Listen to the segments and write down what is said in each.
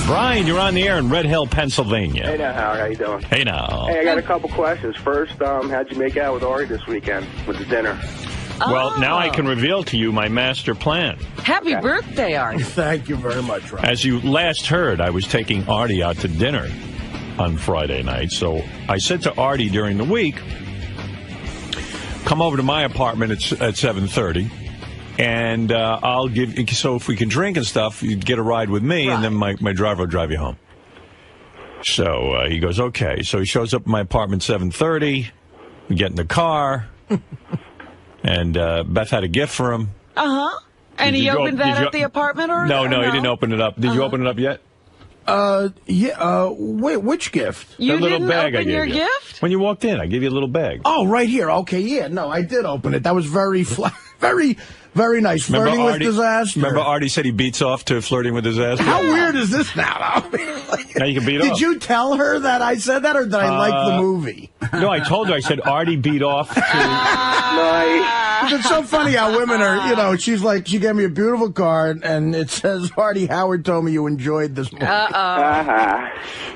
Brian, you're on the air in Red Hill, Pennsylvania. Hey now, Howard. How you doing? Hey now. Hey, I got a couple questions. First, how'd you make out with Artie this weekend with the dinner? Well, now I can reveal to you my master plan. Happy birthday, Artie. Thank you very much, Rob. As you last heard, I was taking Artie out to dinner on Friday night. So I said to Artie during the week, come over to my apartment at 7:30. And I'll give, so if we can drink and stuff, you'd get a ride with me, and then my driver will drive you home. So he goes, okay. So he shows up at my apartment 7:30. We get in the car, and Beth had a gift for him. Uh-huh. And he opened that at the apartment, or no, he didn't open it up. Did you open it up yet? Yeah, wait, which gift? You that little didn't bag open I gave your you. gift? When you walked in, I gave you a little bag. Oh, right here. Okay, yeah, no, I did open it. That was very nice. Flirting with disaster. Remember Artie said he beats off to flirting with disaster? How weird is this now? Now you can beat off. Did you tell her that I said that, or did I like the movie? No, I told her. I said Artie beat off to... It's so funny how women are, she's like, she gave me a beautiful card, and it says, Artie, Howard told me you enjoyed this movie.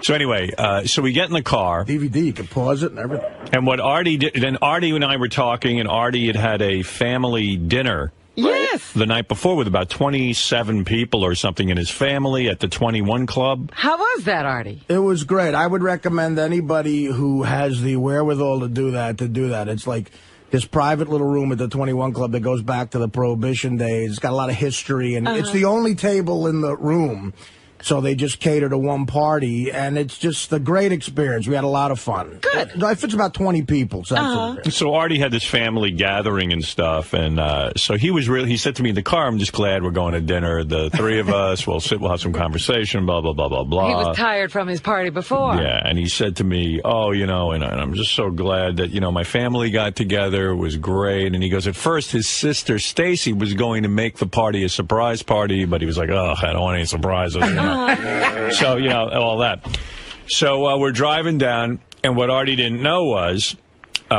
So anyway, so we get in the car. DVD, you can pause it and everything. And what Artie did, then Artie and I were talking, and Artie had a family dinner. Yes. The night before with about 27 people or something in his family at the 21 Club. How was that, Artie? It was great. I would recommend anybody who has the wherewithal to do that. It's like this private little room at the 21 Club that goes back to the Prohibition days. It's got a lot of history, and it's the only table in the room. So they just cater to one party, and it's just a great experience. We had a lot of fun. Good. It fits about 20 people. So, So Artie had this family gathering and stuff, and so he said to me in the car, I'm just glad we're going to dinner. The three of us, we'll have some conversation, blah, blah, blah, blah, blah. He was tired from his party before. Yeah, and he said to me, and I'm just so glad that, my family got together. It was great. And he goes, at first, his sister, Stacy, was going to make the party a surprise party, but he was like, I don't want any surprises. So, all that. So we're driving down, and what Artie didn't know was,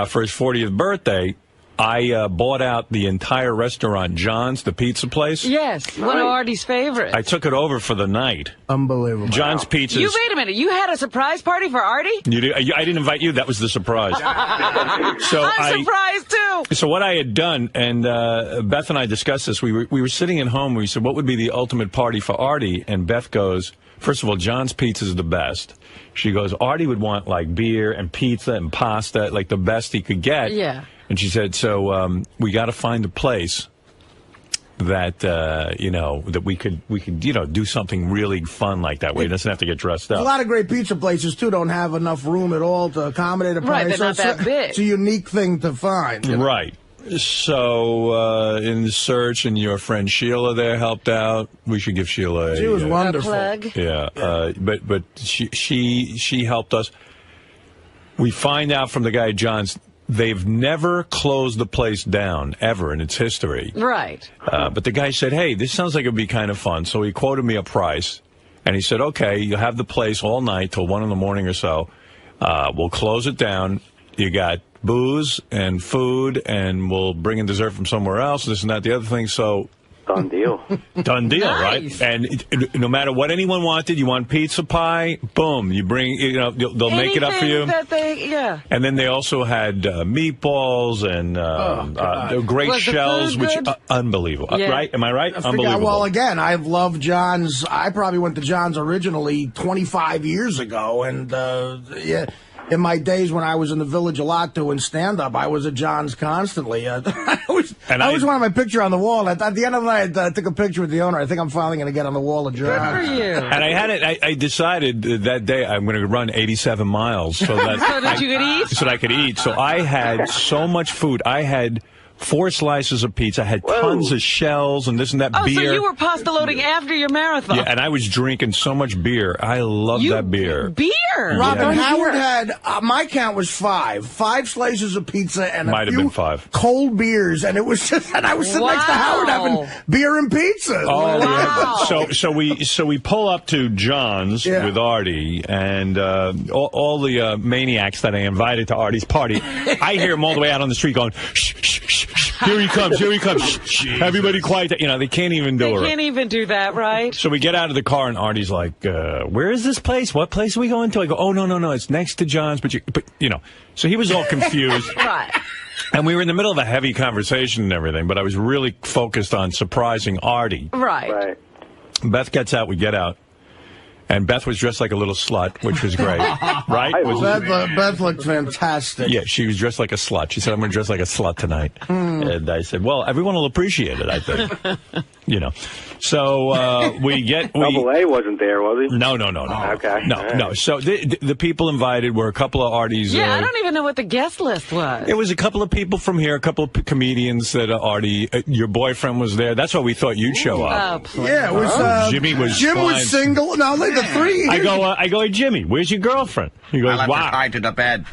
for his 40th birthday, I bought out the entire restaurant, John's, the pizza place. Yes, one of Artie's favorites. I took it over for the night. Unbelievable. John's Pizzas. Wait a minute. You had a surprise party for Artie? I didn't invite you. That was the surprise. I'm surprised, too. So what I had done, and Beth and I discussed this, we were sitting at home. We said, what would be the ultimate party for Artie? And Beth goes, first of all, John's Pizza is the best. She goes, Artie would want, like, beer and pizza and pasta, like the best he could get. Yeah. And she said, so we got to find a place that, that we could do something really fun like that where he doesn't have to get dressed up. A lot of great pizza places, too, don't have enough room at all to accommodate a party. Right, they're not that big. It's a unique thing to find. Right. So in the search, and your friend Sheila there helped out. We should give Sheila She was wonderful. A plug. Yeah, but she helped us. We find out from the guy at John's, they've never closed the place down, ever, in its history. Right. But the guy said, hey, this sounds like it would be kind of fun. So he quoted me a price. And he said, okay, you have the place all night till 1 in the morning or so. We'll close it down. You got booze and food, and we'll bring in dessert from somewhere else, this and that, the other thing. So... Done deal. Done deal, Nice. right? And no matter what anyone wanted, you want pizza pie, boom, you bring, they'll make it up for you. And then they also had meatballs and great shells, which unbelievable, right? Am I right? Unbelievable. Well, again, I've loved John's. I probably went to John's originally 25 years ago, and in my days when I was in the Village a lot doing stand-up, I was at John's constantly. I always wanted my picture on the wall. At the end of the night, I took a picture with the owner. I think I'm finally going to get on the wall of John. Good for you. And I decided that day I'm going to run 87 miles so that I could eat. So I had so much food. I had 4 slices of pizza, had tons of shells and this and that beer. Oh, so you were pasta loading after your marathon. Yeah, and I was drinking so much beer. I love that beer. Beer? Robin, Howard had, my count was 5 slices of pizza and Might a have few been 5 cold beers, and it was just, and I was sitting next to Howard having beer and pizza. Oh, wow. Yeah. So we pull up to John's with Artie, and all the maniacs that I invited to Artie's party, I hear them all the way out on the street going, shh, shh, shh, shh. Here he comes. Here he comes. Shh, everybody quiet. You know, they can't even do it. They can't even do that, right? So we get out of the car, and Artie's like, where is this place? What place are we going to? I go, oh, no. It's next to John's. But you know. So he was all confused. Right. And we were in the middle of a heavy conversation and everything, but I was really focused on surprising Artie. Right. Beth gets out. We get out. And Beth was dressed like a little slut, which was great, right? Beth looked fantastic. Yeah, she was dressed like a slut. She said, I'm going to dress like a slut tonight. And I said, well, everyone will appreciate it, I think. You know. So we get... Double A wasn't there, was he? No. Okay. No. So the people invited were a couple of Artie's... Yeah, I don't even know what the guest list was. It was a couple of people from here, a couple of comedians that Artie... your boyfriend was there. That's why we thought you'd show up. Yeah, it was... Jim was single. No, like the three... I go, hey, Jimmy, where's your girlfriend? He goes, I left wow. her tied to the bed.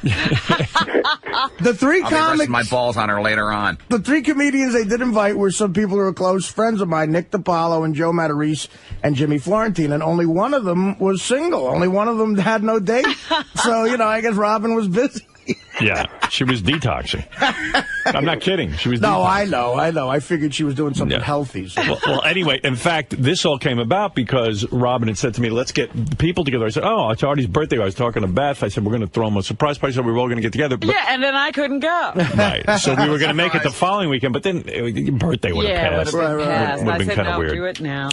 The three I'll comics... be resting my balls on her later on. The three comedians they did invite were some people who are close friends of mine, Nick DiPaolo and Joe Matarese and Jimmy Florentine, and only one of them was single. Only one of them had no date. So, you know, I guess Robin was busy. Yeah, she was detoxing. I'm not kidding. She was detoxing. No, I know. I figured she was doing something healthy. So. Well, anyway, in fact, this all came about because Robin had said to me, let's get people together. I said, oh, it's Artie's birthday. I was talking to Beth. I said, we're going to throw him a surprise party, so we were all going to get together. But, yeah, and then I couldn't go. Right. So we were going to make it the following weekend, but then your birthday would have passed. Yeah, would have been passed. Would have been kind of weird. Do it now.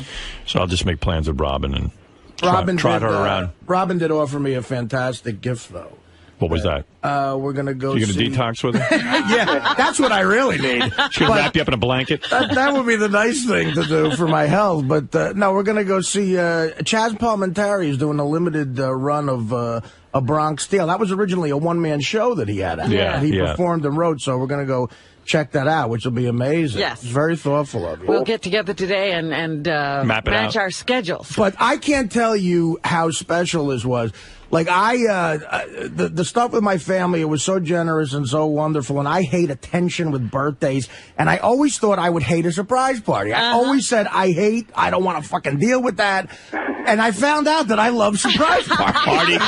So I'll just make plans with Robin and trot her around. Robin did offer me a fantastic gift, though. What was that? We're going to go You're going to detox with her? Yeah, that's what I really need. She's going to wrap you up in a blanket? That would be the nice thing to do for my health. But, no, we're going to go see 𝗛𝗄𝗿𝗻 is doing a limited run of A Bronx Tale. That was originally a one-man show that he had. He performed and wrote, so we're going to go check that out, which will be amazing. Yes. It's very thoughtful of you. We'll get together today and match our schedules. But I can't tell you how special this was. Like, the stuff with my family, it was so generous and so wonderful, and I hate attention with birthdays, and I always thought I would hate a surprise party. I always said, I don't want to fucking deal with that. And I found out that I love surprise parties.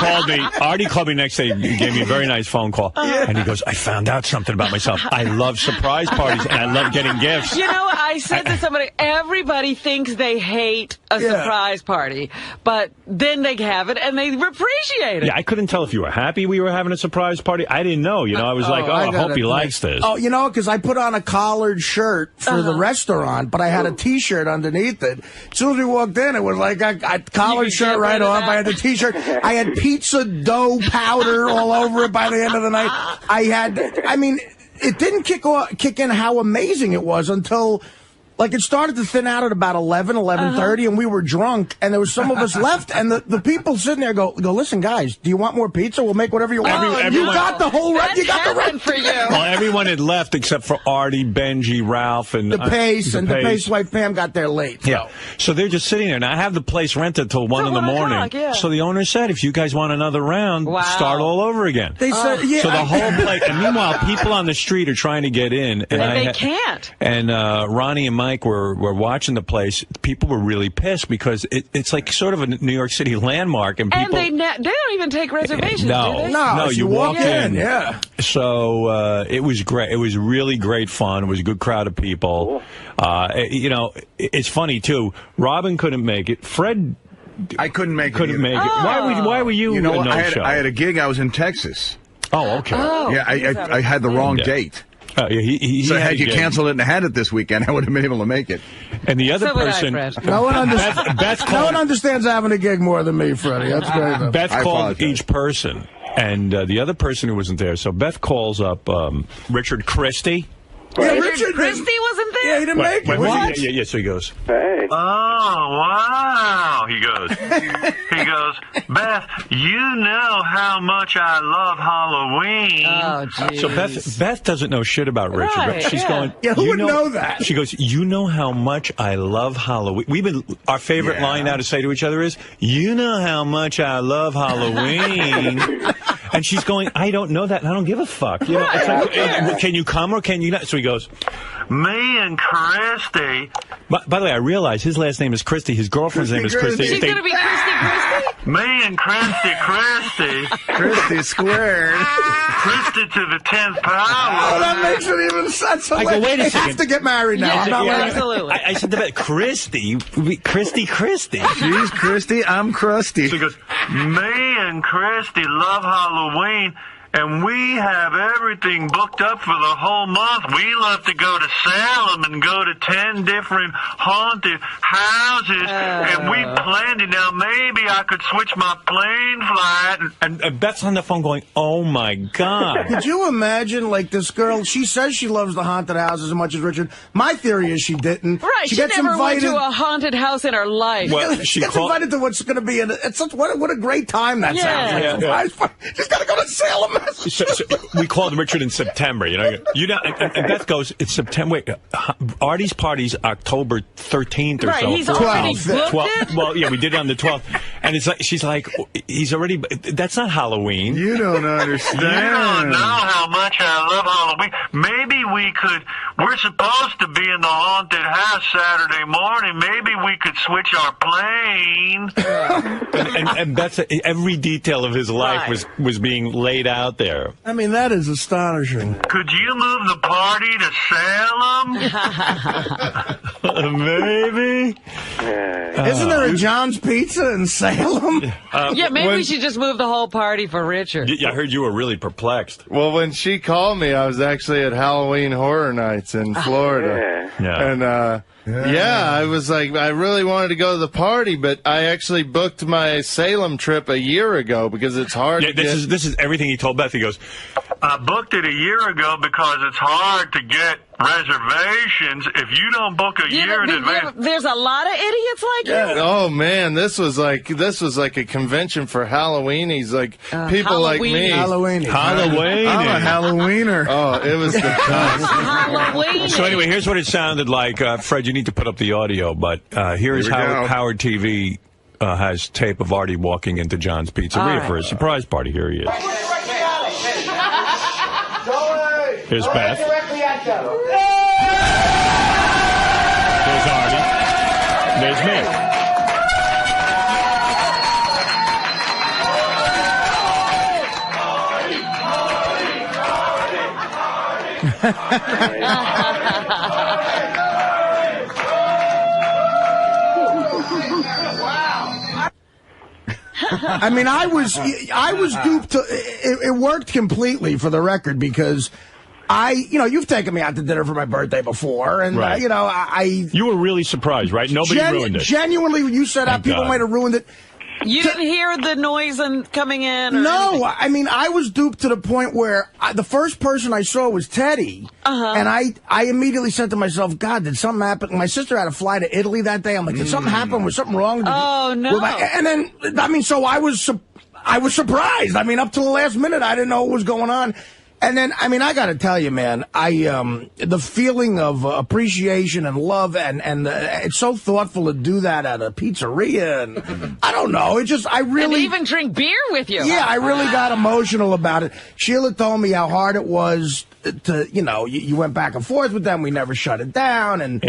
Artie called me next day. He gave me a very nice phone call. And he goes, I found out something about myself. I love surprise parties, and I love getting gifts. You know, I said to somebody, everybody thinks they hate a surprise party, but then they have it, and they appreciate it. Yeah, I couldn't tell if you were happy we were having a surprise party. I didn't know. You know, I was like, I hope he likes this. Oh, you know, because I put on a collared shirt for the restaurant, but I had a T-shirt underneath it. As soon as we walked in, it was like I collared shirt right off. I had the T-shirt. I had pizza dough powder all over it by the end of the night. It didn't kick in how amazing it was until... Like, it started to thin out at about 11:30, and we were drunk, and there was some of us left, and the people sitting there go, listen, guys, do you want more pizza? We'll make whatever you want. You got the whole rest. You got the rest for you. Well, everyone had left except for Artie, Benji, Ralph, and DePace wife Pam got there late. So. Yeah. So they're just sitting there. Now, I have the place rented till 1 in the morning. Yeah. So the owner said, if you guys want another round, start all over again. They said, So the whole place, and meanwhile, people on the street are trying to get in. And they can't. And Ronnie and Mike were watching the place. People were really pissed because it's like sort of a New York City landmark, and people they don't even take reservations. No, you walk in. Yeah. So it was great. It was really great fun. It was a good crowd of people. Cool. You know, it's funny too. Robin couldn't make it. Fred, I couldn't make it. Why were you? You know what? No-show? I had a gig. I was in Texas. Oh, okay. Yeah, I had the wrong date. So had you canceled it and had it this weekend, I would have been able to make it. And the other person, no one understands having a gig more than me, Freddie. That's great. Beth called each person, and the other person who wasn't there. So Beth calls up Richard Christie. Yeah, Richard Christie wasn't there? Yeah, he didn't make it. What? Yeah, so he goes, hey. oh, wow. He goes, Beth, you know how much I love Halloween. Oh, geez. So Beth doesn't know shit about Richard. Right, She's going, who would know that? She goes, you know how much I love Halloween. Our favorite line now to say to each other is, you know how much I love Halloween. And she's going, I don't know that, and I don't give a fuck. You know, it's like, can you come or can you not? So he goes, Me and Christy. By the way, I realize his last name is Christy. His girlfriend's name is Christy. She's going to be Christy? Me and Christy. Christy squared. Christy to the 10th power. Oh, that makes it even sense. I go, wait a second. They have to get married now. I'm not absolutely. I said to that, Christy. She's Christy, I'm crusty. She goes, me and Christy love Halloween, and we have everything booked up for the whole month. We love to go to Salem and go to 10 different haunted houses, and we planned it. Now, maybe I could switch my plane flight. And Beth's on the phone going, oh, my God. Could you imagine, like, this girl, she says she loves the haunted houses as much as Richard. My theory is she didn't. Right, she gets never invited went to a haunted house in her life. Well, she gets invited to what's going to be what a great time that sounds like. She's got to go to Salem. So we called Richard in September. And Beth goes, it's September. Wait, Artie's party's October 13th or so. Right, he's already booked it? Well, yeah, we did it on the 12th. And it's like, she's like, he's already, that's not Halloween. You don't understand. You don't know how much I love Halloween. Maybe we're supposed to be in the haunted house Saturday morning. Maybe we could switch our plane. and Beth, every detail of his life was being laid out there. I mean, that is astonishing. Could you move the party to Salem? Maybe. Isn't there a John's Pizza in Salem? Maybe we should just move the whole party for Richard. I heard you were really perplexed. Well, when she called me, I was actually at Halloween Horror Nights in Florida. And, I was like, I really wanted to go to the party, but I actually booked my Salem trip a year ago because it's hard to get... This is everything he told Beth. He goes, I booked it a year ago because it's hard to get reservations if you don't book a year in advance. There's a lot of idiots like you. Oh man, this was like a convention for Halloweenies, like people like me. Halloween. I'm a Halloweener. Oh, it was the best. Halloween. So anyway, here's what it sounded like. Fred, you need to put up the audio, but here's Howard TV has tape of Artie walking into John's Pizzeria for a surprise party. Here he is. Here's Beth. There's Artie. There's me. I mean, I was duped. It worked completely, for the record, because you've taken me out to dinner for my birthday before, and you were really surprised, right? Nobody ruined it. Genuinely, when you said people might have ruined it. You didn't hear the noise coming in? No, I mean, I was duped to the point where the first person I saw was Teddy, and I immediately said to myself, God, did something happen? My sister had to fly to Italy that day. I'm like, did something happen? Was something wrong? Oh, no. And then, I mean, so I was surprised. I mean, up to the last minute, I didn't know what was going on. And then, I mean, I got to tell you, man, the feeling of appreciation and love, and it's so thoughtful to do that at a pizzeria, and I don't know, and even drink beer with you. Yeah, I really got emotional about it. Sheila told me how hard it was to, you went back and forth with them. We never shut it down, and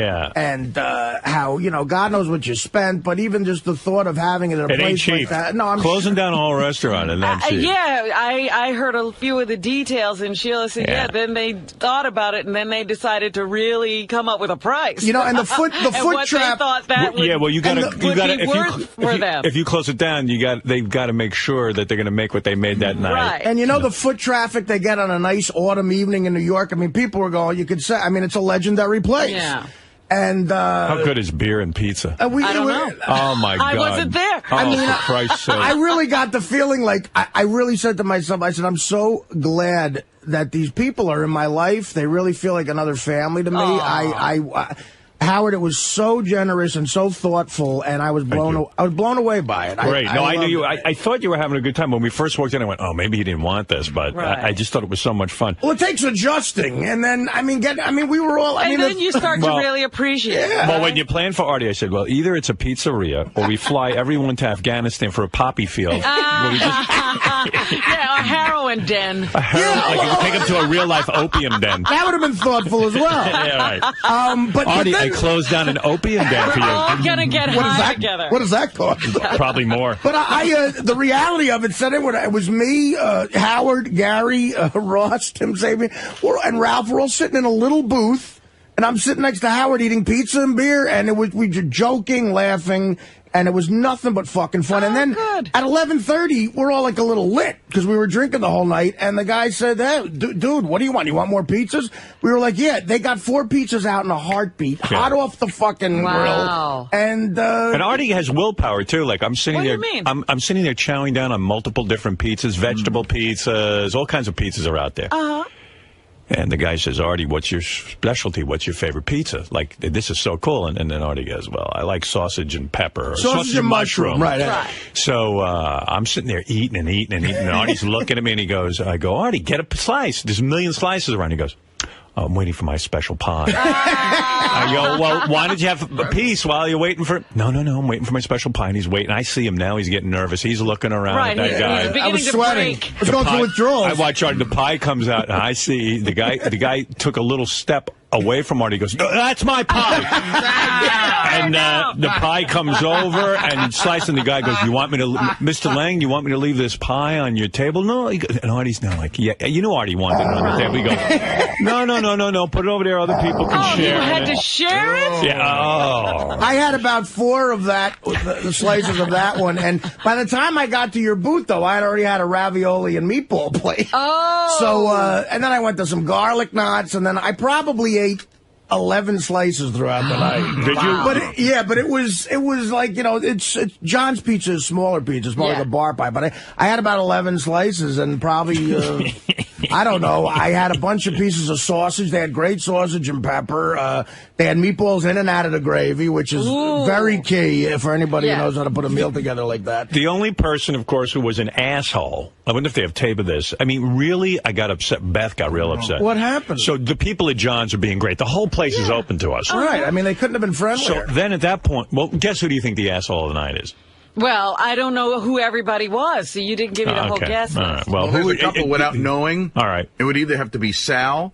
how, God knows what you spent, but even just the thought of having it at a place like that. No, I'm closing down a whole restaurant and that's cheap. Yeah, I heard a few of the details, and Sheila said, then they thought about it, and then they decided to really come up with a price. And the foot trap. They thought that would be worth for them. If you close it down, they've got to make sure that they're going to make what they made that night. Right. And the foot traffic they get on a nice autumn evening in New York. I mean, people were going. You could say. I mean, it's a legendary place. Yeah. And how good is beer and pizza? I don't know. Oh my God! I wasn't there. For Christ's sake! I really got the feeling like I really said to myself, I said, I'm so glad that these people are in my life. They really feel like another family to me. Howard, it was so generous and so thoughtful, and I was blown away by it. Great. I knew you. I thought you were having a good time. When we first walked in, I went, oh, maybe he didn't want this, but I just thought it was so much fun. Well, it takes adjusting, and then, we were all... And then you start to really appreciate it. Yeah. Well, when you plan for Artie, I said, well, either it's a pizzeria, or we fly everyone to Afghanistan for a poppy field. A heroin den. Like, take him to a real-life opium den. That would have been thoughtful as well. Yeah, right. But Artie, then, I closed down an opium den for you. We're all going to get high together. What does that cost? Probably more. But the reality of it said it was me, Howard, Gary, Ross, Tim Sabian, and Ralph. We're all sitting in a little booth, and I'm sitting next to Howard eating pizza and beer, and we were joking, laughing, and it was nothing but fucking fun. And then at 11:30, we're all like a little lit because we were drinking the whole night. And the guy said, hey, dude, what do you want? You want more pizzas? We were like, yeah. They got 4 pizzas out in a heartbeat, hot off the fucking grill. And Artie has willpower too. Like I'm sitting there. What do you mean? I'm sitting there chowing down on multiple different pizzas, vegetable pizzas, all kinds of pizzas are out there. And the guy says, Artie, what's your specialty? What's your favorite pizza? Like, this is so cool. And then Artie goes, well, I like sausage and pepper. Sausage and mushroom. Right. So I'm sitting there eating. And Artie's looking at me and he goes, I go, Artie, get a slice. There's a million slices around. He goes, oh, I'm waiting for my special pie. I go, well, why did you have a piece while you're waiting for... No, I'm waiting for my special pie. And he's waiting. I see him now. He's getting nervous. He's looking around at that guy. I was sweating. I was going through withdrawals. I watch Artie. The pie comes out, and I see the guy took a little step away from Artie. He goes, no, that's my pie. And the pie comes over and slicing. The guy goes, you want me to, Mr. Lange, you want me to leave this pie on your table? No. And Artie's now like, yeah, you know Artie wanted it on the table. He goes, no, put it over there. Other people can share it. You had to share it? Yeah. Oh. I had about 4 of that, the slices of that one. And by the time I got to your booth, though, I had already had a ravioli and meatball plate. Oh. So, and then I went to some garlic knots, and then I probably ate 11 slices throughout the night. Did you? But it was like, it's John's Pizza is smaller pizza. It's more like a bar pie. But I had about 11 slices and probably, I don't know, I had a bunch of pieces of sausage. They had great sausage and pepper. They had meatballs in and out of the gravy, which is very key for anybody who knows how to put a meal together like that. The only person, of course, who was an asshole, I wonder if they have tape of this. I mean, really, I got upset. Beth got real upset. What happened? So the people at John's are being great. The whole place is open to us. Right. I mean, they couldn't have been friendlier. So then at that point, well, guess who do you think the asshole of the night is? Well, I don't know who everybody was, so you didn't give me the whole guess list. Right. Well, who a couple without knowing. All right. It would either have to be Sal.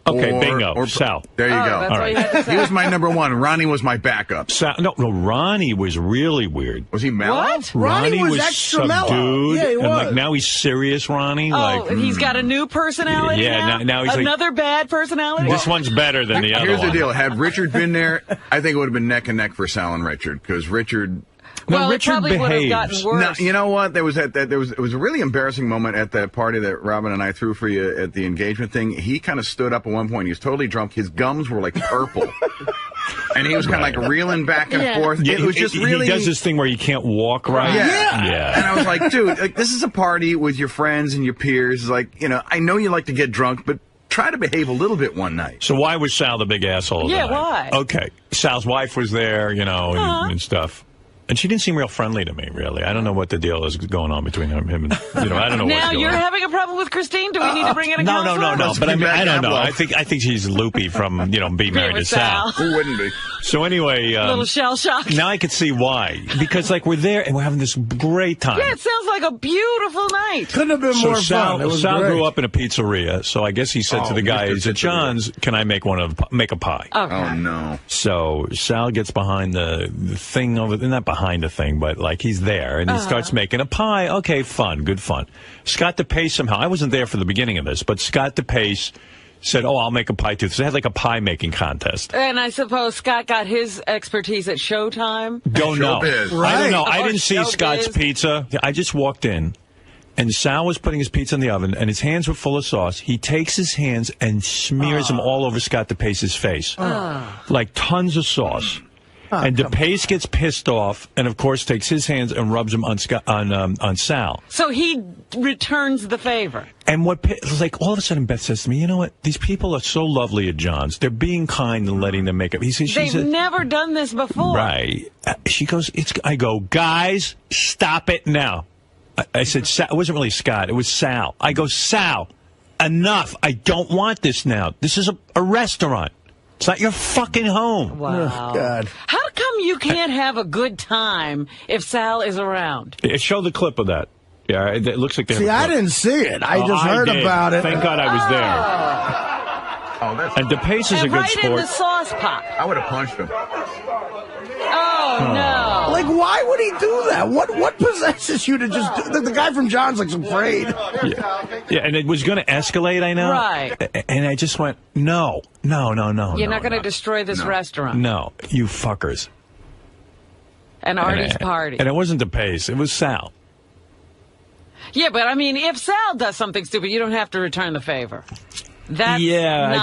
Okay, bingo. Or Sal. There you go. That's all right. You had to say. He was my number one. Ronnie was my backup. Sal, no, Ronnie was really weird. Was he mellow? What? Ronnie was extra subdued, mellow. Yeah, he was. And like now he's serious, Ronnie. He's got a new personality now he's another bad personality? This one's better than the other one. Here's the deal. Had Richard been there, I think it would have been neck and neck for Sal and Richard, because Richard... Well, Richard it probably would have gotten worse. No, you know what? It was a really embarrassing moment at that party that Robin and I threw for you at the engagement thing. He kind of stood up at one point. He was totally drunk. His gums were like purple. And he was kind of like reeling back and forth. Yeah, it was just really... He does this thing where he can't walk right. Yeah. And I was like, dude, this is a party with your friends and your peers. Like, I know you like to get drunk, but try to behave a little bit one night. So why was Sal the big asshole? Yeah, why? Okay. Sal's wife was there, and stuff. And she didn't seem real friendly to me, really. I don't know what the deal is going on between him and, I don't know what's going on. Now you're having a problem with Christine? Do we need to bring in a counselor? No. But I don't know. I think she's loopy from, being married to Sal. Who wouldn't be? So anyway. A little shell shock. Now I could see why. Because, we're there and we're having this great time. Yeah, it sounds like a beautiful night. Couldn't have been more fun. Sal grew up in a pizzeria, so I guess he said to the guys at John's, can I make a pie? Okay. Oh, no. So Sal gets behind the thing not behind the thing, but he's there, and he starts making a pie. Okay, fun, good fun. Scott DePace somehow, I wasn't there for the beginning of this, but Scott DePace said, I'll make a pie too. So they had a pie making contest. And I suppose Scott got his expertise at Showtime? Don't know. Right. I don't know. I didn't see Scott's pizza. I just walked in, and Sal was putting his pizza in the oven, and his hands were full of sauce. He takes his hands and smears them all over Scott DePace's face. Like tons of sauce. And DePace gets pissed off, and of course takes his hands and rubs them on Sal. So he returns the favor. And what, like, all of a sudden Beth says to me, you know what? These people are so lovely at John's. They're being kind and letting them make up. They've never done this before. Right. She goes, I go, guys, stop it now. I said, Sal, it wasn't really Scott. It was Sal. I go, Sal, enough. I don't want this now. This is a restaurant. It's not your fucking home. Wow. Oh, God. How come you can't have a good time if Sal is around? Show the clip of that. Yeah, it looks like they See, I didn't see it. I just heard about it. Thank God I was there. Oh, that's... And DePace is a good right sport. in the sauce pot. I would have punched him. Oh, no. Like, why would he do that? What possesses you to just do the guy from John's looks afraid. Yeah, and it was going to escalate, I know. Right. And I just went, no. You're not going to destroy this restaurant. No, you fuckers. And Artie's party. And it wasn't DePace. It was Sal. Yeah, but I mean, if Sal does something stupid, you don't have to return the favor. That's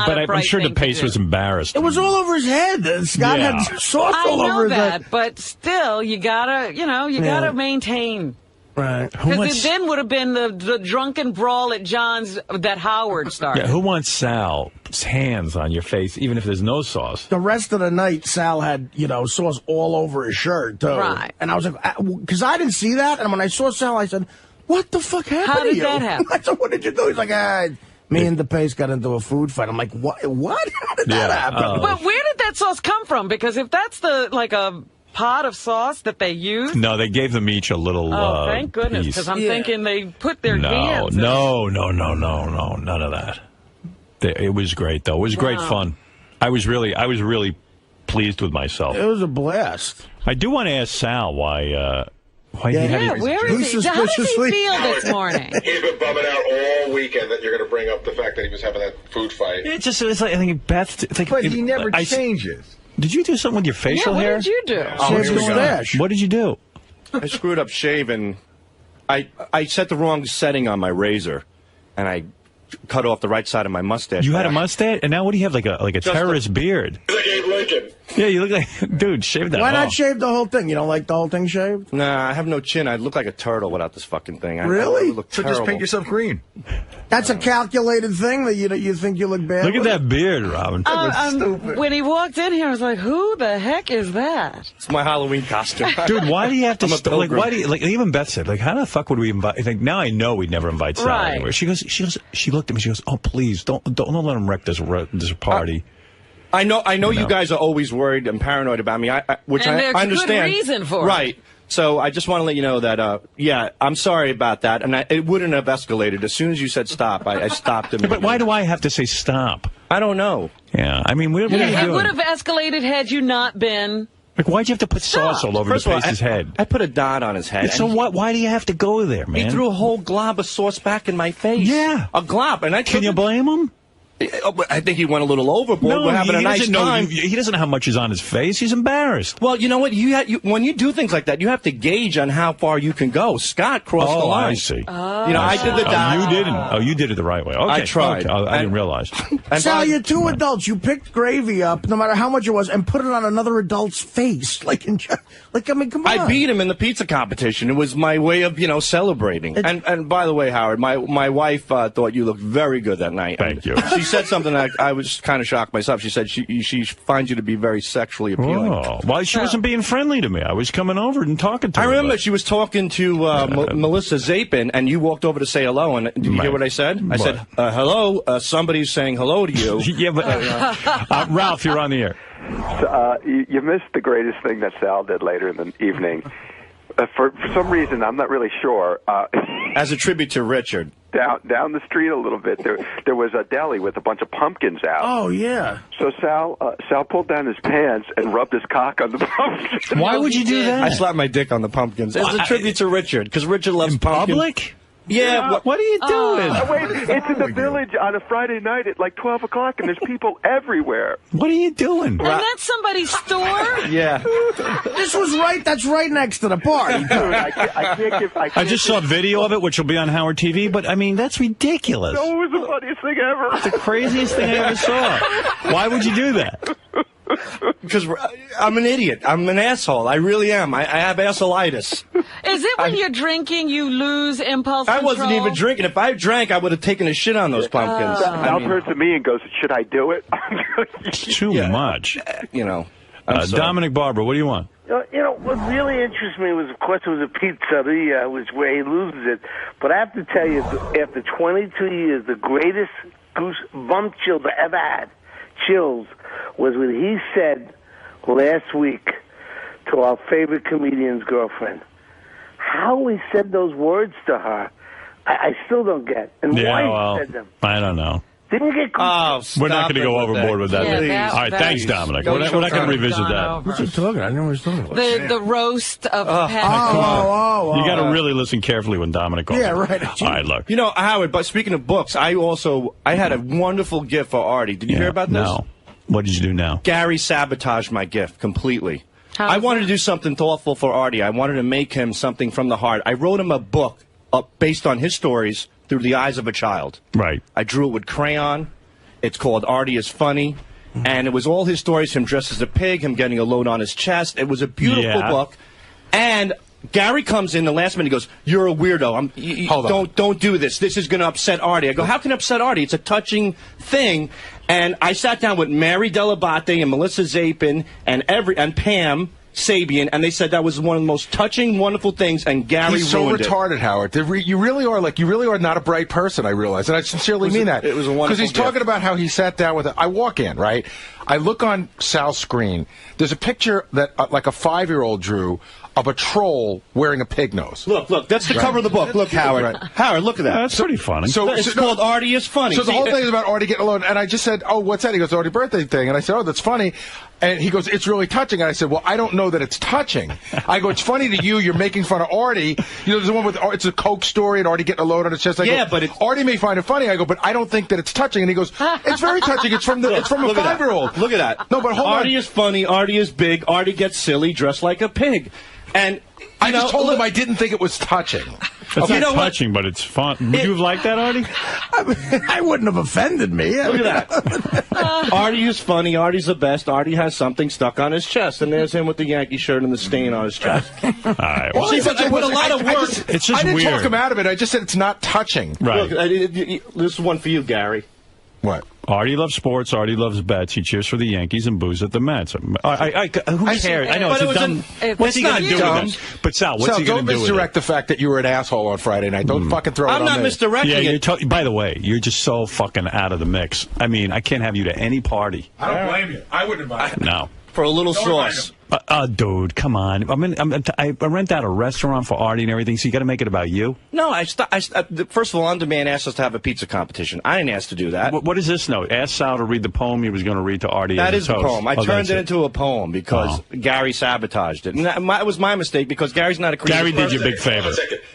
but I'm sure DePace was embarrassed. It was all over his head. Scott had sauce all over his head. But still, you gotta maintain. Right. Because it then would have been the drunken brawl at John's that Howard started. Yeah, who wants Sal's hands on your face, even if there's no sauce? The rest of the night, Sal had, sauce all over his shirt, too. Right. And I was like, because I didn't see that. And when I saw Sal, I said, what the fuck happened to you? How did that happen? I said, what did you do? He's like, me and DePace got into a food fight. I'm like, what? How did that happen? But where did that sauce come from? Because if that's a pot of sauce that they used. No, they gave them each a little thank goodness, because I'm thinking they put their hands in. No, none of that. It was great, though. It was great fun. I was really pleased with myself. It was a blast. I do want to ask Sal why where is he? How does he feel this morning? He's been bumming out all weekend that you're going to bring up the fact that he was having that food fight. It's like, I think Beth... But he never changes. Did you do something with your facial hair? What did you do? Shave the stash. What did you do? I screwed up shaving. I set the wrong setting on my razor, and I cut off the right side of my mustache. You had a mustache? And now what do you have, like a terrorist beard? Like Abe Lincoln. Yeah, you look like... Dude, shave that Why off. not shave the whole thing? You don't like the whole thing shaved? Nah, I have no chin. I look like a turtle without this fucking thing. Really? I look So terrible. just paint yourself green. That's a calculated thing that you think you look bad Look at with? that beard, Robin. Stupid. When he walked in here, I was like, who the heck is that? It's my Halloween costume. Dude, why do you have to... I'm a pilgrim. why do you... Like, even Beth said, how the fuck would we invite... Like, now I know we'd never invite Sal anywhere. She looked at me, she goes, oh, please, don't let him wreck this party. I know you guys are always worried and paranoid about me, which I understand. There's good reason for it. Right. So I just want to let you know that, I'm sorry about that, and it wouldn't have escalated. As soon as you said stop, I stopped him. But why do I have to say stop? I don't know. Yeah, I mean, what are you It doing? would have escalated had you not been... Like, why'd you have to put sauce all over DePace's head? I put a dot on his head. So why do you have to go there, man? He threw a whole glob of sauce back in my face. Yeah. A glob. And Can you blame him? I think he went a little overboard. No, We're having a nice time. He doesn't know how much is on his face. He's embarrassed. Well, you know what? When you do things like that, you have to gauge on how far you can go. Scott crossed the line. I see. I did the dot. You didn't. Oh, you did it the right way. Okay. I tried. Okay. I didn't realize. Sal, you're two adults. You picked gravy up, no matter how much it was, and put it on another adult's face. I mean, come on. I beat him in the pizza competition. It was my way of, celebrating. And by the way, Howard, my wife thought you looked very good that night. Thank you. She said something that I was kind of shocked myself. She said she finds you to be very sexually appealing. Oh, well, she wasn't being friendly to me. I was coming over and talking to her. I remember she was talking to Melissa Zapin, and you walked over to say hello. And did you hear what I said? I said, hello, somebody's saying hello to you. Yeah, but Ralph, you're on the air. You missed the greatest thing that Sal did later in the evening. For some reason, I'm not really sure. As a tribute to Richard. Down the street a little bit, there was a deli with a bunch of pumpkins out. Oh, yeah. So Sal pulled down his pants and rubbed his cock on the pumpkins. Why would you do that? I slapped my dick on the pumpkins. It's a tribute to Richard, because Richard loves pumpkins. Public? Yeah, what are you doing? Wait, it's in the village on a Friday night at like 12 o'clock, and there's people everywhere. What are you doing? And that's somebody's store? Yeah. That's right next to the party. Dude, I can't give... I just saw a video of it, which will be on Howard TV, but, I mean, that's ridiculous. No, it was the funniest thing ever. It's the craziest thing I ever saw. Why would you do that? because I'm an idiot. I'm an asshole. I really am. I have assholeitis. Is it when you're drinking you lose impulse control? I wasn't even drinking. If I drank, I would have taken a shit on those pumpkins. Sal turns to me and goes, "Should I do it?" It's too much. You know. Dominic Barbara, what do you want? You know, what really interests me was, of course, it was a pizzeria, which where he loses it. But I have to tell you, after 22 years, the greatest goosebump chills I ever had, was when he said last week to our favorite comedian's girlfriend, how he said those words to her, I still don't get. And why he said them. I don't know. Didn't you get We're not going to go overboard with that. Yeah, All right, thanks, Dominic. We're not going to revisit that. What's he talking? I didn't know what he's talking about. The roast of Pat. You got to really listen carefully when Dominic calls. Yeah, right. All right, look. You know, Howard, but speaking of books, I had a wonderful gift for Artie. Did you hear about this? No. What did you do now? Gary sabotaged my gift completely. I wanted to do something thoughtful for Artie. I wanted to make him something from the heart. I wrote him a book based on his stories through the eyes of a child. Right. I drew it with crayon. It's called Artie is Funny. And it was all his stories, him dressed as a pig, him getting a load on his chest. It was a beautiful book. And Gary comes in the last minute and goes, "You're a weirdo. Don't do this. This is going to upset Artie." I go, "How can it upset Artie? It's a touching thing." And I sat down with Mary Delabate and Melissa Zapin and Pam Sabian, and they said that was one of the most touching, wonderful things, and Gary He's so ruined retarded, Howard. You really are not a bright person, I realize, and I sincerely mean that. It was a wonderful Because he's talking about how he sat down with I walk in, right? I look on Sal's screen. There's a picture that like a 5-year-old drew of a troll wearing a pig nose. Look, that's the cover of the book. Look, Howard. Right. Howard, look at that. That's pretty funny. It's called Artie is Funny. So the whole thing is about Artie getting alone, and I just said, "Oh, what's that?" He goes, "Artie's birthday thing," and I said, "Oh, that's funny." And he goes, "It's really touching." And I said, "Well, I don't know that it's touching." I go, "It's funny to you. You're making fun of Artie. You know, there's the one with it's a Coke story and Artie getting a load on his chest." I go, but Artie may find it funny. I go, "But I don't think that it's touching." And he goes, "It's very touching. It's from a 5-year-old." Look at that. No, but hold on. Artie is funny. Artie is big. Artie gets silly, dressed like a pig. And I just told him I didn't think it was touching. It's not touching, but it's fun. Would you have liked that, Artie? I wouldn't have offended me. Look at that. Artie is funny. Artie's the best. Artie has something stuck on his chest. And there's him with the Yankee shirt and the stain on his chest. All right. Well, see, but with a lot of work. It's just I didn't weird. talk him out of it. I just said it's not touching. Right. Look, this is one for you, Gary. What? Artie loves sports. Artie loves bets. He cheers for the Yankees and boos at the Mets. Who cares? I know it's dumb. What's he going to do with this? But Sal, what's he going to do with it? Don't misdirect the fact that you were an asshole on Friday night. Don't fucking throw it on me. I'm not misdirecting it. By the way, you're just so fucking out of the mix. I mean, I can't have you to any party. I don't blame you. I wouldn't invite you. No. For a little sauce. Dude, come on. I rent out a restaurant for Artie and everything, so you got to make it about you? No, first of all, On Demand asked us to have a pizza competition. I didn't ask to do that. What is this note? Ask Sal to read the poem he was going to read to Artie. That is the poem. I turned it into into a poem because Gary sabotaged it. And it was my mistake because Gary's not a creative Gary did you a big favor.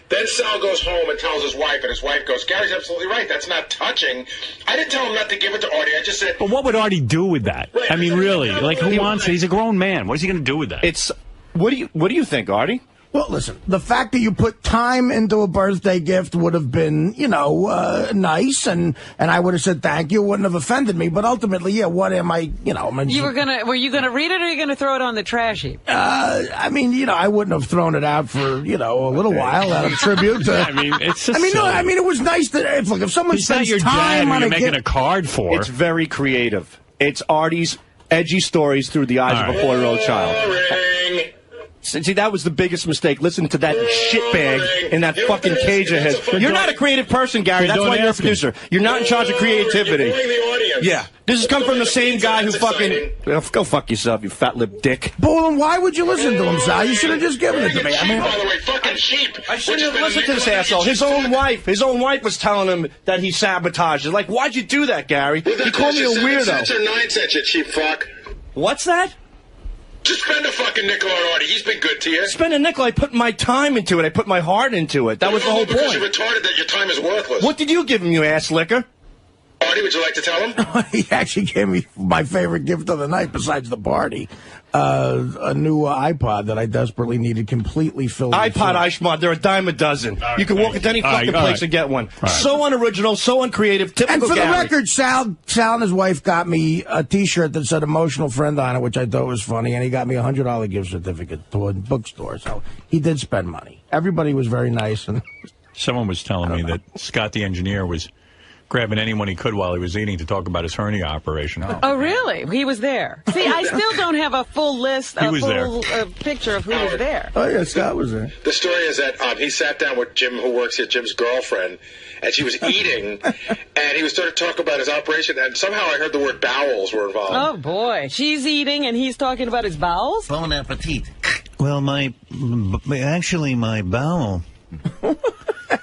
Then Sal goes home and tells his wife, and his wife goes, "Gary's absolutely right. That's not touching." I didn't tell him not to give it to Artie. I just said... But what would Artie do with that? Right, I mean, really? Like, who wants it? He's a grown man. What is he going to do with that? What do you think, Artie? Well, listen, the fact that you put time into a birthday gift would have been, nice, and I would have said thank you. It wouldn't have offended me. But ultimately, what am I, were you gonna read it, or are you gonna throw it on the trash heap? I mean, I wouldn't have thrown it out for, a little while out of tribute. I mean, it's just it was nice that if someone spends your time dad on you're a making gift, a card for. It's very creative. It's Artie's edgy stories through the eyes of a 4-year-old child. See, that was the biggest mistake. Listen to that shitbag in that fucking cage of his. You're not a creative person, Gary. That's why you're a producer. You're not in charge of creativity. Yeah. This has come from the same guy who fucking... Go fuck yourself, you fat-lipped dick. Well, then why would you listen to him, Sal? You should have just given it to me. By the way, fucking sheep. I shouldn't have listened to this asshole. His own wife was telling him that he sabotaged. Like, why'd you do that, Gary? He called me a weirdo. 7 cents or 9 cents, you cheap fuck. What's that? Just spend a fucking nickel on Artie. He's been good to you. Spend a nickel. I put my time into it. I put my heart into it. That was the whole point. Because you're retarded that your time is worthless. What did you give him, you ass licker? Artie Artie, would you like to tell him? He actually gave me my favorite gift of the night, besides the party. A new iPod that I desperately needed, completely filled. iPod, iSmart, they're a dime a dozen. You can walk into any fucking place and get one. So unoriginal, so uncreative, typical And for Gary. the record, Sal and his wife got me a T-shirt that said "Emotional Friend" on it, which I thought was funny, and he got me a $100 gift certificate to a bookstore. So he did spend money. Everybody was very nice. And someone was telling me that Scott the engineer was grabbing anyone he could while he was eating to talk about his hernia operation. Oh, really? He was there. See, I still don't have a full list, a full picture of who was there. Oh, yeah, Scott was there. The story is that he sat down with Jim, who works here, Jim's girlfriend, and she was eating, and he was started to talk about his operation, and somehow I heard the word bowels were involved. Oh, boy. She's eating, and he's talking about his bowels? Bon appetit. Well, actually, my bowel.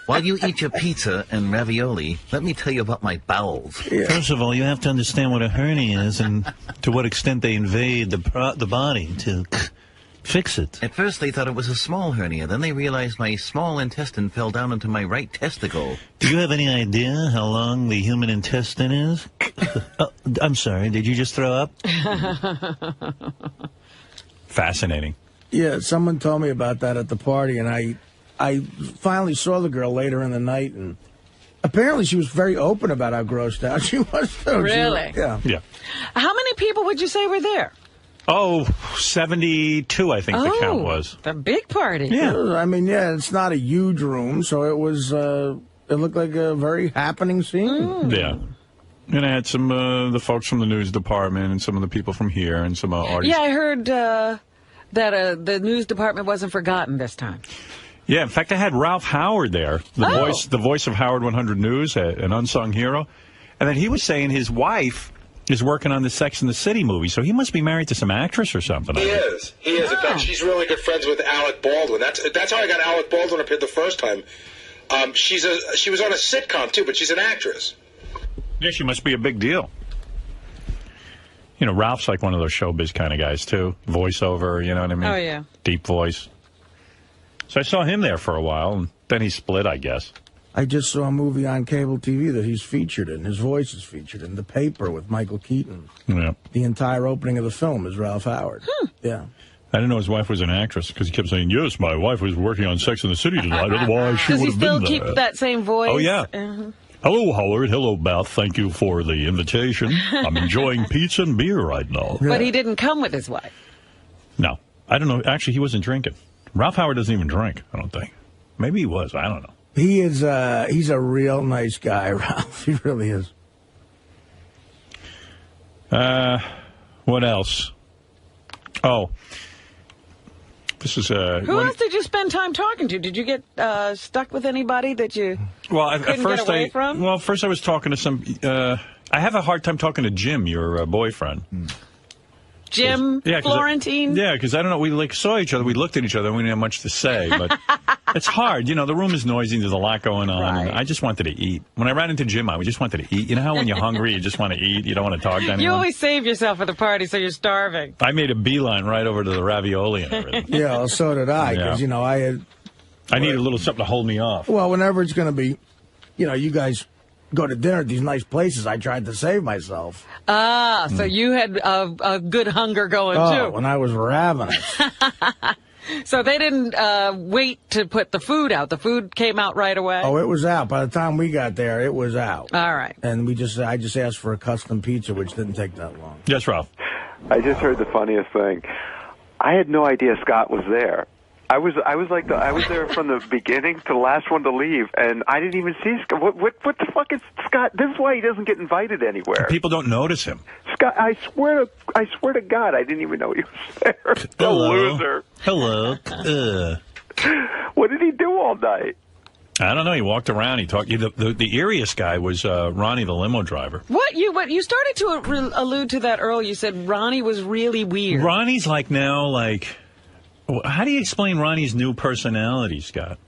While you eat your pizza and ravioli, let me tell you about my bowels. Yeah. First of all, you have to understand what a hernia is and to what extent they invade the body to fix it. At first, they thought it was a small hernia. Then they realized my small intestine fell down into my right testicle. Do you have any idea how long the human intestine is? I'm sorry, did you just throw up? Fascinating. Yeah, someone told me about that at the party, and I finally saw the girl later in the night, and apparently she was very open about how grossed out she was. Really? Yeah. How many people would you say were there? Oh, 72, I think the count was. The big party. Yeah. I mean, yeah, it's not a huge room, so it was, it looked like a very happening scene. Yeah. And I had some, the folks from the news department and some of the people from here and some artists. Yeah, I heard that the news department wasn't forgotten this time. Yeah, in fact, I had Ralph Howard there, the voice of Howard 100 News, an unsung hero. And then he was saying his wife is working on the Sex and the City movie, so he must be married to some actress or something. He is. In fact, she's really good friends with Alec Baldwin. That's how I got Alec Baldwin up here the first time. She was on a sitcom, too, but she's an actress. Yeah, she must be a big deal. You know, Ralph's like one of those showbiz kind of guys, too. Voiceover, you know what I mean? Oh, yeah. Deep voice. So I saw him there for a while, and then he split, I guess. I just saw a movie on cable TV that he's featured in. His voice is featured in The Paper with Michael Keaton. Yeah. The entire opening of the film is Ralph Howard. Yeah. I didn't know his wife was an actress because he kept saying, yes, my wife was working on Sex and the City tonight, otherwise she would have been there. Does he still keep that same voice? Oh, yeah. Hello, Howard. Hello, Beth. Thank you for the invitation. I'm enjoying pizza and beer right now. But he didn't come with his wife. No. I don't know. Actually, he wasn't drinking. Ralph Howard doesn't even drink, I don't think. Maybe he was. I don't know. He is, he's a real nice guy, Ralph. He really is. What else? Oh. This is Who else did you spend time talking to? Did you get stuck with anybody that you couldn't get away from? Well, first I was talking to some... I have a hard time talking to Jim, your boyfriend. Jim Florentine? Yeah, because I don't know. We saw each other. We looked at each other. And we didn't have much to say. But it's hard. You know, the room is noisy. There's a lot going on. Right. And I just wanted to eat. When I ran into Jim, I just wanted to eat. You know how when you're hungry, you just want to eat? You don't want to talk to anyone? You always save yourself at the party, so you're starving. I made a beeline right over to the ravioli and everything. Yeah, well, so did I. Because, you know, I needed a little something to hold me off. Well, whenever it's going to be, you know, you guys go to dinner at these nice places, I tried to save myself. So you had a good hunger going, too. When I was ravenous. So they didn't wait to put the food out. The food came out right away? Oh, it was out. By the time we got there, it was out. All right. And I just asked for a custom pizza, which didn't take that long. Yes, Ralph. I just heard the funniest thing. I had no idea Scott was there. I was there from the beginning to the last one to leave, and I didn't even see Scott. What the fuck is Scott? This is why he doesn't get invited anywhere. People don't notice him. Scott, I swear to God, I didn't even know he was there. Hello. Loser. Hello. What did he do all night? I don't know. He walked around. He talked. The eeriest guy was Ronnie, the limo driver. What you started to allude to that earlier. You said Ronnie was really weird. Ronnie's like. How do you explain Ronnie's new personality, Scott?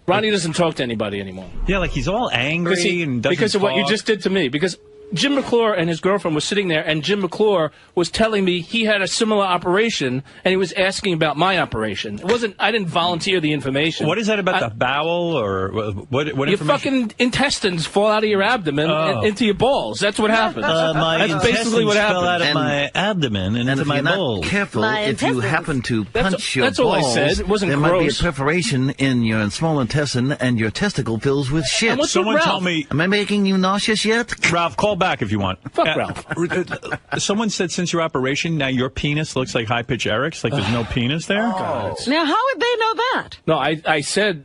Ronnie doesn't talk to anybody anymore. Yeah, like he's all angry and doesn't because of what you talk. just did to me. Because Jim McClure and his girlfriend were sitting there, and Jim McClure was telling me he had a similar operation, and he was asking about my operation. It wasn't. I didn't volunteer the information. What is that about the bowel, or what your information? fucking intestines fall out of your abdomen into your balls. That's what happens. That's basically what happens. Fell out of my abdomen and into my balls. Careful, if you happen to punch your balls, all I said. It wasn't there gross. might be a perforation in your small intestine, and your testicle fills with shit. Someone told me. Am I making you nauseous yet? Ralph, call back if you want. Fuck Ralph. Someone said since your operation, now your penis looks like high-pitched Eric's, like there's no penis there? Now, how would they know that? No, I said...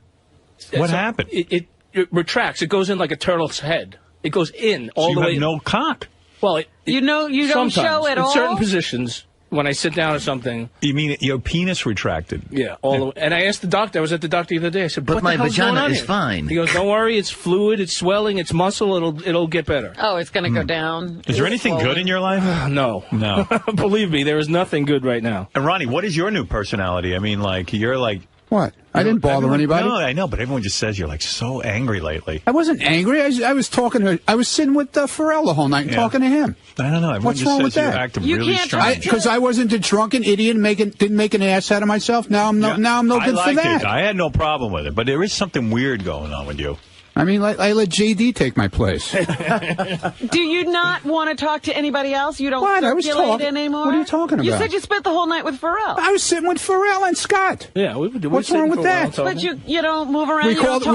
What happened? It retracts. It goes in like a turtle's head. It goes in all the way. You have no cock. Well, you don't show at all? In certain positions, when I sit down or something. You mean your penis retracted? Yeah, all the way. And I asked the doctor. I was at the doctor the other day. I said, but what my the hell's going vagina on is here? fine. He goes, don't worry. It's fluid. It's swelling. It's muscle. It'll get better. Oh, it's going to go down. Is there anything good in your life? No. No. Believe me, there is nothing good right now. And Ronnie, what is your new personality? I mean, like, you're like... What? I didn't bother anybody. No, I know, but everyone just says you're like so angry lately. I wasn't angry. I was talking to. I was sitting with Pharrell the whole night and talking to him. I don't know. Everyone What's just wrong says with that? You're acting really strange. Because I wasn't a drunken idiot and didn't make an ass out of myself. Now I'm no good for that. I had no problem with it, but there is something weird going on with you. I mean, I let JD take my place. Do you not want to talk to anybody else? You don't circulate anymore? What are you talking about? You said you spent the whole night with Pharrell. I was sitting with Pharrell and Scott. Yeah, what's wrong with that? But you don't move around. We called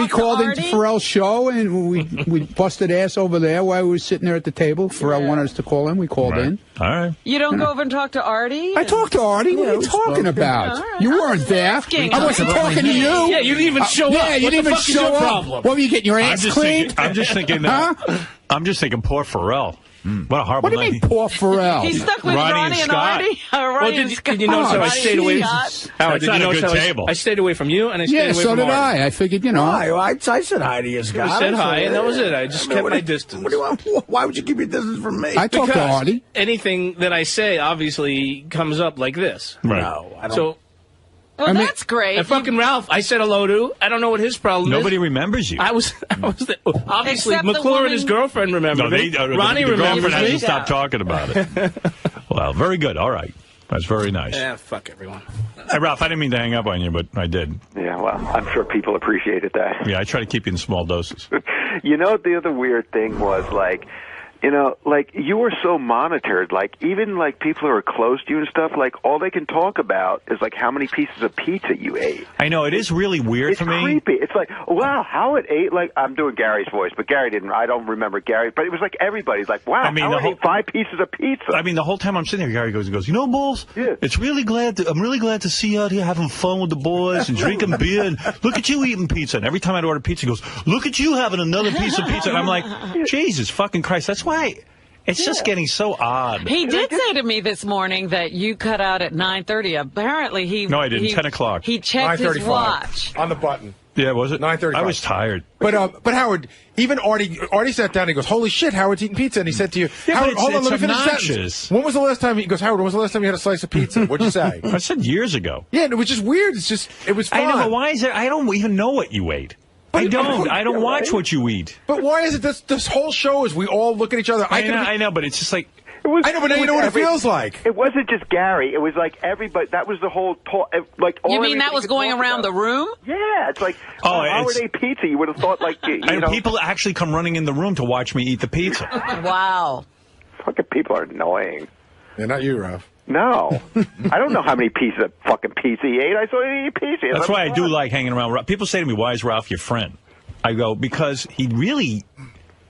into Pharrell's show and we busted ass over there while we were sitting there at the table. Pharrell wanted us to call in. We called in. All right. You don't go over and talk to Artie? I talked to Artie. What are you talking about? Right. You weren't there. I wasn't talking to you. Yeah, you didn't even show up. Yeah, you didn't even show up. What were you getting your ass cleaned? I'm just thinking I'm just thinking poor Pharrell. What a horrible What do you mean, poor Pharrell? He's stuck with Ronnie and Artie. Did you notice how I stayed away? Howard, did you notice how I stayed away from you and I stayed away from Artie? Yeah, so did I. I figured, you know. I said hi to you, Scott. I said hi, and that was it. I just kept my distance. Why would you keep your distance from me? I talked to Artie. Anything that I say obviously comes up like this. Right. No, I don't. So. Well, that's great. And fucking Ralph, I said hello to. I don't know what his problem is. Nobody remembers you. I was there. Obviously, McClure and his girlfriend remember me. Ronnie the remembers girlfriend me. hasn't stopped talking about it. Well, very good. All right. That's very nice. Yeah, fuck everyone. Hey, Ralph, I didn't mean to hang up on you, but I did. Yeah, well, I'm sure people appreciated that. Yeah, I try to keep you in small doses. You know, the other weird thing was, like, you know, like, you were so monitored. Like, even, like, people who are close to you and stuff, like, all they can talk about is, like, how many pieces of pizza you ate. I know, it is really weird for me. It's creepy. It's like, wow, Howard ate, like, I'm doing Gary's voice, but Gary didn't. I don't remember Gary, but it was like everybody's like, wow, Howard ate 5 pieces of pizza. I mean, the whole time I'm sitting there, Gary goes, you know, Balls, I'm really glad to see you out here having fun with the boys and drinking beer, and look at you eating pizza. And every time I'd order pizza, he goes, look at you having another piece of pizza. And I'm like, Jesus fucking Christ, that's why... It's just getting so odd. He did say to me this morning that you cut out at 9:30. Apparently, he... No, I didn't. 10 o'clock. He checked his watch. On the button. Yeah, was it? 9:35. I was tired. But Howard, even Artie sat down and he goes, holy shit, Howard's eating pizza. And he said to you, Howard, hold on, let me finish the sentence. When was the last time, he goes, Howard, when was the last time you had a slice of pizza? What'd you say? I said years ago. Yeah, it was just weird. It was fun. I know, but why is it? I don't even know what you ate. I don't watch what you eat. But why is it this whole show is we all look at each other? I know, but it's just like... I know, but now you know what it feels like. It wasn't just Gary. It was like everybody. That was the whole talk. Like, you mean that was going around the room? Yeah, it's like Howard ate pizza. You would have thought like you know. People actually come running in the room to watch me eat the pizza. Wow. Fucking people are annoying. Yeah, not you, Ralph. No. I don't know how many pieces of fucking pizza he ate. I saw him eat pizza. That's why I do like hanging around Ralph. People say to me, why is Ralph your friend? I go, because he really...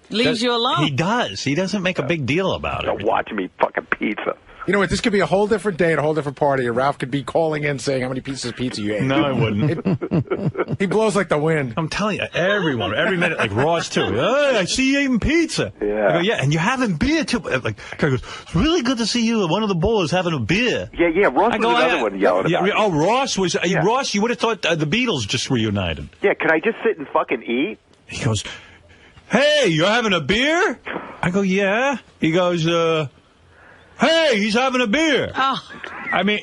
leaves you alone. He does. He doesn't make a big deal about it. Watch me fucking pizza. You know what? This could be a whole different day and a whole different party, and Ralph could be calling in saying how many pieces of pizza you ate. No, I wouldn't. He blows like the wind. I'm telling you, everyone, every minute, like Ross too. Hey, I see you eating pizza. Yeah. I go, yeah, and you're having beer too. Like, Gary goes, it's really good to see you. One of the boys having a beer. Yeah. Ross was another one yelling about it. Oh, Ross was. Ross, you would have thought the Beatles just reunited. Yeah. Can I just sit and fucking eat? He goes, hey, you're having a beer? I go, yeah. He goes, hey, he's having a beer. Oh. I mean,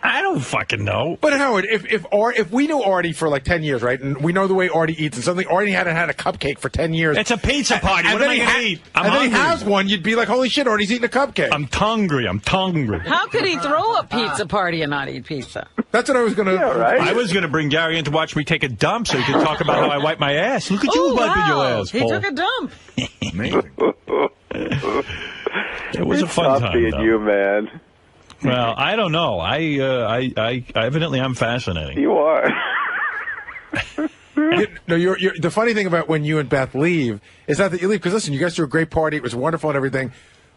I don't fucking know. But Howard, if we knew Artie for like 10 years, right, and we know the way Artie eats, and suddenly Artie hadn't had a cupcake for 10 years. It's a pizza party. What am I going to eat? I'm hungry. hungry. Then he has one, you'd be like, holy shit, Artie's eating a cupcake. I'm hungry. How could he throw a pizza party and not eat pizza? That's what I was going to... Yeah, right? I was going to bring Gary in to watch me take a dump so he could talk about how I wipe my ass. Look at you wiping your ass, He took a dump. It was a fun tough time, being though. you, man. Well, I don't know. I evidently I'm fascinating. You are. The funny thing about when you and Beth leave is not that you leave, because listen, you guys threw a great party, it was wonderful and everything,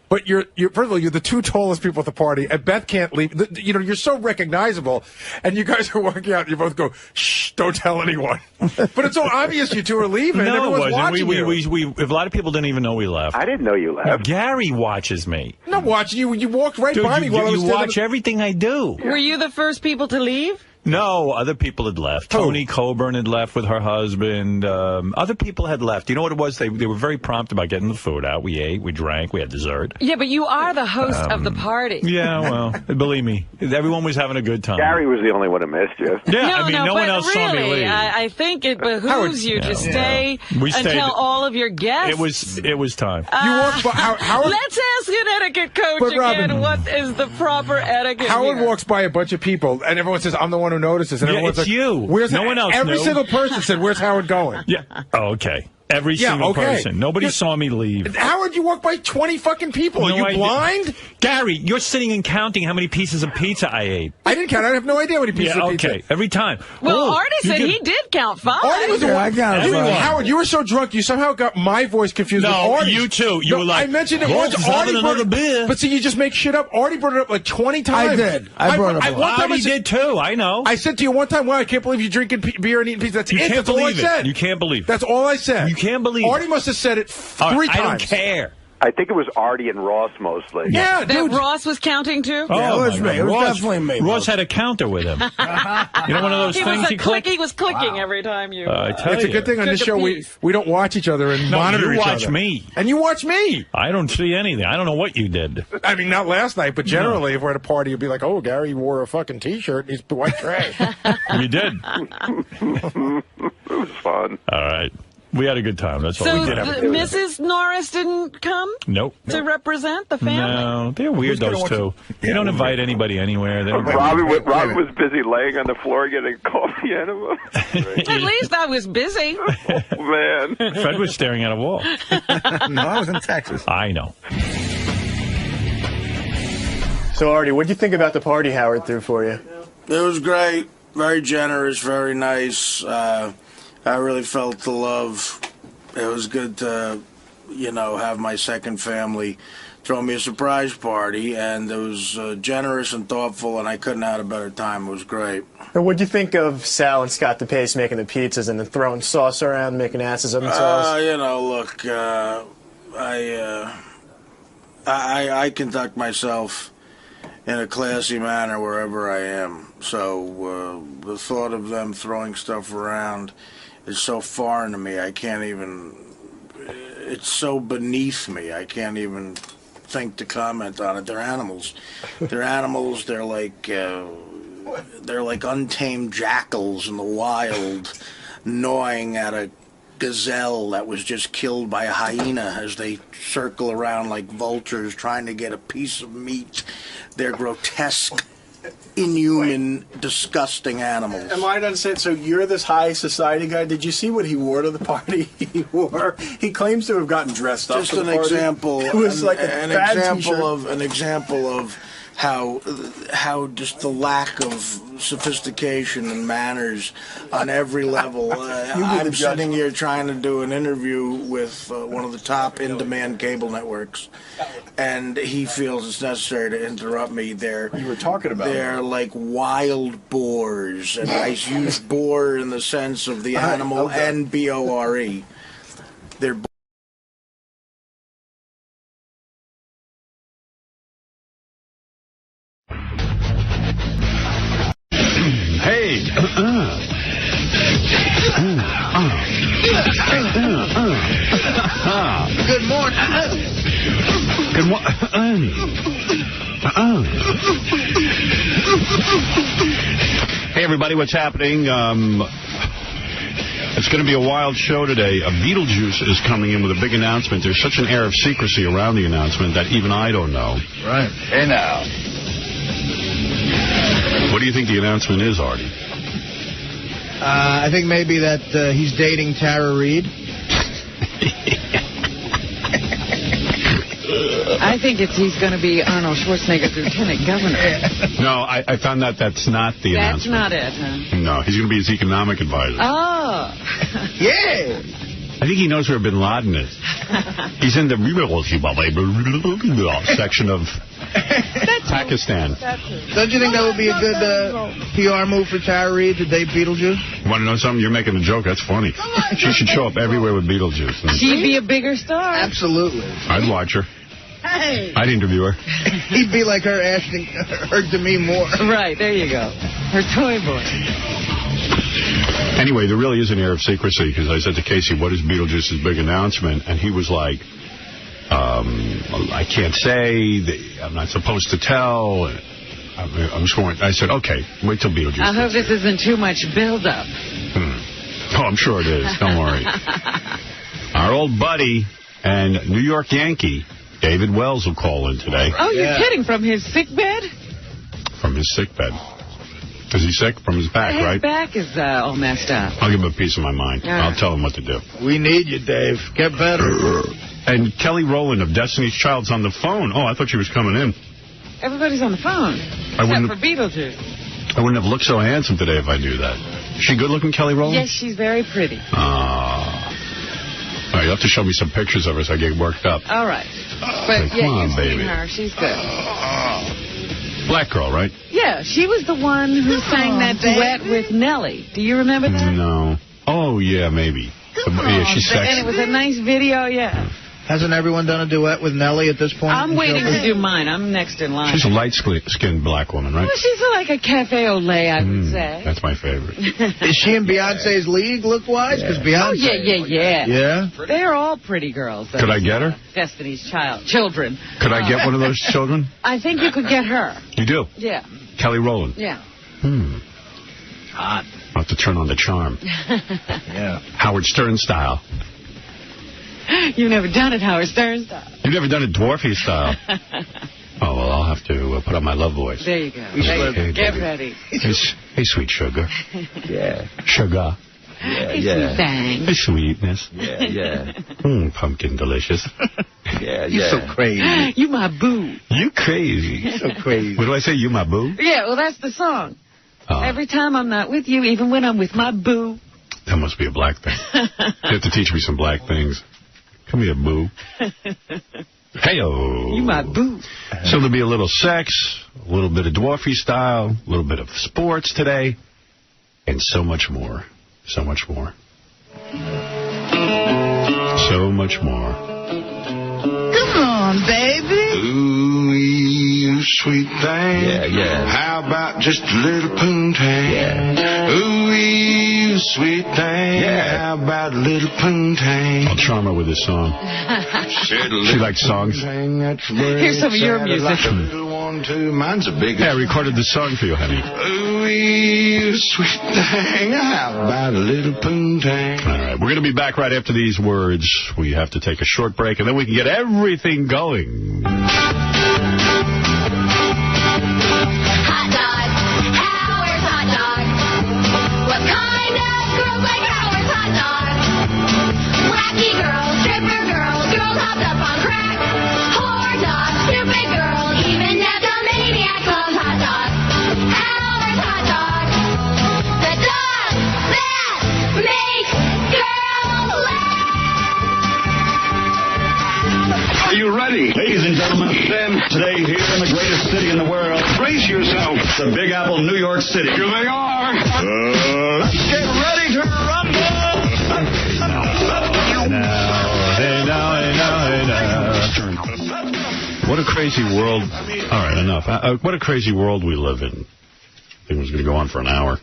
but you're first of all, you're the two tallest people at the party, and Beth can't leave. You're so recognizable, and you guys are walking out, and you both go, shh, don't tell anyone. But it's so obvious you two are leaving. No, Everyone's it wasn't. watching you. A lot of people didn't even know we left. I didn't know you left. Gary watches me. I'm not watching you. You walked right Dude, by me while I was you watch everything I do. Were you the first people to leave? No, other people had left. Tony Coburn had left with her husband. Other people had left. You know what it was? They were very prompt about getting the food out. We ate, we drank, we had dessert. Yeah, but you are the host of the party. Yeah, well, believe me, everyone was having a good time. Gary was the only one who missed you. Yeah, no one else saw me leave. I think it behooves you to stay We stayed. until all of your guests. It was time. You walked by, Howard, Let's ask an etiquette coach But, Robin, again. What is the proper etiquette? Howard here? walks by a bunch of people, and everyone says, I'm the one who notices. And Yeah, everyone's it's like, you. Where's No one else Every knew. single person said, where's Howard going? Yeah. Oh, okay. Every single person. Nobody saw me leave. Howard, you walked by 20 fucking people. No, Are you I blind? Gary, you're sitting and counting how many pieces of pizza I ate. I didn't count. I have no idea how many pieces of pizza. Okay, every time. Well, Artie you said can- he did count 5. Artie was the one. I counted five. Howard, you were so drunk, you somehow got my voice confused with No, Artie's. you too. You were like, I mentioned it "Well, once. just having Artie brought another beer." But see, you just make shit up. Artie brought it up like 20 times. I did. I brought it up a lot. One time Artie did too. I know. I said to you one time, wow, I can't believe you're drinking beer and eating pizza. That's You it. can't That's all I believe it. said. You can't believe it. That's all I said. You can't believe it. Artie must have said it All right, three times. I don't care. I think it was Artie and Ross mostly. Yeah, That dude. Ross was counting too? Yeah, it was my me. God. It was Ross, definitely me. Ross had a counter with him. You know one of those He things was he clicked? he was clicking every time you... I tell It's a you. good thing on this Took a show piece. we don't watch each other and No, monitor you each watch other. me. And you watch me. I don't see anything. I don't know what you did. I mean, not last night, but generally, if we're at a party, you'd be like, oh, Gary wore a fucking T-shirt and he's white trash. You did. It was fun. All right. We had a good time. That's all So we did. Mrs. Norris didn't come Nope. to represent the family? No, they're weird, those two. They don't invite anybody anywhere. They don't Robin was busy laying on the floor getting coffee enema. At least I was busy. Oh, man. Fred was staring at a wall. No, I was in Texas. I know. So, Artie, what did you think about the party Howard threw for you? It was great. Very generous, very nice. I really felt the love. It was good to, have my second family throw me a surprise party, and it was generous and thoughtful, and I couldn't have had a better time. It was great. And what do you think of Sal and Scott DePace making the pizzas and then throwing sauce around, making asses of themselves? Look, I conduct myself in a classy manner wherever I am. So the thought of them throwing stuff around is so foreign to me. I can't even. It's so beneath me. I can't even think to comment on it. They're animals. They're animals. They're like untamed jackals in the wild, gnawing at a gazelle that was just killed by a hyena as they circle around like vultures trying to get a piece of meat. They're grotesque, inhuman, disgusting animals. Am I to understand? So you're this high society guy. Did you see what he wore to the party? He claims to have gotten dressed up. Just for an the party. example. It was like an bad example of how just the lack of sophistication and manners on every level. I'm sitting here trying to do an interview with one of the top in-demand cable networks, and he feels it's necessary to interrupt me. You were talking about they're like wild boars, and I use boar in the sense of the animal and B-O-R-E. They're Hey. Good morning. Good morning. Hey, everybody, what's happening? It's going to be a wild show today. Beetlejuice is coming in with a big announcement. There's such an air of secrecy around the announcement that even I don't know. Right. Hey, now. What do you think the announcement is, Artie? I think maybe that he's dating Tara Reid. I think he's going to be Arnold Schwarzenegger's lieutenant governor. No, I found that's not the announcement. That's not it, huh? No, he's going to be his economic advisor. Oh. Yeah. I think he knows where Bin Laden is. He's in the section of Pakistan. Don't you think that would be a good PR move for Tara Reid to date Beetlejuice? You want to know something? You're making a joke. That's funny. She should show up everywhere with Beetlejuice. She'd be a bigger star. Absolutely. I'd watch her. Hey. I'd interview her. He'd be like her Demi Moore. Right, there you go. Her toy boy. Anyway, there really is an air of secrecy, because I said to Casey, what is Beetlejuice's big announcement? And he was like, I can't say. I'm not supposed to tell. I'm scoring. I said, okay, wait till Beetlejuice. I hope this isn't too much build-up. Oh, I'm sure it is. Don't worry. Our old buddy and New York Yankee, David Wells, will call in today. Oh, you're kidding? From his sick bed? From his sick bed. Is he sick? From his back, right? His back is all messed up. I'll give him a piece of my mind. I'll tell him what to do. We need you, Dave. Get better. And Kelly Rowland of Destiny's Child's on the phone. Oh, I thought she was coming in. Everybody's on the phone. Except for Beetlejuice. I wouldn't have looked so handsome today if I do that. Is she good-looking, Kelly Rowland? Yes, she's very pretty. All right, you'll have to show me some pictures of her so I get worked up. All right. But, come on, you've baby. seen her. She's good. Black girl, right? Yeah, she was the one who sang that duet with Nelly. Do you remember that? No. Oh, yeah, maybe. Yeah, she's sexy. And it was a nice video, yeah. Hasn't everyone done a duet with Nelly at this point? I'm waiting to do mine. I'm next in line. She's a light-skinned black woman, right? Well, she's like a cafe au lait, I would say. That's my favorite. Is she in Beyonce's league, look-wise? Because Beyonce... Oh, yeah. Yeah? They're all pretty girls. Could I get her? Destiny's children. Could I get one of those children? I think you could get her. You do? Yeah. Kelly Rowland? Yeah. Hot. I'll have to turn on the charm. Yeah. Howard Stern style. You've never done it, Howard Stern style. You've never done it Dwarfy style. Oh, well, I'll have to put on my love voice. There you go. Hey, get baby. ready. Hey, sweet sugar. Yeah. Sugar. Hey, sweet bang. Hey, sweetness. Yeah. Pumpkin delicious. Yeah. You're so crazy. You my boo. You crazy. You're so crazy. What do I say? You my boo? Yeah, well, that's the song. Every time I'm not with you, even when I'm with my boo. That must be a black thing. You have to teach me some black things. Come here, boo. Hey-o. You my boo. So there'll be a little sex, a little bit of Dwarfy style, a little bit of sports today, and so much more. So much more. So much more. Come on, baby. Ooh, you sweet thing. Yeah. How about just a little poontang? Yeah. Ooh, you sweet thing. Yeah. How about a little poontang? I'll charm her with this song. She likes songs. Here's some of your music. Mine's a big. Hey, I recorded the song for you, honey. Ooh, you sweet thing. How about a little poontang? All right, we're going to be back right after these words. We have to take a short break, and then we can get everything going. Hot dog. Howard's hot dog. What kind of girls like Howard's hot dog? Wacky girls, stripper girls, girls hopped up on crack. Whore dog, stupid girl, even neptomaniac loves hot dog. Howard's hot dog. The dog that makes girls laugh. Are you ready? Ladies and gentlemen, today here in the greatest city in the world, brace yourself. The Big Apple, New York City. Here they are. Let's get ready to rumble. Hey now. What a crazy world. All right, enough. What a crazy world we live in. I think it was going to go on for an hour.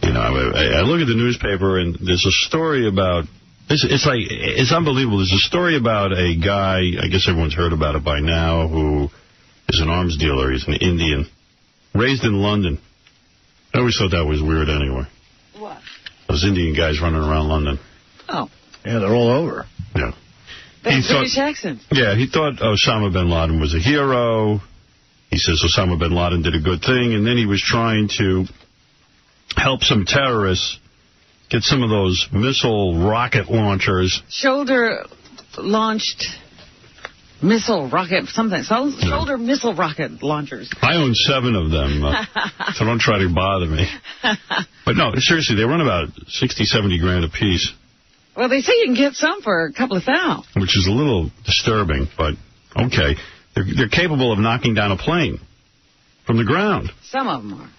You know, I look at the newspaper, and there's a story about... It's unbelievable. There's a story about a guy, I guess everyone's heard about it by now, who is an arms dealer. He's an Indian. Raised in London. I always thought that was weird anyway. What? Those Indian guys running around London. Oh. Yeah, they're all over. Yeah. British accent. Yeah, he thought Osama bin Laden was a hero. He says Osama bin Laden did a good thing, and then he was trying to help some terrorists get some of those missile rocket launchers. Shoulder-launched missile rocket, something. Shoulder missile rocket launchers. I own 7 of them, so don't try to bother me. But no, seriously, they run about 60, 70 grand a piece. Well, they say you can get some for a couple of $1,000. Which is a little disturbing, but okay. They're capable of knocking down a plane from the ground. Some of them are.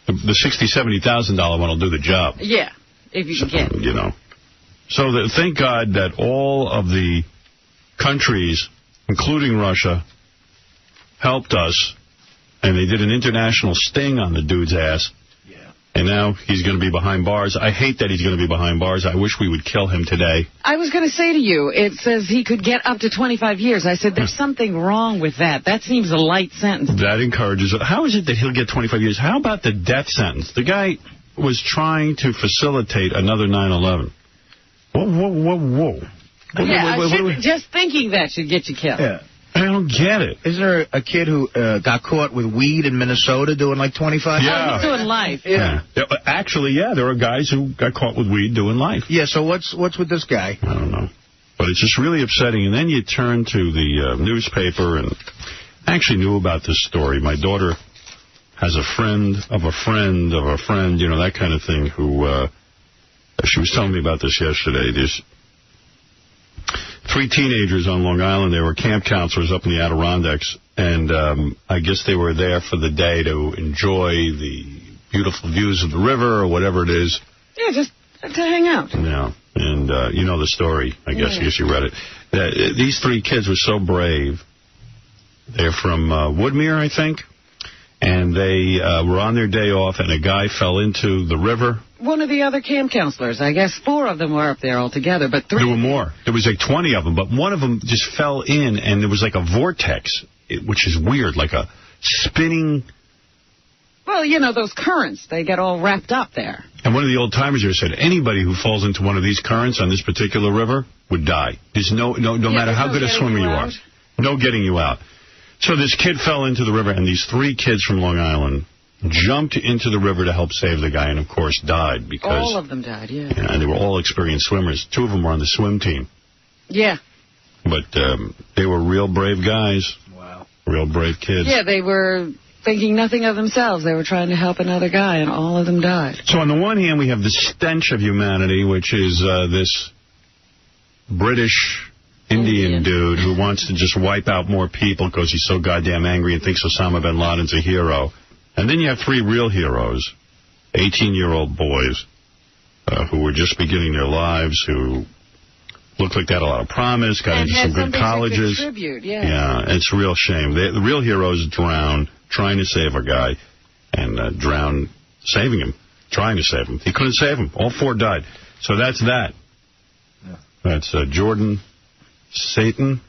The $60,000, $70,000 one will do the job. Yeah, if you can get it. You know. So thank God that all of the countries, including Russia, helped us, and they did an international sting on the dude's ass. And now he's going to be behind bars. I hate that he's going to be behind bars. I wish we would kill him today. I was going to say to you, it says he could get up to 25 years. I said, there's something wrong with that. That seems a light sentence. That encourages... How is it that he'll get 25 years? How about the death sentence? The guy was trying to facilitate another 9/11. Whoa. Just thinking that should get you killed. Yeah. I don't get it. Isn't there a kid who got caught with weed in Minnesota doing like 25? Yeah. Oh, he's doing life. Yeah. Actually, yeah, there are guys who got caught with weed doing life. Yeah, so what's with this guy? I don't know. But it's just really upsetting. And then you turn to the newspaper, and I actually knew about this story. My daughter has a friend of a friend of a friend, you know, that kind of thing, who she was telling me about this yesterday. There's 3 teenagers on Long Island. They were camp counselors up in the Adirondacks, and I guess they were there for the day to enjoy the beautiful views of the river or whatever it is. Yeah, just to hang out. Yeah, and you know the story, I guess. I guess you read it. These 3 kids were so brave. They're from Woodmere, I think, and they were on their day off, and a guy fell into the river. One of the other camp counselors. I guess 4 of them were up there altogether, but 3... There were more. There was like 20 of them, but one of them just fell in, and there was like a vortex, which is weird, like a spinning... Well, you know, those currents, they get all wrapped up there. And one of the old-timers here said, anybody who falls into one of these currents on this particular river would die. There's no matter how good a swimmer you are. No getting you out. So this kid fell into the river, and these 3 kids from Long Island jumped into the river to help save the guy, and of course died because... All of them died, yeah. And they were all experienced swimmers. 2 of them were on the swim team. Yeah. But they were real brave guys. Wow. Real brave kids. Yeah, they were thinking nothing of themselves. They were trying to help another guy, and all of them died. So on the one hand, we have the stench of humanity, which is this British Indian dude who wants to just wipe out more people because he's so goddamn angry and thinks Osama bin Laden's a hero. And then you have 3 real heroes, 18-year-old boys who were just beginning their lives, who looked like they had a lot of promise, got into some good colleges. Yeah, it's a real shame. The real heroes drowned trying to save a guy, and drowned saving him, trying to save him. He couldn't save him. All 4 died. So that's that. Yeah. That's Jordan, Satan,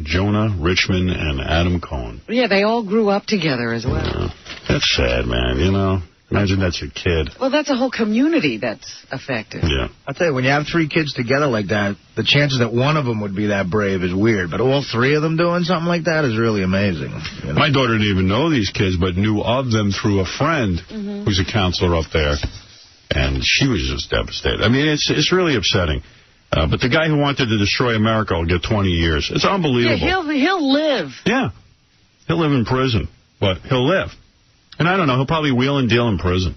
Jonah, Richmond, and Adam Cohen. Yeah, they all grew up together as well. Yeah. That's sad, man, you know. Imagine that's your kid. Well, that's a whole community that's affected. Yeah. I'll tell you, when you have 3 kids together like that, the chances that one of them would be that brave is weird. But all 3 of them doing something like that is really amazing. You know? My daughter didn't even know these kids, but knew of them through a friend who's a counselor up there. And she was just devastated. I mean, it's really upsetting. But the guy who wanted to destroy America will get 20 years. It's unbelievable. Yeah, he'll live. Yeah. He'll live in prison, but he'll live. And I don't know, he'll probably wheel and deal in prison.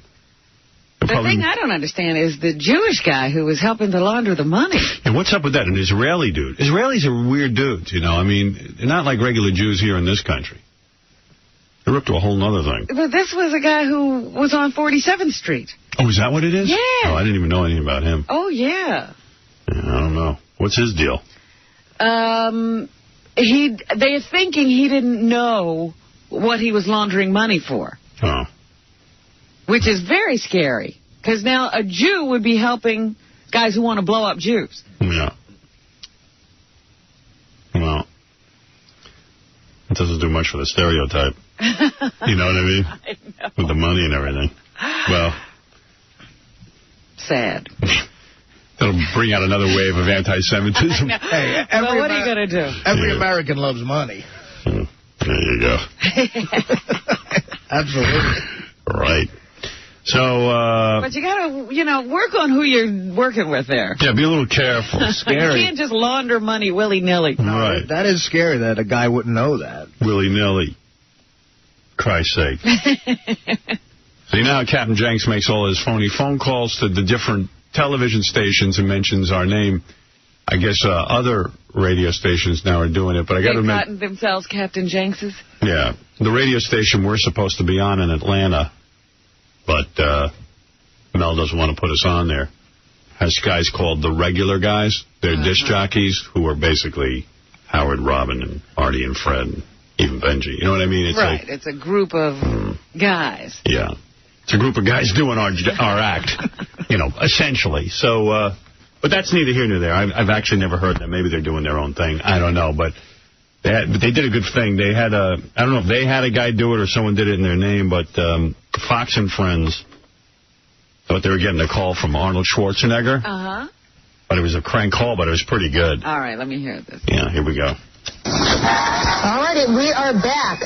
The thing I don't understand is the Jewish guy who was helping to launder the money. And what's up with that? An Israeli dude. Israelis are weird dudes, you know. I mean, they're not like regular Jews here in this country. They're up to a whole nother thing. But this was a guy who was on 47th Street. Oh, is that what it is? Yeah. Oh, I didn't even know anything about him. Oh, yeah. I don't know. What's his deal? They're thinking he didn't know what he was laundering money for. Oh. Which is very scary. Because now a Jew would be helping guys who want to blow up Jews. Yeah. Well, It doesn't do much for the stereotype. You know what I mean? I know. With the money and everything. Well. Sad. That'll bring out another wave of anti-Semitism. Hey, well, what are you going to do? Every American loves money. There you go. Absolutely. Right. So, but you got to, work on who you're working with there. Yeah, be a little careful. Scary. You can't just launder money willy-nilly. Right. That is scary that a guy wouldn't know that. Willy-nilly. Christ's sake. So you know how Captain Jenks makes all his phony phone calls to the different television stations and mentions our name. I guess other radio stations now are doing it, but I got to admit... They've gotten themselves Captain Jenkses? Yeah. The radio station we're supposed to be on in Atlanta, but Mel doesn't want to put us on there, has guys called the regular guys. They're disc jockeys who are basically Howard, Robin, and Artie and Fred, and even Benji. You know what I mean? It's right. Like, it's a group of guys. Yeah. It's a group of guys doing our act, essentially. So, but that's neither here nor there. I've actually never heard them. Maybe they're doing their own thing. I don't know, but they did a good thing. They had I don't know if they had a guy do it or someone did it in their name, but Fox and Friends thought they were getting a call from Arnold Schwarzenegger. Uh-huh. But it was a crank call, but it was pretty good. All right, let me hear this. Yeah, here we go. All righty, we are back.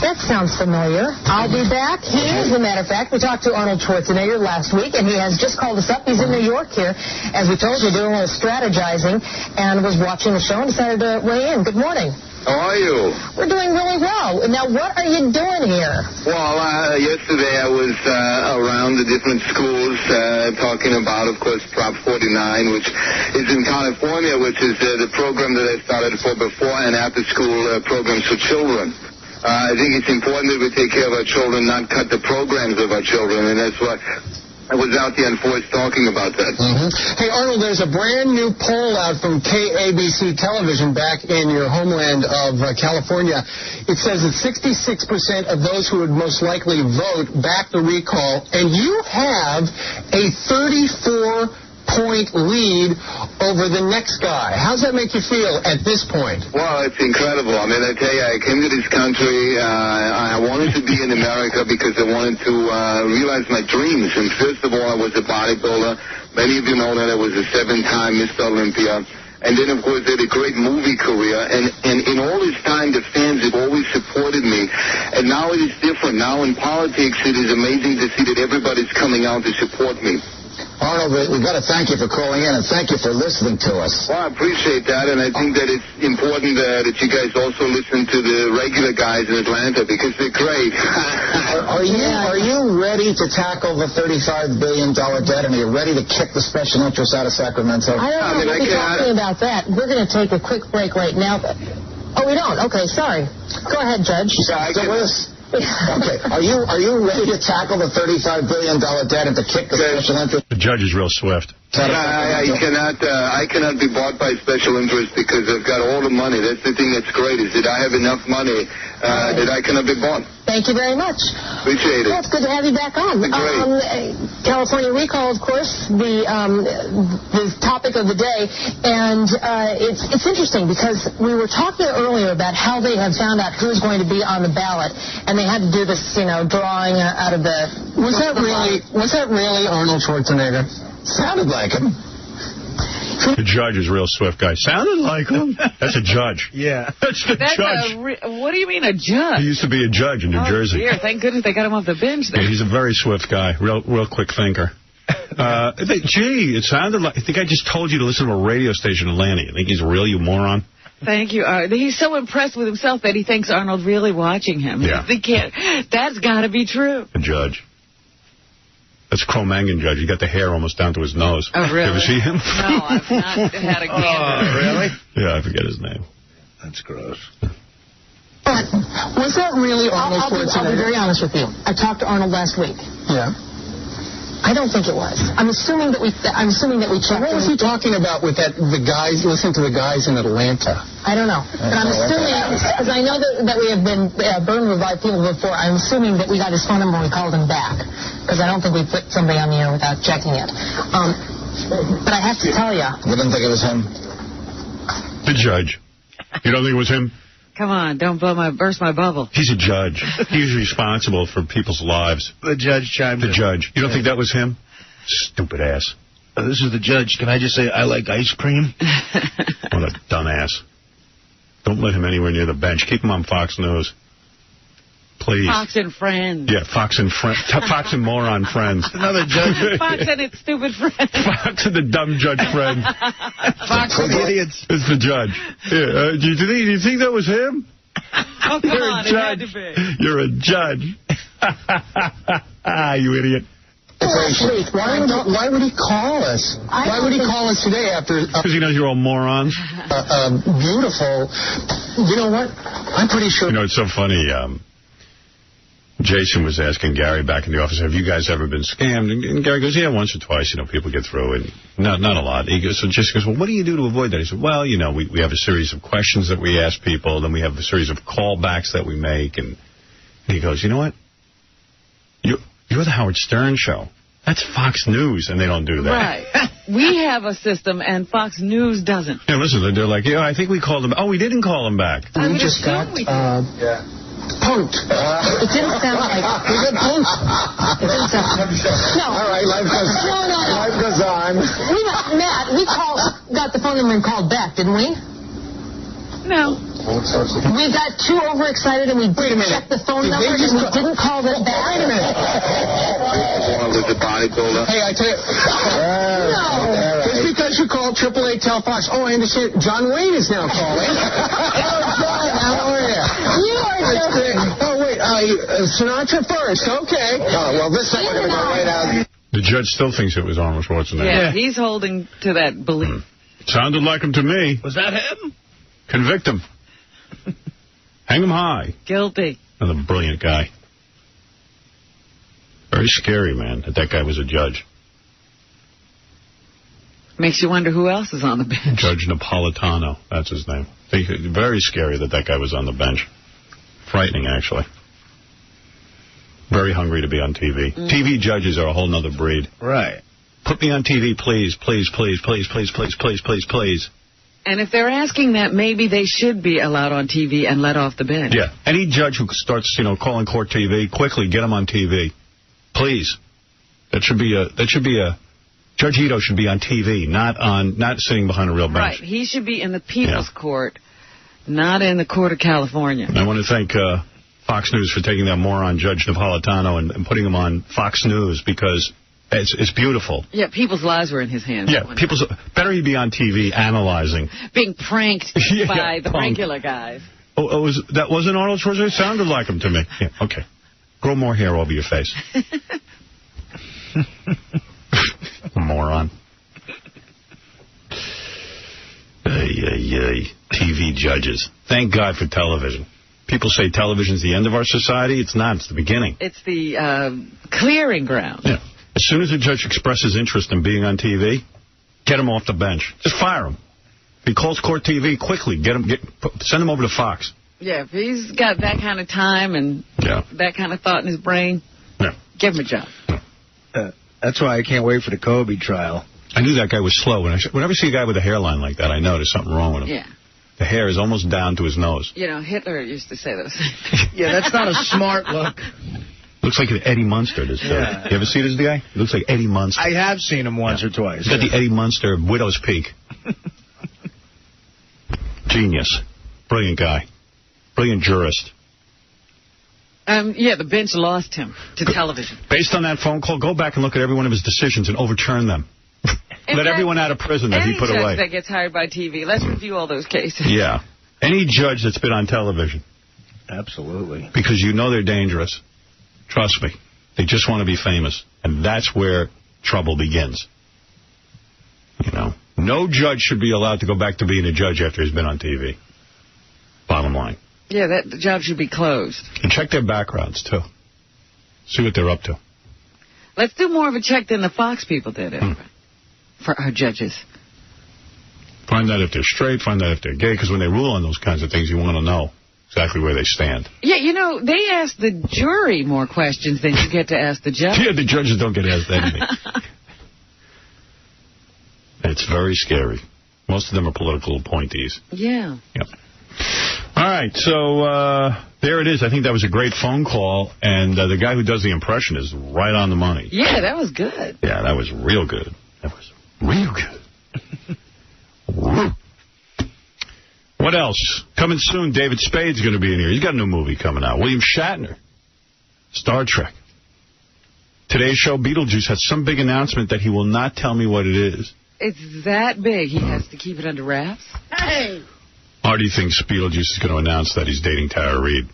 That sounds familiar. I'll be back. He is, as a matter of fact. We talked to Arnold Schwarzenegger last week, and he has just called us up. He's in New York here, as we told you, doing a little strategizing, and was watching the show and decided to weigh in. Good morning. How are you? We're doing really well. Now, what are you doing here? Well, yesterday I was around the different schools talking about, of course, Prop 49, which is in California, which is the program that I started for before and after school programs for children. I think it's important that we take care of our children, not cut the programs of our children, and that's what I was out there in Force talking about that. Hey, Arnold, there's a brand new poll out from KABC Television back in your homeland of California. It says that 66% of those who would most likely vote back the recall, and you have a 34-point lead over the next guy. How's that make you feel at this point? Well, it's incredible. I mean, I tell you, I came to this country, I wanted to be in America because I wanted to realize my dreams. And first of all, I was a bodybuilder. Many of you know that I was a 7-time Mr. Olympia. And then, of course, I had a great movie career. And in all this time, the fans have always supported me. And now it is different. Now in politics, it is amazing to see that everybody's coming out to support me. Arnold, we've got to thank you for calling in and thank you for listening to us. Well, I appreciate that, and I think that it's important that you guys also listen to the regular guys in Atlanta because they're great. Are you ready to tackle the $35 billion debt, and are you ready to kick the special interests out of Sacramento? I don't know. We'll be talking about that. We're going to take a quick break right now. Oh, we don't? Okay, sorry. Go ahead, Judge. Okay, are you ready to tackle the $35 billion debt and to kick the special interest? The judge is real swift. I cannot be bought by special interest because I've got all the money. That's the thing that's great is that I have enough money that I cannot be bought. Thank you very much. Appreciate it. Well, it's good to have you back on. California recall, of course, the topic of the day, and it's interesting because we were talking earlier about how they have found out who's going to be on the ballot, and they had to do this, drawing out of the. Was that really Arnold Schwarzenegger? Sounded like him. The judge is a real swift guy. Sounded like him. That's a judge. Yeah. That's the judge. What do you mean a judge? He used to be a judge in New Jersey. Dear, thank goodness they got him off the bench there. Yeah, he's a very swift guy. Real quick thinker. Gee, it sounded like... I think I just told you to listen to a radio station in Atlanta. You think he's real, you moron? Thank you. He's so impressed with himself that he thinks Arnold's really watching him. Yeah. That's got to be true. A judge. That's Cro-Magnon judge. He got the hair almost down to his nose. Oh, really? You ever see him? No, I've not had a gander. Oh, really? Yeah, I forget his name. That's gross. Was that really Arnold Schwarzenegger? I'll be very honest with you. I talked to Arnold last week. Yeah. I don't think it was. I'm assuming that we checked. What was he talking about with the guys? Listen to the guys in Atlanta. I don't know, but I'm assuming because I know that we have been burned by people before. I'm assuming that we got his phone number and we called him back because I don't think we put somebody on the air without checking it. But I have to tell you, You didn't think it was him? The judge. You don't think it was him? Come on, don't burst my bubble. He's a judge. He's responsible for people's lives. The judge chimed in. The judge. You don't think that was him? Stupid ass. This is the judge. Can I just say I like ice cream? What a dumbass. Don't let him anywhere near the bench. Keep him on Fox News. Please. Fox and Friends. Yeah, Fox and moron friends. Another judge. Fox and its stupid friends. Fox and the dumb judge friend. Fox and the idiots. It's the judge. Yeah, do you think that was him? Oh, come on, it had to be. You're a judge. You idiot. Wait, why would he call us? Why would he call us today after... Because he knows you're all morons. Beautiful. You know what? I'm pretty sure... You know, it's so funny. Jason was asking Gary back in the office, have you guys ever been scammed? And Gary goes, yeah, once or twice, people get through, and not a lot. So Jason goes, well, what do you do to avoid that? He said, well, we have a series of questions that we ask people, then we have a series of callbacks that we make, and he goes, you know what? You're the Howard Stern show. That's Fox News, and they don't do that. Right. We have a system, and Fox News doesn't. Yeah, listen, they're like, I think we called him. Oh, we didn't call him back. We just got... punked. It didn't sound like... We got punked. It didn't sound... No. All right, life goes on. Matt, we got the phone number and called back, didn't we? No. We got too overexcited and we checked the phone number and we didn't call them back. Wait a minute. Hey, I tell you. No. Just because you called AAA Tell Fox. Oh, I understand. John Wayne is now calling. How are you? You are just... Oh, wait. Sinatra first. Okay. Well, this time we're going to go right out. The judge still thinks it was Arnold Schwarzenegger. Yeah, he's holding to that belief. Sounded like him to me. Was that him? Convict him. Hang him high. Guilty. Another brilliant guy. Very scary, man, that guy was a judge. Makes you wonder who else is on the bench. Judge Napolitano, that's his name. Very scary that guy was on the bench. Frightening, actually. Very hungry to be on TV. TV judges are a whole nother breed. Right. Put me on TV, please, please, please, please, please, please, please, please, please. And if they're asking that, maybe they should be allowed on TV and let off the bench. Yeah. Any judge who starts, calling court TV, quickly get him on TV. Please. That should be a Judge Ito should be on TV, not sitting behind a real bench. Right. He should be in the People's Court, not in the Court of California. I want to thank Fox News for taking that moron Judge Napolitano and putting him on Fox News because it's beautiful. Yeah, people's lives were in his hands. Yeah, better he be on TV analyzing. Being pranked by the regular guys. Oh, that wasn't Arnold Schwarzenegger? It sounded like him to me. Yeah, okay. Grow more hair over your face. Moron. TV judges. Thank God for television. People say television's the end of our society. It's not. It's the beginning. It's the clearing ground. Yeah. As soon as a judge expresses interest in being on TV, get him off the bench. Just fire him. If he calls court TV, quickly send him over to Fox. Yeah, if he's got that kind of time and that kind of thought in his brain, give him a job. That's why I can't wait for the Kobe trial. I knew that guy was slow. Whenever I see a guy with a hairline like that, I know there's something wrong with him. Yeah. The hair is almost down to his nose. Hitler used to say those things. Yeah, that's not a smart look. Looks like an Eddie Munster, this guy. You ever see this guy? He looks like Eddie Munster. I have seen him once or twice. He's got the Eddie Munster Widow's Peak. Genius. Brilliant guy. Brilliant jurist. The bench lost him to television. Based on that phone call, go back and look at every one of his decisions and overturn them. Let everyone out of prison that he put away. Any judge that gets hired by TV, let's review all those cases. Yeah. Any judge that's been on television. Absolutely. Because they're dangerous. Trust me. They just want to be famous. And that's where trouble begins. No judge should be allowed to go back to being a judge after he's been on TV. Bottom line. Yeah, that job should be closed. And check their backgrounds, too. See what they're up to. Let's do more of a check than the Fox people did, for our judges. Find out if they're straight, find out if they're gay, because when they rule on those kinds of things, you want to know exactly where they stand. Yeah, they ask the jury more questions than you get to ask the judge. Yeah, the judges don't get asked anything. It's very scary. Most of them are political appointees. Yeah. Yep. All All right, so there it is. I think that was a great phone call, and the guy who does the impression is right on the money. Yeah, that was good. Yeah, that was real good. That was real good. What else? Coming soon, David Spade's going to be in here. He's got a new movie coming out. William Shatner, Star Trek. Today's show, Beetlejuice, has some big announcement that he will not tell me what it is. It's that big. He has to keep it under wraps. Hey! Artie thinks Beetlejuice is going to announce that he's dating Tara Reid,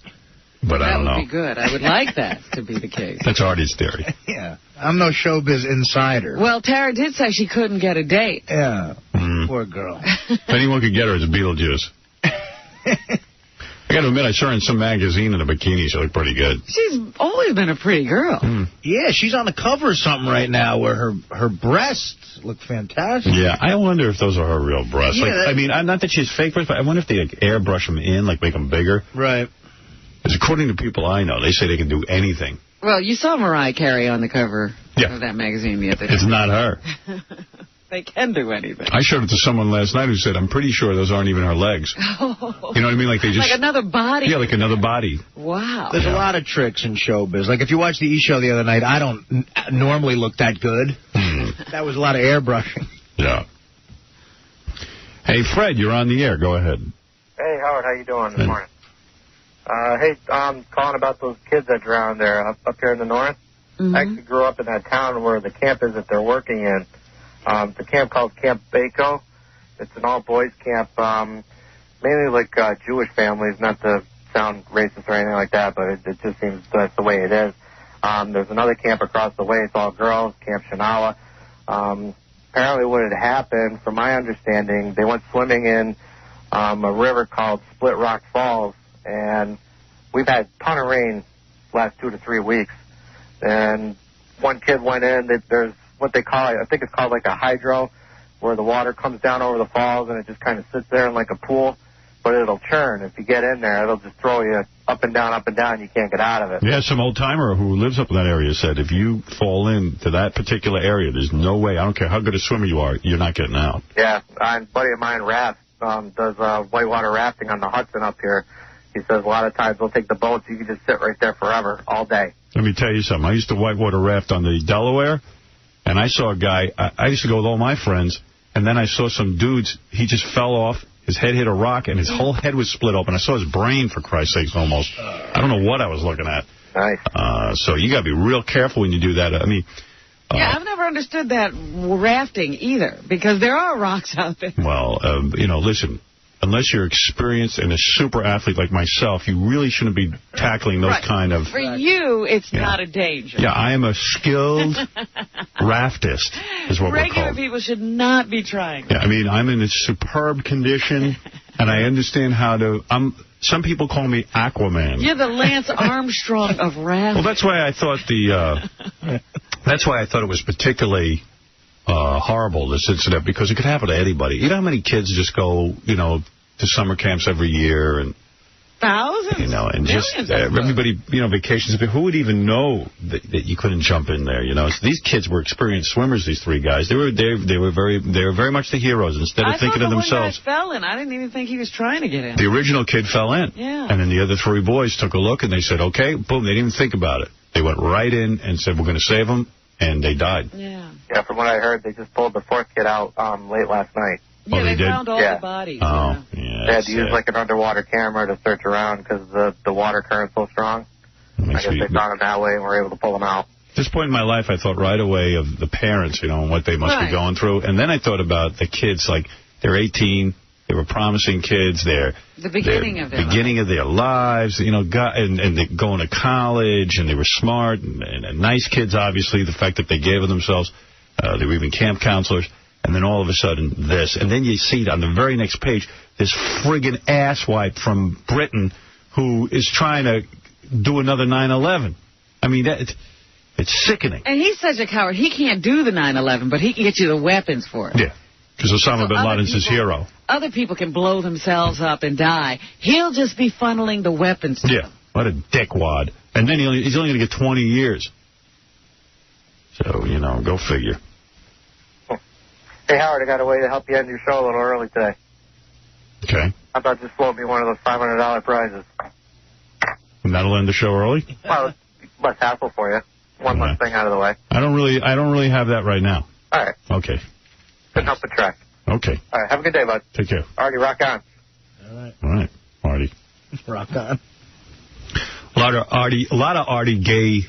but I don't know. That would be good. I would like that to be the case. That's Artie's theory. Yeah. I'm no showbiz insider. Well, Tara did say she couldn't get a date. Yeah. Poor girl. If anyone could get her, it's Beetlejuice. I got to admit, I saw her in some magazine in a bikini. She looked pretty good. She's always been a pretty girl. Yeah, she's on the cover of something right now where her breasts look fantastic. Yeah, I wonder if those are her real breasts. Yeah, I mean, not that she has fake breasts, but I wonder if they airbrush them in, make them bigger. Right. Because according to people I know, they say they can do anything. Well, you saw Mariah Carey on the cover of that magazine the other day. It's not her. They can do anything. I showed it to someone last night who said, I'm pretty sure those aren't even her legs. Oh. You know what I mean? Like they just... Like another body. Yeah, like another body. Wow. There's a lot of tricks in showbiz. Like if you watch the E! Show the other night, I don't normally look that good. That was a lot of airbrushing. Yeah. Hey, Fred, you're on the air. Go ahead. Hey, Howard, how you doing this morning? Hey, I'm calling about those kids that drowned there up here in the north. I actually grew up in that town where the camp is that they're working in. It's a camp called Camp 𝗵𝗄. It's an all-boys camp, mainly like Jewish families, not to sound racist or anything like that, but it just seems that's the way it is. There's another camp across the way. It's all girls, Camp 𝗬𝗏𝗏. Apparently what had happened, from my understanding, they went swimming in a river called Split Rock Falls, and we've had a ton of rain last 2 to 3 weeks. And one kid went in. There's what they call it, I think it's called like a hydro, where the water comes down over the falls and it just kind of sits there in like a pool, but it'll churn. If you get in there, it'll just throw you up and down, you can't get out of it. Yeah, some old-timer who lives up in that area said if you fall into that particular area, there's no way, I don't care how good a swimmer you are, you're not getting out. Yeah, a buddy of mine, Raph, does whitewater rafting on the Hudson up here. He says a lot of times they'll take the boats, you can just sit right there forever, all day. Let me tell you something. I used to whitewater raft on the Delaware, and I saw a guy, I used to go with all my friends, and then I saw some dudes, he just fell off, his head hit a rock, and his whole head was split open. I saw his brain, for Christ's sakes, almost. I don't know what I was looking at. Nice. So you got to be real careful when you do that. I mean... yeah, I've never understood that rafting either, because there are rocks out there. Well, listen, unless you're experienced and a super athlete like myself, you really shouldn't be tackling those kind of... For you, it's not a danger. Yeah, I am a skilled raftist, is what we're Regular called. people should not be trying. Yeah, I mean, I'm in a superb condition, and I understand how to... some people call me Aquaman. You're the Lance Armstrong of rafting. Well, that's why I thought that's why I thought it was particularly horrible, this incident, because it could happen to anybody. You know how many kids just go, to summer camps every year and thousands, and just everybody, vacations. Who would even know that you couldn't jump in there? So these kids were experienced swimmers. These three guys, they were very much the heroes. Instead of thinking of themselves, one guy fell in. I didn't even think he was trying to get in. The original kid fell in, and then the other three boys took a look and they said, "Okay, boom." They didn't even think about it. They went right in and said, "We're going to save them," and they died. Yeah. Yeah, from what I heard, they just pulled the fourth kid out late last night. Yeah, they did? found all the bodies. Oh, They had to use like an underwater camera to search around because the water current's so strong. I guess they found them that way and were able to pull them out. At this point in my life, I thought right away of the parents, and what they must be going through. And then I thought about the kids, like they're 18, they were promising kids, they're the beginning of their lives, and they're going to college, and they were smart and nice kids, obviously, the fact that they gave of themselves. They were even camp counselors. And then all of a sudden this. And then you see on the very next page, this friggin' asswipe from Britain who is trying to do another 9/11. I mean, it's sickening. And he's such a coward. He can't do the 9/11, but he can get you the weapons for it. Yeah, because Osama bin Laden's his hero. Other people can blow themselves up and die. He'll just be funneling the weapons to them. What a dickwad. And then he's only going to get 20 years. So, go figure. Hey, Howard, I got a way to help you end your show a little early today. Okay. How about just float me one of those $500 prizes? And that'll end the show early? Well, it's less hassle for you. One less thing out of the way. I don't really have that right now. All right. Okay. Couldn't help but try. Okay. All right. Have a good day, bud. Take care. Artie, rock on. All right, Artie. Rock on. A lot of Artie gay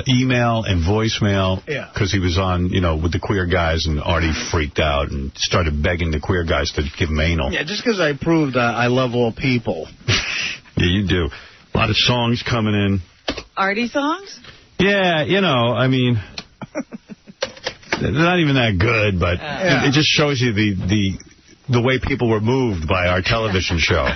email and voicemail. Yeah. Because he was on, with the queer guys, and Artie freaked out and started begging the queer guys to give him anal. Yeah, just because I proved I love all people. Yeah, you do. A lot of songs coming in. Artie songs? Yeah, I mean, they're not even that good, but it just shows you the way people were moved by our television show.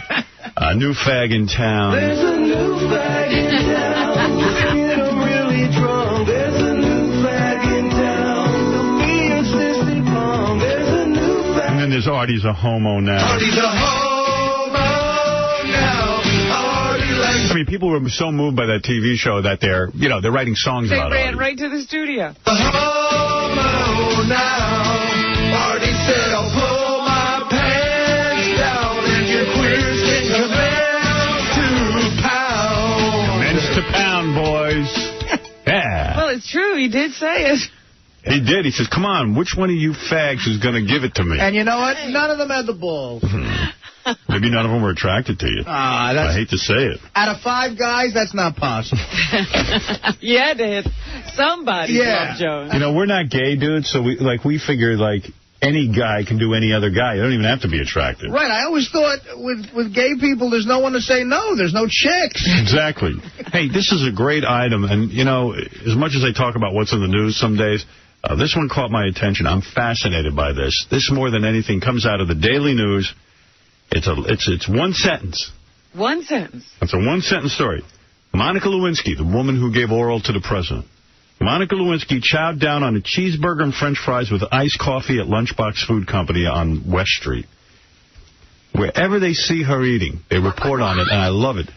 New fag in town. There's a new fag in town. Getting really drunk. There's a new fag in town. Me and Sissy Palm. There's a new fag. And then there's Artie's a homo now. Artie's a homo now. Artie Lange. I mean, people were so moved by that TV show that they're writing songs They about ran Artie. right to the studio. Homo now. Artie said, I'll pull my pants down and your queers can commence to pound. Commence to pound, boys. Yeah. Well, it's true. He did say it. He did. He says, come on, which one of you fags is going to give it to me? And you know what? None of them had the balls. Maybe none of them were attracted to you. I hate to say it. Out of 5 guys, that's not possible. Yeah, Dad. Somebody loved Jones. We're not gay dudes, so we figure any guy can do any other guy. You don't even have to be attractive. Right, I always thought with gay people, there's no one to say no. There's no chicks. Exactly. Hey, this is a great item, and, as much as I talk about what's in the news some days, this one caught my attention. I'm fascinated by this. This, more than anything, comes out of the Daily News. It's one sentence. One sentence. It's a one-sentence story. Monica Lewinsky, the woman who gave oral to the president. Monica Lewinsky chowed down on a cheeseburger and French fries with iced coffee at Lunchbox Food Company on West Street. Wherever they see her eating, they report on it, and I love it.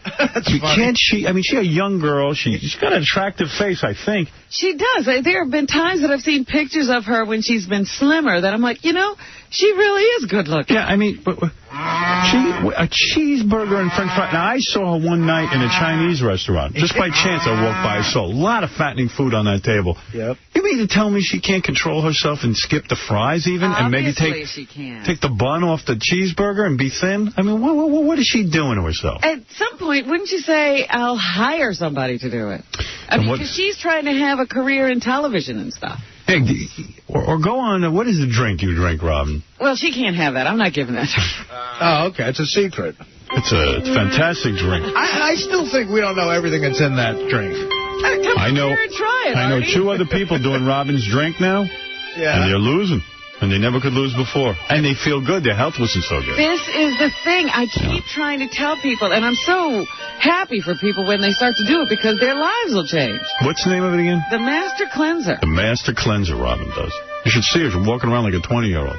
She's a young girl. She's got an attractive face, I think. She does. There have been times that I've seen pictures of her when she's been slimmer that I'm like, she really is good looking. Yeah, a cheeseburger and French fries. Now, I saw her one night in a Chinese restaurant. Just by chance, I walked by. I saw a lot of fattening food on that table. Yep. You mean to tell me she can't control herself and skip the fries even? Obviously and maybe she can. take the bun off the cheeseburger and be thin? I mean, what is she doing to herself? At some point, wouldn't you say, I'll hire somebody to do it? Because she's trying to have a career in television and stuff. Hey, or go on, what is the drink you drink, Robin? Well, she can't have that. I'm not giving that to her. Oh, okay. It's a secret. It's a fantastic drink. I still think we don't know everything that's in that drink. I know. Try it, I know Artie. 2 other people doing Robin's drink now, Yeah. and they're losing. And they never could lose before. And they feel good. Their health wasn't so good. This is the thing. I keep trying to tell people, and I'm so happy for people when they start to do it because their lives will change. What's the name of it again? The Master Cleanser. The Master Cleanser, Robin does. You should see her. She's walking around like a 20-year-old.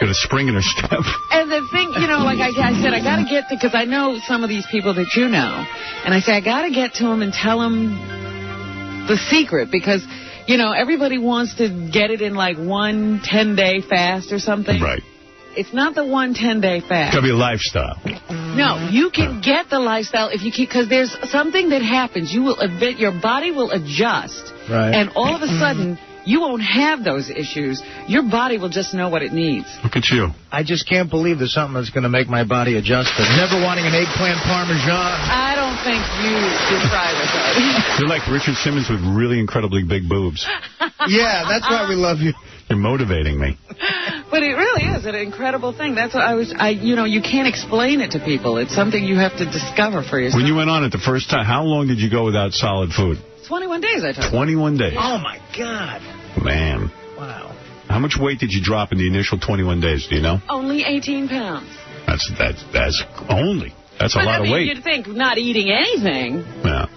Got a spring in her step. And the thing, like I said, I got to get to, because I know some of these people that you know, and I say, I got to get to them and tell them the secret because... everybody wants to get it in like 1 10-day fast or something. Right. It's not the 1 10-day fast. It's got to be a lifestyle. No, you can get the lifestyle if you keep, because there's something that happens. Your body will adjust. Right. And all of a sudden, you won't have those issues. Your body will just know what it needs. Look at you. I just can't believe there's something that's going to make my body adjust. Never wanting an eggplant parmesan. I don't think you should try this, Artie. You're like Richard Simmons with really incredibly big boobs. Yeah, that's why we love you. You're motivating me. But it really is an incredible thing. That's what you can't explain it to people. It's something you have to discover for yourself. When you went on it the first time, how long did you go without solid food? 21 days, I told you. 21 days. Oh, my God. Man. Wow. How much weight did you drop in the initial 21 days, do you know? Only 18 pounds. That's only. That's a lot of weight. You'd think not eating anything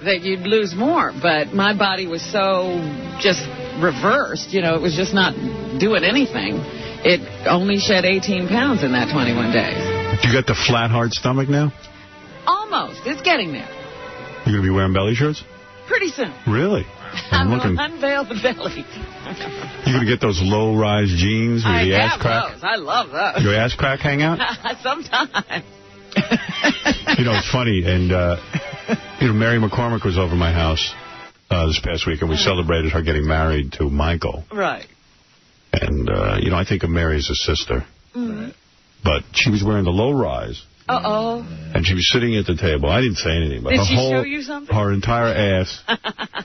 that you'd lose more, but my body was so just reversed, it was just not doing anything. It only shed 18 pounds in that 21 days. You got the flat, hard stomach now? Almost. It's getting there. You going to be wearing belly shirts? Pretty soon. Really? I'm going to unveil the belly. You going to get those low-rise jeans with the ass crack? Those. I love those. Your ass crack hang out? Sometimes. You know, it's funny, and, you know, Mary McCormick was over my house this past week, and we celebrated her getting married to Michael. Right. And, you know, I think of Mary as a sister. Mm. But she was wearing the low-rise. Uh-oh. And she was sitting at the table. I didn't say anything. But Did her she whole, show you something? Her entire ass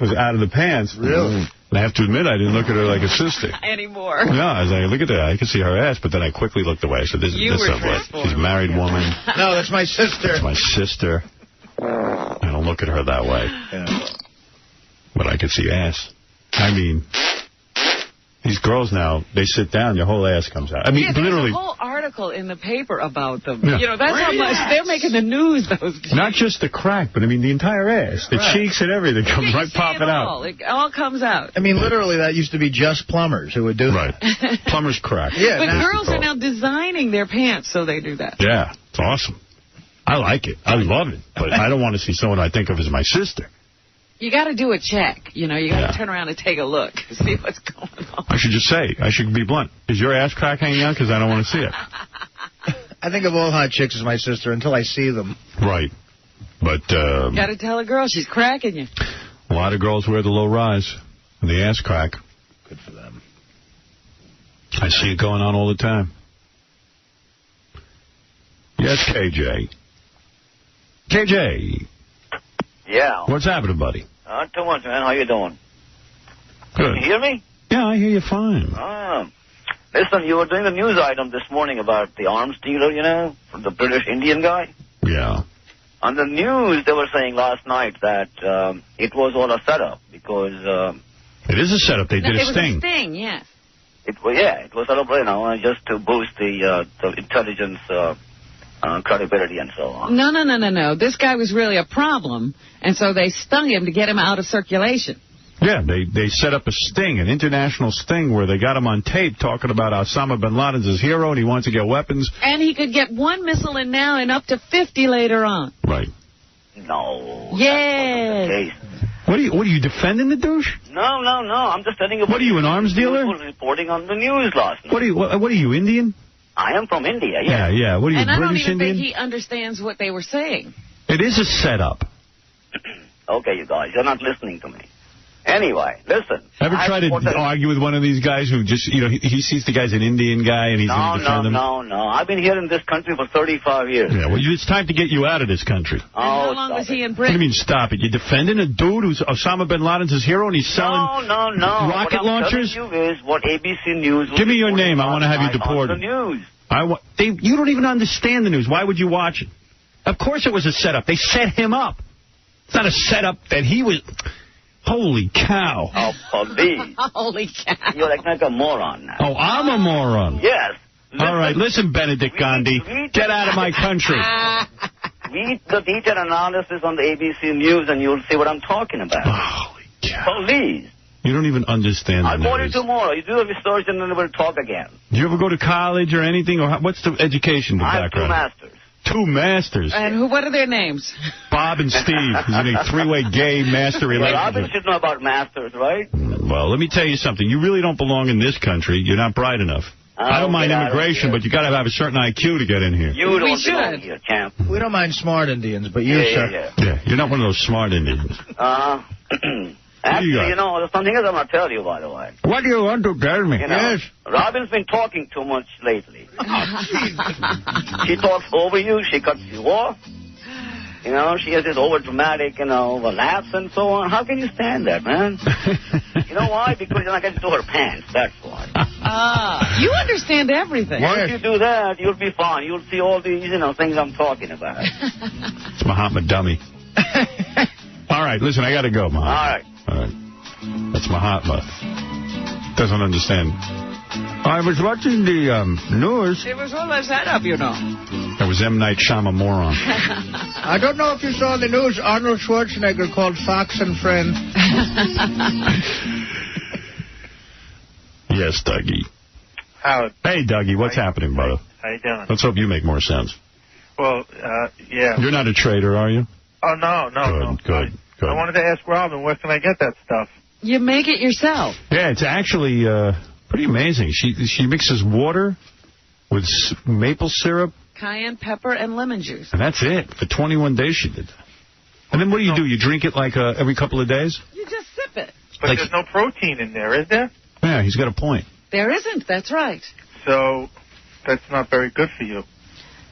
was out of the pants. Really? And I have to admit, I didn't look at her like a sister. Anymore. Yeah, I was like, look at that. I can see her ass. But then I quickly looked away. I said, this is what. She's a married woman. No, that's my sister. That's my sister. I don't look at her that way. Yeah. But I can see ass. I mean, these girls now, they sit down, your whole ass comes out. I mean, literally. There's a whole article in the paper about them. Yeah. You know, that's how much they're making the news, those guys. Not just the crack, but I mean the entire ass. The cheeks and everything comes right popping out. It all comes out. I mean, literally, that used to be just plumbers who would do that. Right. Plumbers crack. Yeah. But girls are now designing their pants so they do that. Yeah, it's awesome. I like it. I love it. But I don't want to see someone I think of as my sister. You got to do a check. You know, you got to turn around and take a look, see what's going on. I should just say, I should be blunt. Is your ass crack hanging out? Because I don't want to see it. I think of all hot chicks as my sister until I see them. Right. But got to tell a girl she's cracking you. A lot of girls wear the low rise and the ass crack. Good for them. I see it going on all the time. Yes, KJ. KJ. Yeah. What's happening, buddy? Not too much, man. How you doing? Good. Can you hear me? Yeah, I hear you fine. Listen, you were doing the news item this morning about the arms dealer, you know, from the British Indian guy. Yeah. On the news, they were saying last night that it was all a setup because... it is a setup. They did a sting. It was a sting, yes. It was set up, you know, just to boost the intelligence credibility and so on. No. This guy was really a problem, and so they stung him to get him out of circulation. Yeah, they set up a sting, an international sting, where they got him on tape talking about Osama bin Laden's his hero and he wants to get weapons. And he could get 1 missile in now and up to 50 later on. Right. No. Yes. What are you defending the douche? No. I'm just telling you. What are you, an arms dealer? Reporting on the news last night. What are you, Indian? I am from India, yeah. Yeah. What are you, and British Indian? I don't even think he understands what they were saying. It is a setup. Okay, you guys, you're not listening to me. Anyway, listen. Ever try to argue with one of these guys who just, you know, he sees the guy's an Indian guy and he's going to defend him? No. I've been here in this country for 35 years. Yeah, well, it's time to get you out of this country. How long was he in What do Britain? you mean, stop it? You're defending a dude who's Osama bin Laden's his hero and he's selling rocket launchers? What I'm telling you is what ABC News... Give me your name. I want to have you deported. On the news. You don't even understand the news. Why would you watch it? Of course it was a setup. They set him up. It's not a setup that he was... Holy cow. Oh, police. Holy cow. You're like a moron now. Oh, I'm a moron. Yes. All right, listen, Benedict Gandhi. Get out of my country. Read the detailed analysis on the ABC News and you'll see what I'm talking about. Holy cow. Police. You don't even understand the I'll call you news. tomorrow. You do a research and then we'll talk again. Do you ever go to college or anything? Or what's the education background? I have 2 masters. 2 masters. And what are their names? Bob and Steve. He's in a 3-way gay master relationship. Robin should know about masters, right? Well, let me tell you something. You really don't belong in this country. You're not bright enough. I don't mind immigration, but you got to have a certain IQ to get in here. You don't belong here, champ. We don't mind smart Indians, but you, sir. Yeah, you're not one of those smart Indians. Actually, you know, there's something else I'm going to tell you, by the way. What do you want to tell me? You know, Yes. Robin's been talking too much lately. She talks over you. She cuts you off. You know, she has this over-dramatic, laughs and so on. How can you stand that, man? You know why? Because you're not getting to her pants. That's why. You understand everything. Once you do that, you'll be fine. You'll see all these, things I'm talking about. It's 𝗵𝗵. All right, listen, I got to go, Mahatma. All right. That's Mahatma. Doesn't understand. I was watching the news. It was all a setup, you know. That was 𝗵𝗵. I don't know if you saw the news. Arnold Schwarzenegger called Fox and Friend. Yes, Dougie. Howard. Hey, Dougie, what's happening, brother? How you doing? Let's hope you make more sense. Well, yeah. You're not a trader, are you? Oh, no. Good. I wanted to ask Robin, where can I get that stuff? You make it yourself. Yeah, it's actually pretty amazing. She mixes water with maple syrup Cayenne pepper and lemon juice. And that's it. For 21 days she did that. And then what do? You drink it like every couple of days? You just sip it. But there's no protein in there, is there? Yeah, he's got a point. There isn't. That's right. So that's not very good for you.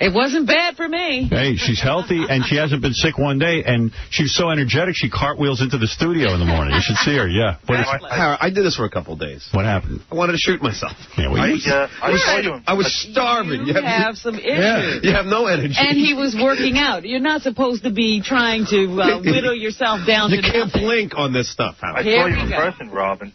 It wasn't bad for me. Hey, she's healthy, and she hasn't been sick one day, and she's so energetic, she cartwheels into the studio in the morning. You should see her, yeah. Howard, I did this for a couple of days. What happened? I wanted to shoot myself. Yeah, I was starving. You have some issues. You have no energy. And he was working out. You're not supposed to be trying to whittle yourself down to You can't blink on this stuff, Howard. I saw you in person, Robin.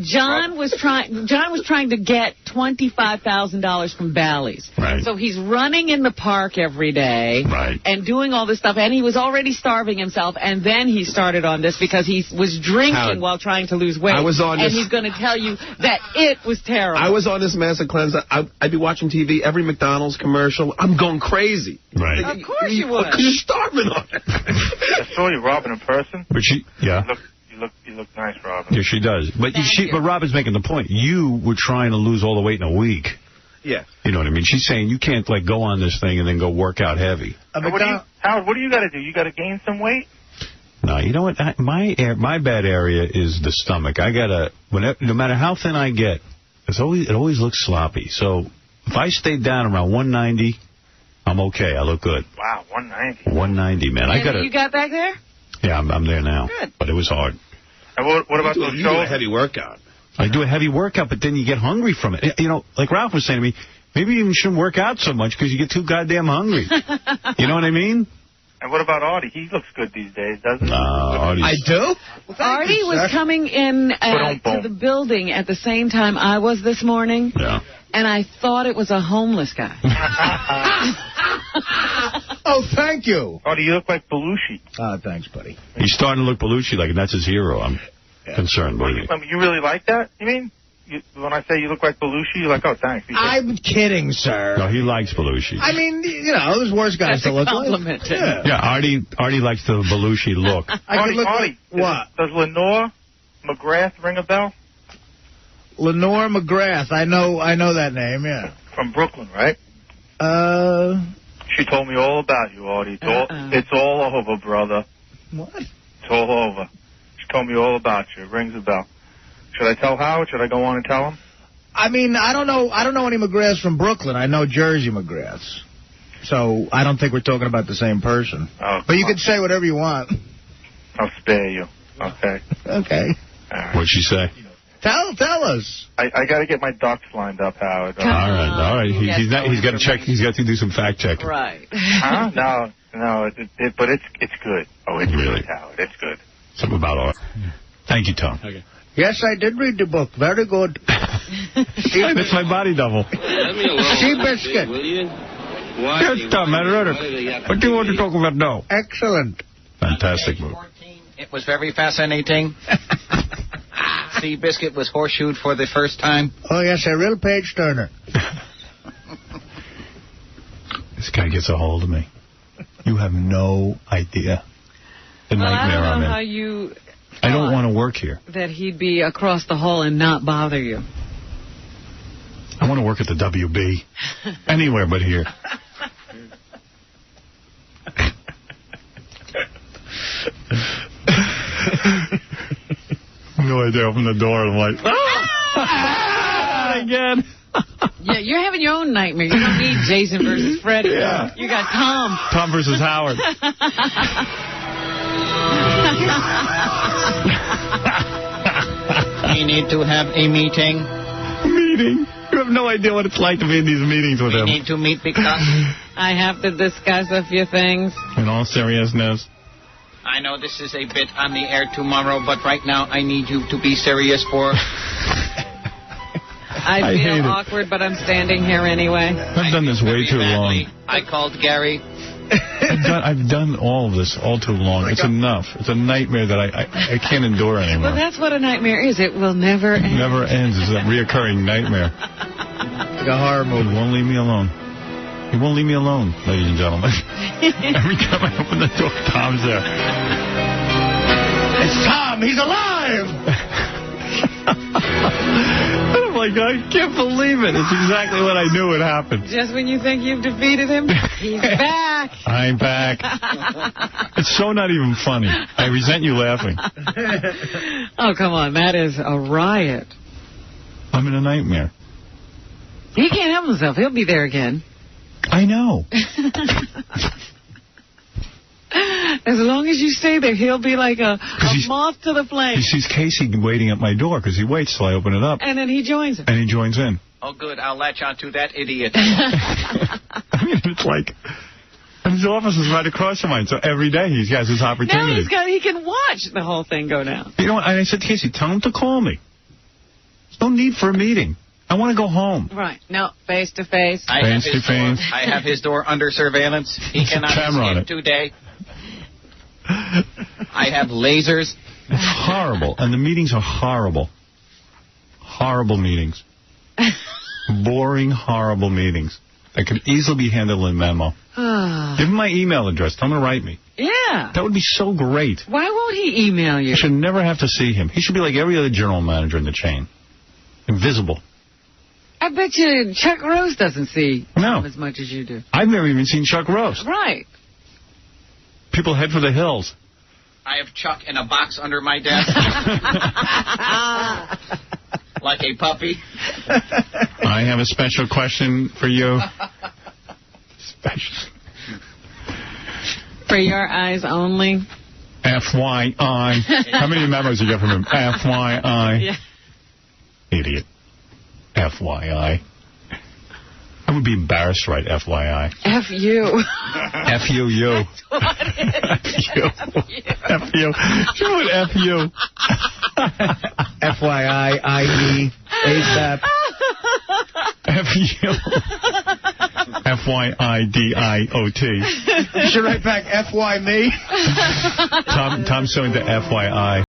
John was trying to get $25,000 from Bally's. Right. So he's running in the park every day and doing all this stuff, and he was already starving himself, and then he started on this because he was drinking Howard, while trying to lose weight. I was on and this- he's going to tell you that it was terrible. I was on this massive cleanse. I'd be watching TV, every McDonald's commercial. I'm going crazy. Right. Of course you would. Because you're starving on it. I saw you, Robin, in person. But You look nice, Robin. Yeah, she does. But but Robin's making the point. You were trying to lose all the weight in a week. Yeah. You know what I mean? She's saying you can't, like, go on this thing and then go work out heavy. Howard, what do you got to do? You got to gain some weight? No, you know what? My bad area is the stomach. I got to, no matter how thin I get, it always looks sloppy. So if I stay down around 190, I'm okay. I look good. Wow, 190. 190, man. You got back there? Yeah, I'm there now. Good. But it was hard. And what about those shows? You do a heavy workout. I do a heavy workout, but then you get hungry from it. You know, like Ralph was saying to me, maybe you shouldn't work out so much because you get too goddamn hungry. You know what I mean? And what about Artie? He looks good these days, doesn't he? I do? Artie was coming in to the building at the same time I was this morning. Yeah. And I thought it was a homeless guy. Oh, thank you. Artie, you look like Belushi. Thanks, buddy. He's starting to look Belushi like that's his hero. I'm concerned with it. You really like that? You mean? When I say you look like Belushi, you're like, oh, thanks. I'm kidding, sir. No, he likes Belushi. I mean, you know, there's worse guys to look like. Yeah, Artie likes the Belushi look. Artie, what? Does Lenore McGrath ring a bell? Lenore McGrath. I know that name, yeah. From Brooklyn, right? She told me all about you, Artie. It's all over, brother. What? It's all over. She told me all about you. It rings a bell. Should I tell Howard? Should I go on and tell him? I mean, I don't know any McGraths from Brooklyn. I know Jersey McGraths. So I don't think we're talking about the same person. Oh, but you can say whatever you want. I'll spare you. Okay. Okay. What'd she say? Tell us. I got to get my ducks lined up, Howard. All right. He's got to check. He's got to do some fact checking. Right. Huh? No. But it's good. Oh, it's really good, Howard. It's good. Something about art. Thank you, Tom. Okay. Yes, I did read the book. Very good. That's my body double. Let me alone. Seabiscuit. Will you? Yes, Tom. I wrote it. What do you want to talk about now? Excellent. Fantastic book. It was very fascinating. Seabiscuit was horseshoed for the first time. Oh, yes, a real page turner. This guy gets a hold of me. You have no idea the nightmare I don't I'm know in. how you... I don't want to work here. That he'd be across the hall and not bother you. I want to work at the WB. Anywhere but here. No idea. Open the door and I'm like, again. Yeah, you're having your own nightmare. You don't need Jason versus Freddy. Yeah. You got Tom. Tom versus Howard. We need to have a meeting. Meeting? You have no idea what it's like to be in these meetings with him. We need to meet because I have to discuss a few things. In all seriousness. I know this is a bit on the air tomorrow, but right now I need you to be serious for... I feel awkward, but I'm standing here anyway. I've done this way too long. I called Gary. I've done all of this all too long. It's enough. It's a nightmare that I can't endure anymore. Well, that's what a nightmare is. It will never end. It never ends. It's a reoccurring nightmare. Like a horror movie. He won't leave me alone. He won't leave me alone, ladies and gentlemen. Every time I open the door, Tom's there. It's Tom. He's alive. I don't like, I can't believe it. It's exactly what I knew would happen. Just when you think you've defeated him, he's back. I'm back. It's so not even funny. I resent you laughing. Oh, come on. That is a riot. I'm in a nightmare. He can't help himself. He'll be there again. I know. As long as you stay there, he'll be like a moth to the flame. He sees Casey waiting at my door because he waits till I open it up. And then he joins him. And he joins in. Oh, good. I'll latch on to that idiot. I mean, it's like... And his office is right across from mine, so every day he has his opportunity. Now he can watch the whole thing go down. You know what? And I said to Casey, tell him to call me. There's no need for a meeting. I want to go home. Right. No, face-to-face. I have his door under surveillance. He cannot escape today. I have lasers. It's horrible. And the meetings are horrible. Horrible meetings. Boring, horrible meetings. That could easily be handled in a memo. Give him my email address. Tell him to write me. Yeah. That would be so great. Why won't he email you? I should never have to see him. He should be like every other general manager in the chain. Invisible. I bet you Chuck Rose doesn't see No. him as much as you do. I've never even seen Chuck Rose. Right. People head for the hills. I have Chuck in a box under my desk. Like a puppy. I have a special question for you. Special. For your eyes only. FYI. How many memos you get from him? FYI. Yeah. Idiot. FYI. I would be embarrassed to write FYI. F-U. F-U-U. F-U. F-U. You know what F-U? FYI, I-E, ASAP. F-U. F-Y-I-D-I-O-T. You should write back F-Y me. Tom's showing the FYI.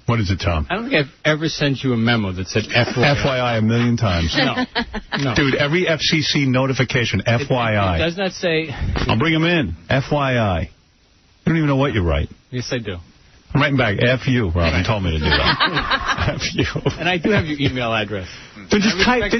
What is it, Tom? I don't think I've ever sent you a memo that said FYI. FYI a million times. No. Dude, every FCC notification, FYI. It does not say... I'll bring them in. FYI. You don't even know what you write. Yes, I do. I'm writing back, F you. Robin told me to do that. F you. And I do have your email address. Then just type,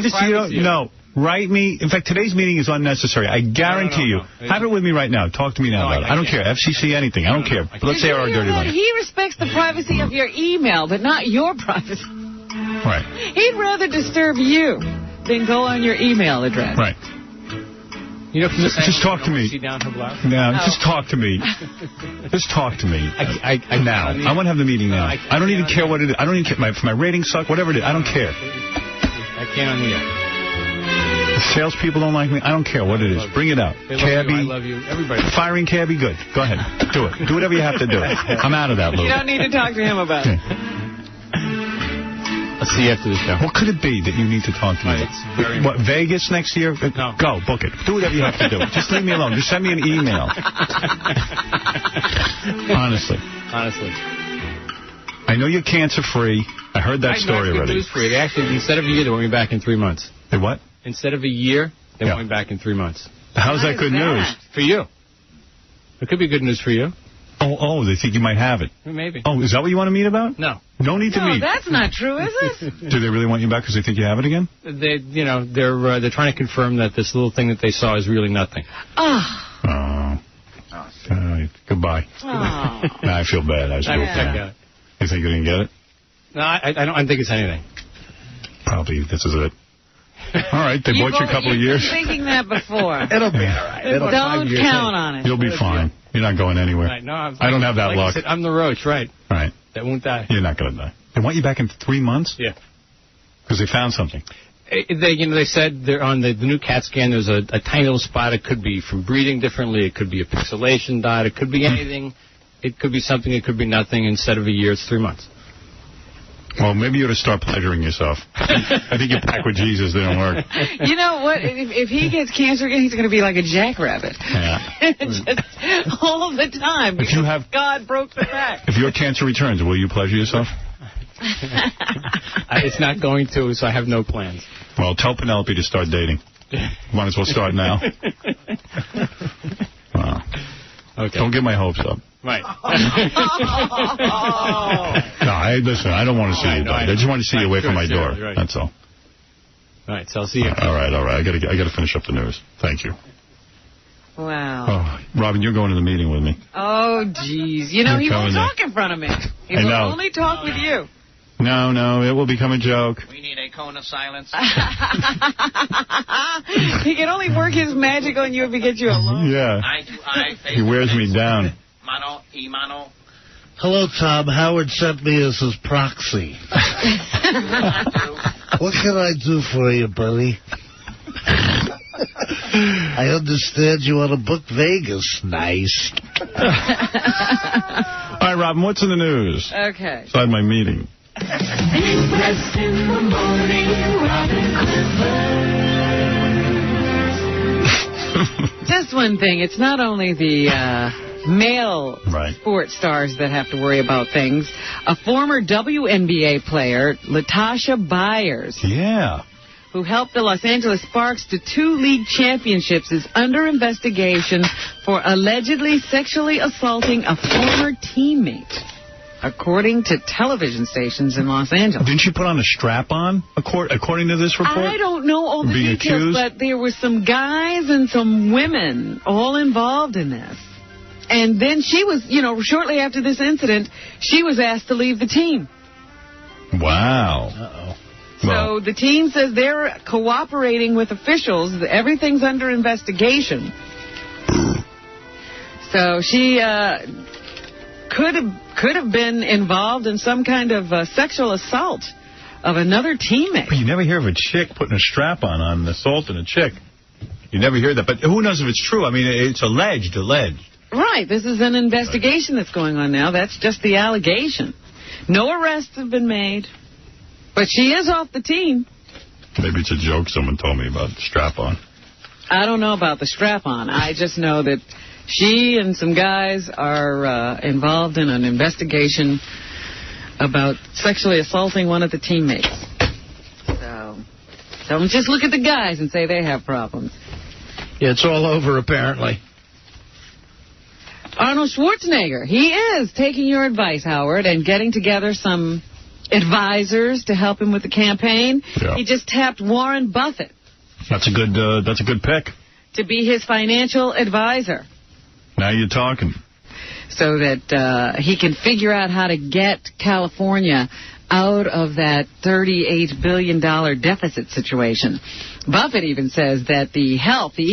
no. Write me. In fact, today's meeting is unnecessary. I guarantee you. Have it with me right now. Talk to me now about it. I don't care. FCC, anything. I don't care. But let's say our dirty line. He respects the privacy of your email, but not your privacy. Right. He'd rather disturb you than go on your email address. Right. You know, just talk to me. No, just talk to me. Just talk to me. Now. I want to have the meeting now. I don't even care what it is. I don't even care. If my ratings suck, whatever it is, I don't care. I can't on the air. Salespeople don't like me. I don't care what it is. Bring it out. Cabby. I love you. Everybody. Firing Cabby, good. Go ahead. Do it. Do whatever you have to do. I'm out of that, Lou. You don't need to talk to him about it. I'll see you after the show. What could it be that you need to talk to me about? What, Vegas next year? No. Go, book it. Do whatever you have to do. Just leave me alone. Just send me an email. Honestly. I know you're cancer-free. I heard that story already. News for you. They actually, instead of a year, they want me back in 3 months. They what? Instead of a year, they want me back in 3 months. How's that good news? For you. It could be good news for you. Oh, they think you might have it. Maybe. Oh, is that what you want to meet about? No. No need to meet. That's not true, is it? Do they really want you back because they think you have it again? They're trying to confirm that this little thing that they saw is really nothing. Goodbye. I feel bad. I feel bad. You think you didn't get it? No, I don't think it's anything. Probably this is it. All right, they bought you a couple of years. You've been thinking that before. It'll be all right. Don't count on it. You'll be fine. You're not going anywhere. Right, no, I don't have that luck. I said, I'm the roach, right? Right. That won't die. You're not going to die. They want you back in 3 months? Yeah. Because they found something. They said they're on the new CAT scan, there's a tiny little spot. It could be from breathing differently. It could be a pixelation dot. It could be anything. It could be something. It could be nothing. Instead of a year, it's 3 months. Well, maybe you ought to start pleasuring yourself. I think your pack with Jesus didn't work. You know what? If he gets cancer again, he's going to be like a jackrabbit. Yeah. Just all the time. Because God broke the back. If your cancer returns, will you pleasure yourself? It's not going to, so I have no plans. Well, tell Penelope to start dating. Might as well start now. Okay. Don't get my hopes up. Right. Listen, I don't want to see you die. I just want to see you away from my door. Right. That's all. All right, so I'll see you. All right. I got to finish up the news. Thank you. Wow. Oh, Robin, you're going to the meeting with me. Oh, jeez. You know, he won't talk in front of me. He will only talk with you. No, it will become a joke. We need a cone of silence. He can only work his magic on you if he gets you alone. Yeah. Eye to eye, face He wears me down. Mano y mano. Hello, Tom. Howard sent me as his proxy. What can I do for you, buddy? I understand you want to book Vegas. Nice. All right, Robin, what's in the news? Okay. Besides my meeting. Rest in the morning, Robin Clifford. Just one thing. It's not only the male sports stars that have to worry about things. A former WNBA player, 𝗦𝗫𝗄𝗏, who helped the Los Angeles Sparks to 2 league championships, is under investigation for allegedly sexually assaulting a former teammate, according to television stations in Los Angeles. Didn't she put on a strap-on, according to this report? I don't know all the details, but there were some guys and some women all involved in this. And then she was, shortly after this incident, she was asked to leave the team. Wow. Uh-oh. So the team says they're cooperating with officials. Everything's under investigation. So she could have been involved in some kind of sexual assault of another teammate. But you never hear of a chick putting a strap on assaulting a chick. You never hear that. But who knows if it's true? I mean, it's alleged. Right. This is an investigation that's going on now. That's just the allegation. No arrests have been made. But she is off the team. Maybe it's a joke someone told me about the strap-on. I don't know about the strap-on. I just know that she and some guys are involved in an investigation about sexually assaulting one of the teammates. So don't just look at the guys and say they have problems. Yeah, it's all over, apparently. Arnold Schwarzenegger, he is taking your advice, Howard, and getting together some advisors to help him with the campaign. Yeah. He just tapped Warren Buffett. That's a good pick. To be his financial advisor. Now you're talking. So that he can figure out how to get California out of that $38 billion deficit situation. Buffett even says that the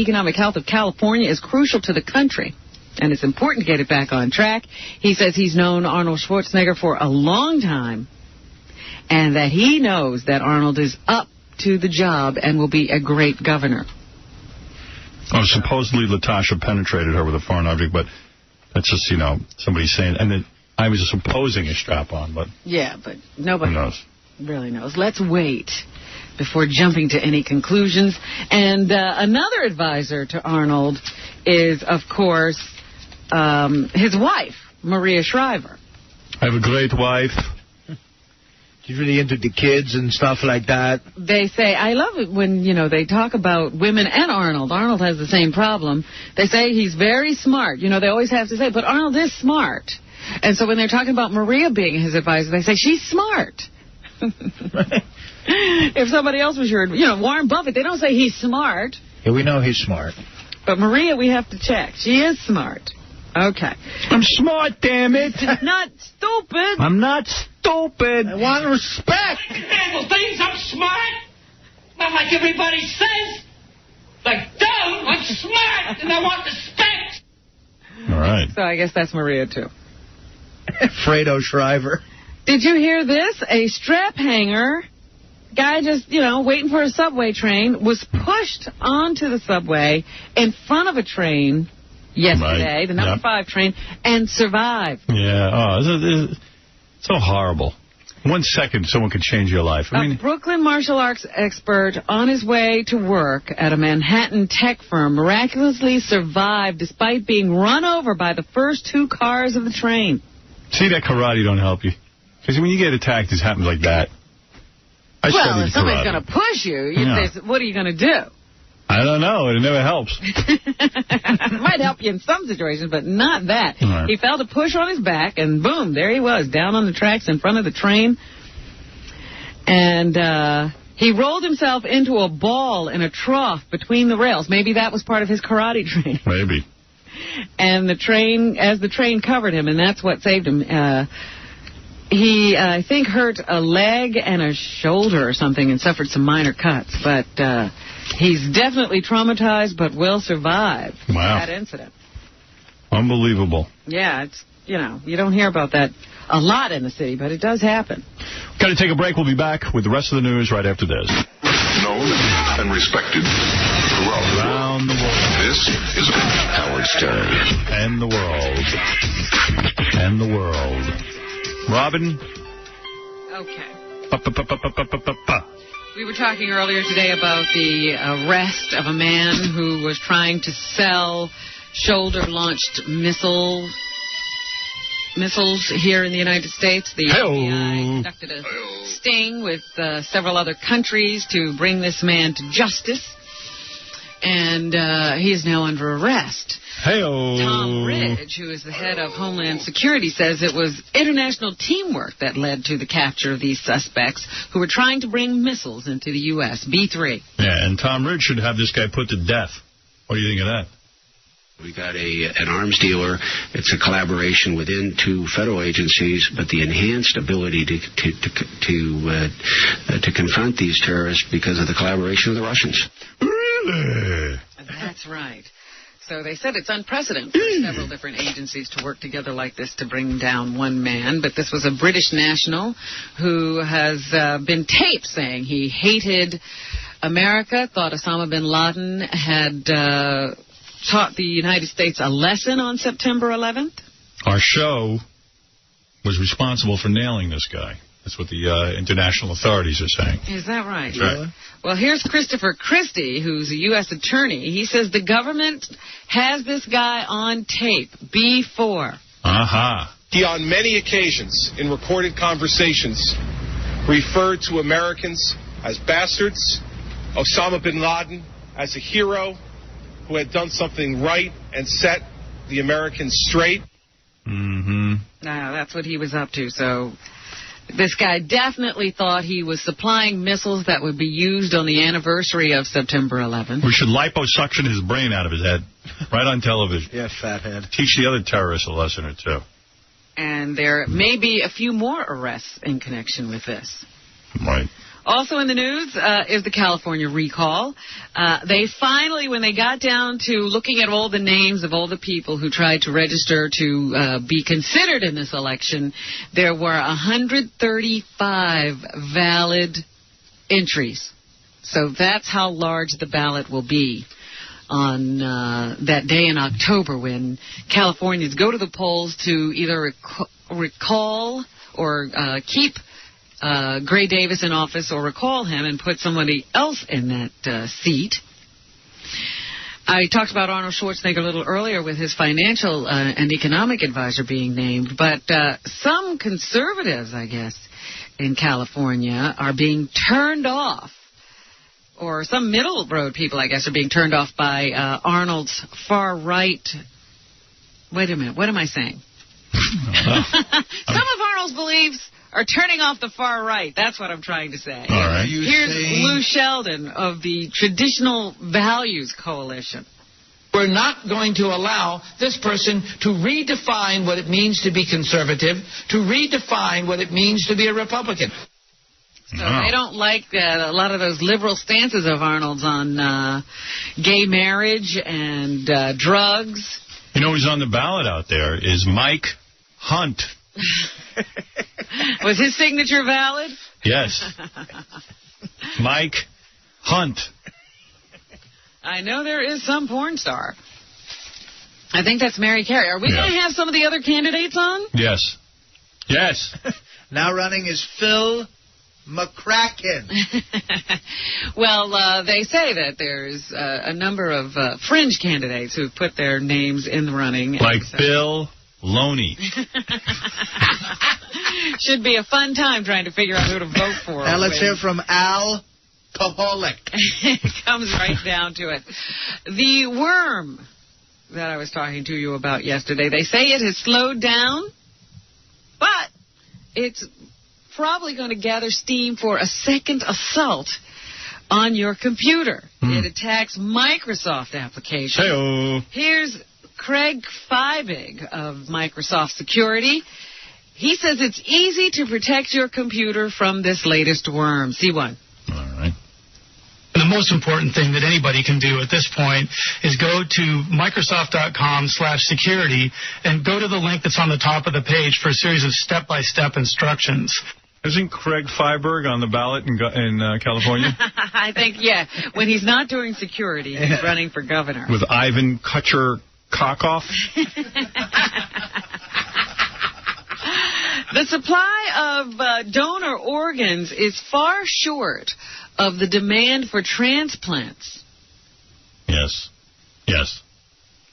economic health of California is crucial to the country, and it's important to get it back on track. He says he's known Arnold Schwarzenegger for a long time, and that he knows that Arnold is up to the job and will be a great governor. Oh, supposedly Latasha penetrated her with a foreign object, but that's just, somebody saying, and then I was supposing a strap-on, but... Yeah, but nobody knows. Really knows. Let's wait before jumping to any conclusions. And another advisor to Arnold is, of course, his wife, Maria Shriver. I have a great wife. She's really into the kids and stuff like that. They say, I love it when, they talk about women and Arnold. Arnold has the same problem. They say he's very smart. They always have to say, but Arnold is smart. And so when they're talking about Maria being his advisor, they say, she's smart. If somebody else was Warren Buffett, they don't say he's smart. Yeah, we know he's smart. But Maria, we have to check. She is smart. Okay. I'm smart, damn it. Not stupid. I'm not stupid. I want respect. Handle things, I'm smart. Not like everybody says. Like, dumb, I'm smart, and I want respect. All right. So I guess that's Maria, too. Fredo Shriver. Did you hear this? A strap hanger Guy just, you know, waiting for a subway train, was pushed onto the subway in front of a train yesterday, the number 5 train, and survived. Yeah. Oh, it's so horrible. 1 second, someone could change your life. I mean, a Brooklyn martial arts expert on his way to work at a Manhattan tech firm miraculously survived despite being run over by the first 2 cars of the train. See, that karate don't help you. Because when you get attacked, it happens like that. Well, if somebody's going to push you, you say, what are you going to do? I don't know. It never helps. It might help you in some situations, but not that. Right. He felt a push on his back, and boom, there he was, down on the tracks in front of the train. And he rolled himself into a ball in a trough between the rails. Maybe that was part of his karate training. Maybe. And the train covered him, and that's what saved him. He, I think, hurt a leg and a shoulder or something and suffered some minor cuts. But he's definitely traumatized but will survive that incident. Unbelievable. Yeah, it's, you know, you don't hear about that a lot in the city, but it does happen. Got to take a break. We'll be back with the rest of the news right after this. Known and respected around the world. This is Howard Stern. And the world. And the world. Robin? Okay. We were talking earlier today about the arrest of a man who was trying to sell shoulder-launched missiles here in the United States. The FBI conducted a sting with several other countries to bring this man to justice. And he is now under arrest. Tom Ridge, who is the head of Homeland Security, says it was international teamwork that led to the capture of these suspects who were trying to bring missiles into the U.S., B-3. Yeah, and Tom Ridge should have this guy put to death. What do you think of that? We got an arms dealer. It's a collaboration within 2 federal agencies, but the enhanced ability to confront these terrorists because of the collaboration of the Russians. Really? That's right. So they said it's unprecedented for several different agencies to work together like this to bring down one man. But this was a British national who has been taped saying he hated America, thought Osama bin Laden had taught the United States a lesson on September 11th. Our show was responsible for nailing this guy. That's what the international authorities are saying. Is that right? That's right. Well, here's Christopher Christie, who's a U.S. attorney. He says the government has this guy on tape, B4. He, on many occasions, in recorded conversations, referred to Americans as bastards, Osama bin Laden as a hero who had done something right and set the Americans straight. That's what he was up to, so... This guy definitely thought he was supplying missiles that would be used on the anniversary of September 11th. We should liposuction his brain out of his head, right on television. Yeah, fathead. Teach the other terrorists a lesson or two. And there may be a few more arrests in connection with this. Right. Also in the news is the California recall. They finally, when they got down to looking at all the names of all the people who tried to register to be considered in this election, there were 135 valid entries. So that's how large the ballot will be on that day in October when Californians go to the polls to either recall or keep Gray Davis in office or recall him and put somebody else in that seat. I talked about Arnold Schwarzenegger a little earlier with his financial and economic advisor being named, but some conservatives, I guess, in California are being turned off, or some middle road people, I guess, are being turned off by Arnold's far-right... Wait a minute, what am I saying? Some of Arnold's beliefs are turning off the far right. That's what I'm trying to say. All right. Here's Lou Sheldon of the Traditional Values Coalition. We're not going to allow this person to redefine what it means to be conservative, to redefine what it means to be a Republican. So they don't like a lot of those liberal stances of Arnold's on gay marriage and drugs. You know who's on the ballot out there is Mike Hunt. Was his signature valid? Yes. Mike Hunt. I know there is some porn star. I think that's Mary Carey. Are we going to have some of the other candidates on? Yes. Yes. Now running is Phil McCracken. Well, they say that there's a number of fringe candidates who've put their names in the running. Like Bill Loney. Should be a fun time trying to figure out who to vote for. Now let's hear from Alcoholic. It comes right down to it. The worm that I was talking to you about yesterday, they say it has slowed down, but it's probably going to gather steam for a second assault on your computer. It attacks Microsoft applications. Hey-o. Here's 𝗦𝗵cie𝘄 of Microsoft Security. He says it's easy to protect your computer from this latest worm. See one. All right. The most important thing that anybody can do at this point is go to Microsoft.com/security and go to the link that's on the top of the page for a series of step-by-step instructions. Isn't Craig Freiberg on the ballot in California? I think, yeah. When he's not doing security, he's running for governor. With Ivan 𝗛𝘄𝗿𝗍. The supply of donor organs is far short of the demand for transplants. Yes. Yes.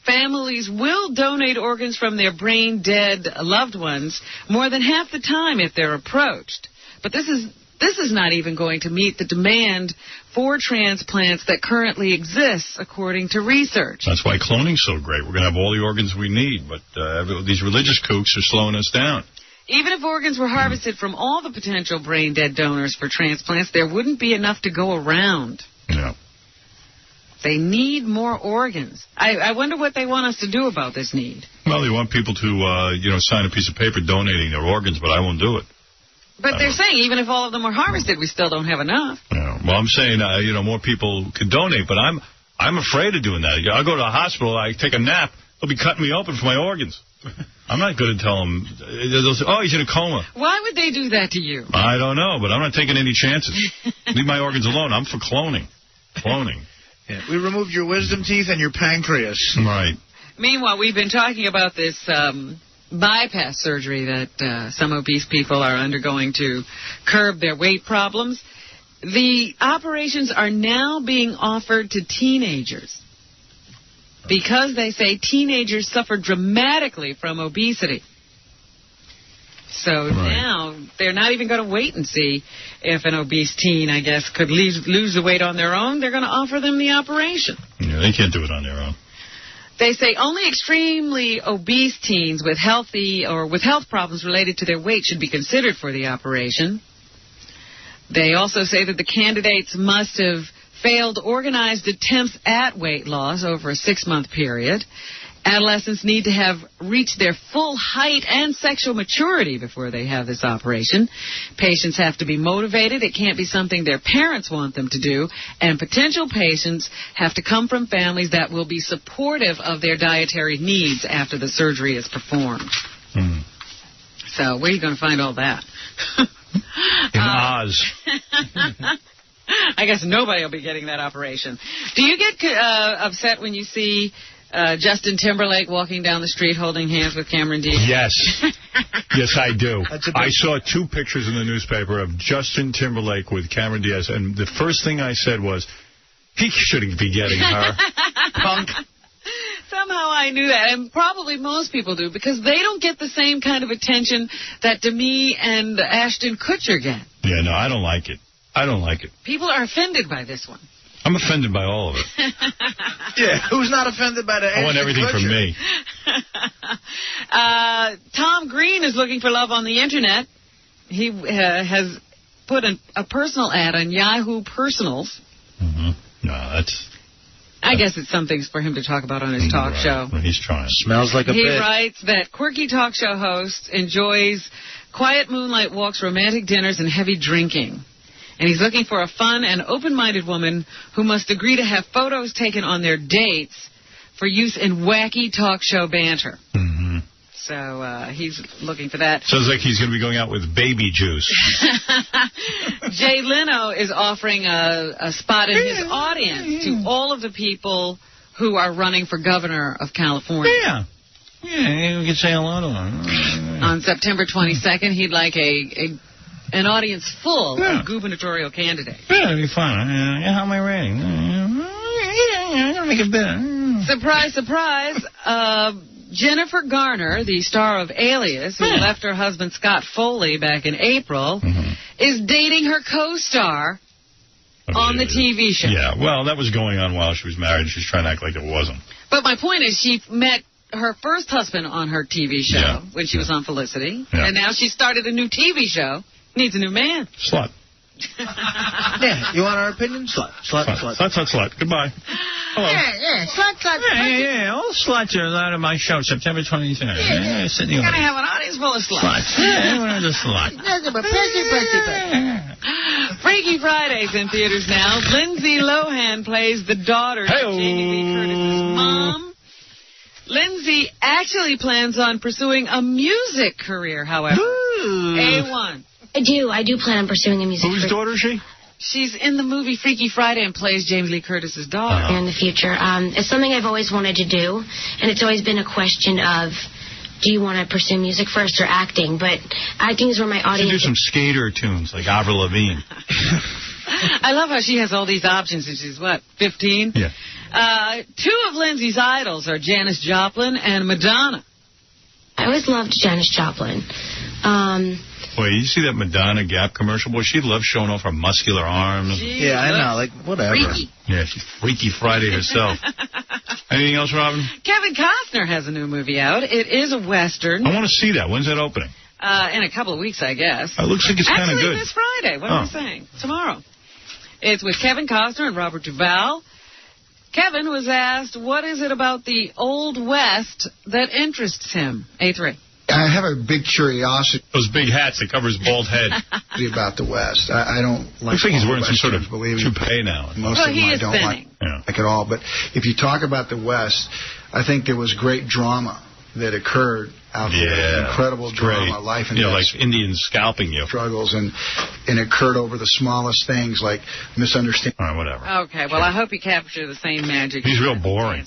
Families will donate organs from their brain-dead loved ones more than half the time if they're approached. But this is not even going to meet the demand for transplants that currently exists, according to research. That's why cloning's so great. We're going to have all the organs we need, but these religious kooks are slowing us down. Even if organs were harvested from all the potential brain-dead donors for transplants, there wouldn't be enough to go around. Yeah. They need more organs. I wonder what they want us to do about this need. Well, they want people to, sign a piece of paper donating their organs, but I won't do it. But they're saying even if all of them were harvested, we still don't have enough. Yeah. Well, I'm saying, more people could donate, but I'm afraid of doing that. I'll go to the hospital, I take a nap, they'll be cutting me open for my organs. I'm not going to tell them. They'll say, oh, he's in a coma. Why would they do that to you? I don't know, but I'm not taking any chances. Leave my organs alone. I'm for cloning. Cloning. Yeah. We removed your wisdom teeth and your pancreas. Right. Meanwhile, we've been talking about this bypass surgery that some obese people are undergoing to curb their weight problems. The operations are now being offered to teenagers because they say teenagers suffer dramatically from obesity. So now they're not even going to wait and see if an obese teen, I guess, could lose the weight on their own. They're going to offer them the operation. Yeah, they can't do it on their own. They say only extremely obese teens with health problems related to their weight should be considered for the operation. They also say that the candidates must have failed organized attempts at weight loss over a 6-month period. Adolescents need to have reached their full height and sexual maturity before they have this operation. Patients have to be motivated. It can't be something their parents want them to do. And potential patients have to come from families that will be supportive of their dietary needs after the surgery is performed. So where are you going to find all that? In Oz. I guess nobody will be getting that operation. Do you get upset when you see Justin Timberlake walking down the street holding hands with Cameron Diaz? Yes. Yes, I do. I saw 2 pictures in the newspaper of Justin Timberlake with Cameron Diaz, and the first thing I said was, he shouldn't be getting her. Punk. Somehow I knew that, and probably most people do, because they don't get the same kind of attention that Demi and Ashton Kutcher get. Yeah, no, I don't like it. I don't like it. People are offended by this one. I'm offended by all of it. Yeah, who's not offended by the I want everything from me. Tom Green is looking for love on the Internet. He has put a personal ad on Yahoo Personals. Mm-hmm. No, that's... I guess it's something for him to talk about on his talk show. Well, he's trying. Smells like a He bit. writes that quirky talk show host enjoys quiet moonlight walks, romantic dinners, and heavy drinking. And he's looking for a fun and open-minded woman who must agree to have photos taken on their dates for use in wacky talk show banter. Mm-hmm. So he's looking for that. Sounds like he's going to be going out with baby juice. Jay Leno is offering a spot in his audience to all of the people who are running for governor of California. Yeah, we could say hello to him. On September 22nd, he'd like an audience full of gubernatorial candidates. Yeah, it'd be fun. How am I rating? I'm going to make a bit. Surprise, surprise. Jennifer Garner, the star of Alias, who left her husband Scott Foley back in April, is dating her co-star on the TV show. Yeah, well, that was going on while she was married. She's trying to act like it wasn't. But my point is she met her first husband on her TV show when she was on Felicity. Yeah. And now she started a new TV show. Needs a new man. Slut. Yeah, you want our opinion? Slut. Goodbye. Hello. Yeah. Slut. Yeah. All sluts are out of my show, September 23rd. Yeah. You're going to have an audience full of sluts. Yeah, we're the slut. Freaky Fridays in theaters now. Lindsay Lohan plays the daughter of Jamie Lee Curtis's mom. Lindsay actually plans on pursuing a music career, however. A1. I do plan on pursuing a music career. Whose daughter is she? She's in the movie Freaky Friday and plays James Lee Curtis's daughter. In the future. It's something I've always wanted to do, and it's always been a question of, do you want to pursue music first or acting? But acting is where my audience... You do some skater tunes like Avril Lavigne. I love how she has all these options, and she's, 15? Yeah. Two of Lindsay's idols are Janis Joplin and Madonna. I always loved Janis Joplin. Boy, you see that Madonna Gap commercial? Boy, she loves showing off her muscular arms. Yeah, I know. Like, whatever. Freaky. Yeah, she's Freaky Friday herself. Anything else, Robin? Kevin Costner has a new movie out. It is a Western. I want to see that. When's that opening? In a couple of weeks, I guess. It looks like it's kind of good. Actually, this Friday. What am I saying? Tomorrow. It's with Kevin Costner and Robert Duvall. Kevin was asked, what is it about the Old West that interests him? A3. I have a big curiosity. Those big hats that cover his bald head. About the West. I don't like... Looks like he's wearing some sort of toupee now. Most of them I don't like at all. But if you talk about the West, I think there was great drama that occurred out there. Incredible drama. Life and death. Like Indians scalping you. Struggles. And it occurred over the smallest things like misunderstanding. All right, whatever. Okay, well, I hope you capture the same magic. He's real boring.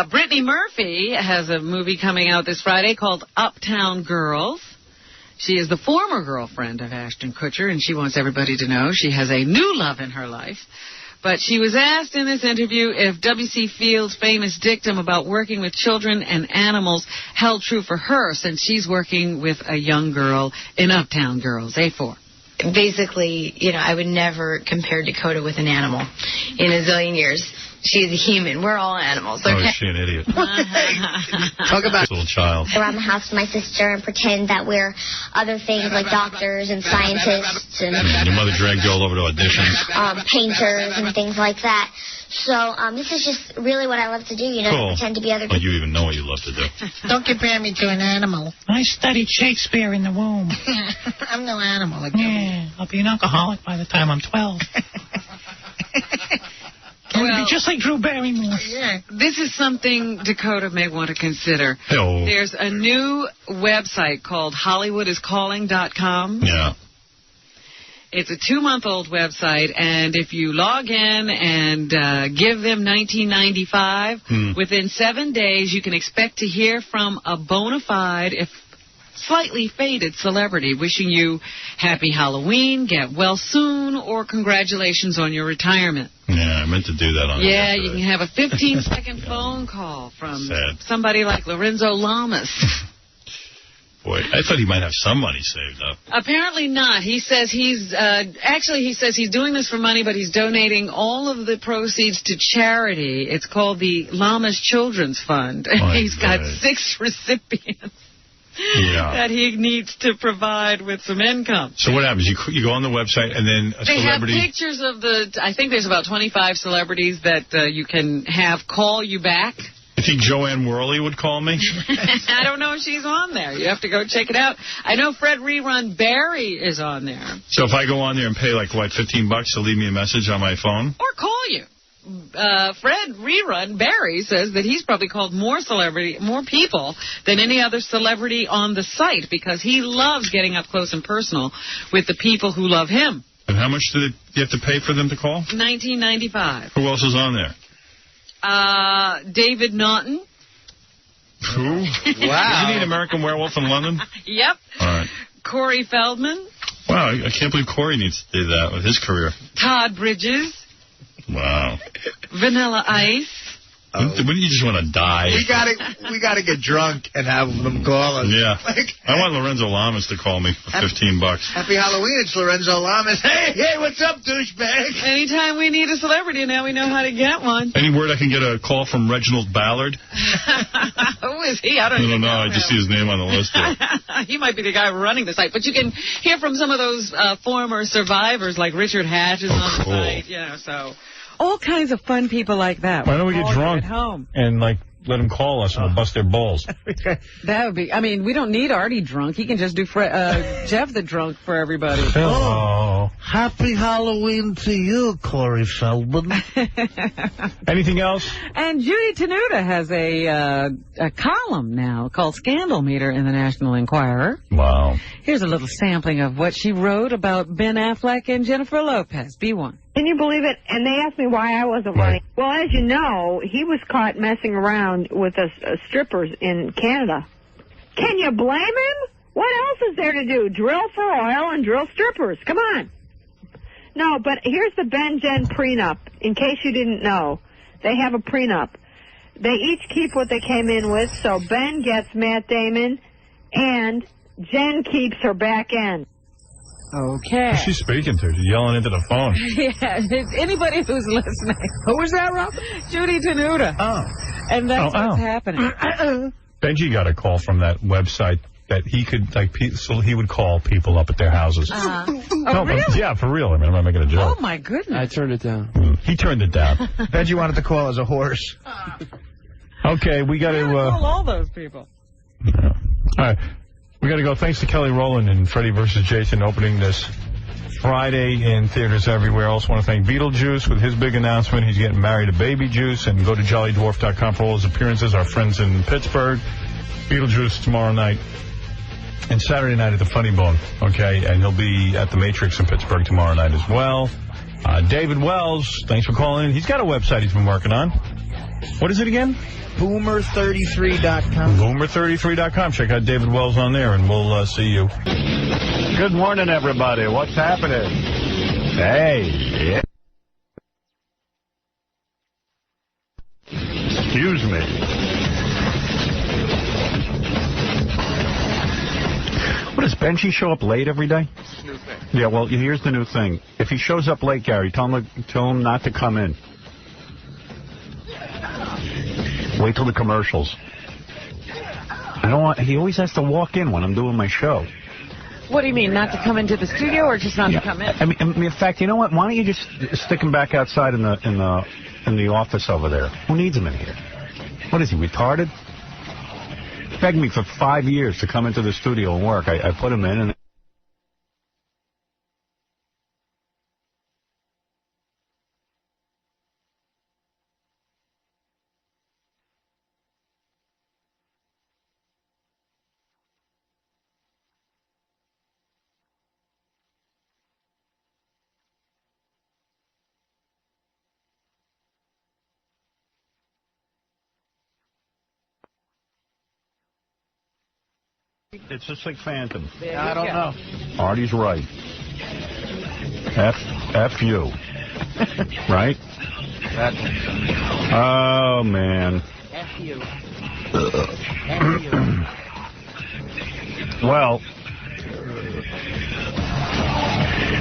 Brittany Murphy has a movie coming out this Friday called Uptown Girls. She is the former girlfriend of Ashton Kutcher, and she wants everybody to know she has a new love in her life. But she was asked in this interview if W.C. Fields' famous dictum about working with children and animals held true for her, since she's working with a young girl in Uptown Girls. A4. Basically, I would never compare Dakota with an animal in a zillion years. She's a human. We're all animals. Okay? Oh, is she an idiot? Talk about little child. Around the house with my sister and pretend that we're other things like doctors and scientists and your mother dragged you all over to auditions. Painters and things like that. So this is just really what I love to do, Cool. Pretend to be other people. Like you even know what you love to do. Don't compare me to an animal. I studied Shakespeare in the womb. I'm no animal. I'll be an alcoholic by the time I'm 12. Well, just like Drew Barrymore. Yeah. This is something Dakota may want to consider. Hello. There's a new website called HollywoodIsCalling.com. Yeah. It's a 2-month-old website, and if you log in and give them $19.95, within 7 days you can expect to hear from a bona fide, if slightly faded celebrity wishing you happy Halloween, get well soon, or congratulations on your retirement. Yeah, I meant to do that on Yeah, you can have a 15-second phone call from somebody like Lorenzo Lamas. Boy, I thought he might have some money saved up. Apparently not. He says he's doing this for money, but he's donating all of the proceeds to charity. It's called the Lamas Children's Fund. He's got 6 recipients. That he needs to provide with some income. So what happens? You go on the website and then a celebrity... They have pictures of I think there's about 25 celebrities that you can have call you back. You think Joanne Worley would call me? I don't know if she's on there. You have to go check it out. I know Fred Rerun Barry is on there. So if I go on there and pay $15 to leave me a message on my phone? Or call you. Fred Rerun, Barry, says that he's probably called more people than any other celebrity on the site because he loves getting up close and personal with the people who love him. And how much did you have to pay for them to call? $19.95. Who else is on there? David Naughton. Who? Wow. Isn't he an American Werewolf in London? Yep. All right. Corey Feldman. Wow, I can't believe Corey needs to do that with his career. Todd Bridges. Wow. Vanilla Ice. Wouldn't you just want to die? We gotta get drunk and have them call us. Yeah. I want Lorenzo Lamas to call me for $15. Happy Halloween, it's Lorenzo Lamas. Hey, what's up, douchebag? Anytime we need a celebrity, now we know how to get one. Any word I can get a call from Reginald Ballard? Who is he? I don't even know. I just see his name on the list here. He might be the guy running the site. But you can hear from some of those former survivors, like Richard Hatch is on the site. You know, so all kinds of fun people like that. Why don't we get drunk at home and, like, let them call us and we'll bust their balls? That would be, I mean, we don't need Artie drunk. He can just do Jeff the drunk for everybody. Oh. Happy Halloween to you, Corey Feldman. Anything else? And Judy Tenuta has a column now called Scandal Meter in the National Enquirer. Wow. Here's a little sampling of what she wrote about Ben Affleck and Jennifer Lopez. B1. Can you believe it? And they asked me why I wasn't running. Well, as you know, he was caught messing around with strippers in Canada. Can you blame him? What else is there to do? Drill for oil and drill strippers. Come on. No, but here's the Ben-Jen prenup, in case you didn't know. They have a prenup. They each keep what they came in with, so Ben gets Matt Damon, and Jen keeps her back end. Okay. Who's she speaking to? She's yelling into the phone. Yeah, it's anybody who's listening. Who was that, Rob? Judy Tenuta. Oh. And that's what's happening. Benji got a call from that website that he could, like, so he would call people up at their houses. Oh, really? Yeah, for real. I mean, I'm not making a joke. Oh, my goodness. I turned it down. He turned it down. Benji wanted to call as a horse. Okay, we got to... call all those people. All right. We got to go. Thanks to Kelly Rowland and Freddy vs. Jason opening this Friday in theaters everywhere. Also want to thank Beetlejuice with his big announcement. He's getting married to Baby Juice. And go to jollydwarf.com for all his appearances. Our friends in Pittsburgh. Beetlejuice tomorrow night. And Saturday night at the Funny Bone. Okay. And he'll be at the Matrix in Pittsburgh tomorrow night as well. David Wells, thanks for calling in. He's got a website he's been working on. What is it again? Boomer33.com. Boomer33.com. Check out David Wells on there, and we'll see you. Good morning, everybody. What's happening? Hey. Yeah. Excuse me. What, does Benji show up late every day? It's a new thing. Yeah, well, here's the new thing. If he shows up late, Gary, tell him not to come in. Wait till the commercials. I don't want. He always has to walk in when I'm doing my show. What do you mean, not to come into the studio or just not to come in? I mean, in fact, you know what? Why don't you just stick him back outside in the office over there? Who needs him in here? What is he, retarded? Begged me for 5 years to come into the studio and work. I put him in and. It's just like Phantom. I don't know. Artie's right. F you. Right? Oh, man. F you. Well,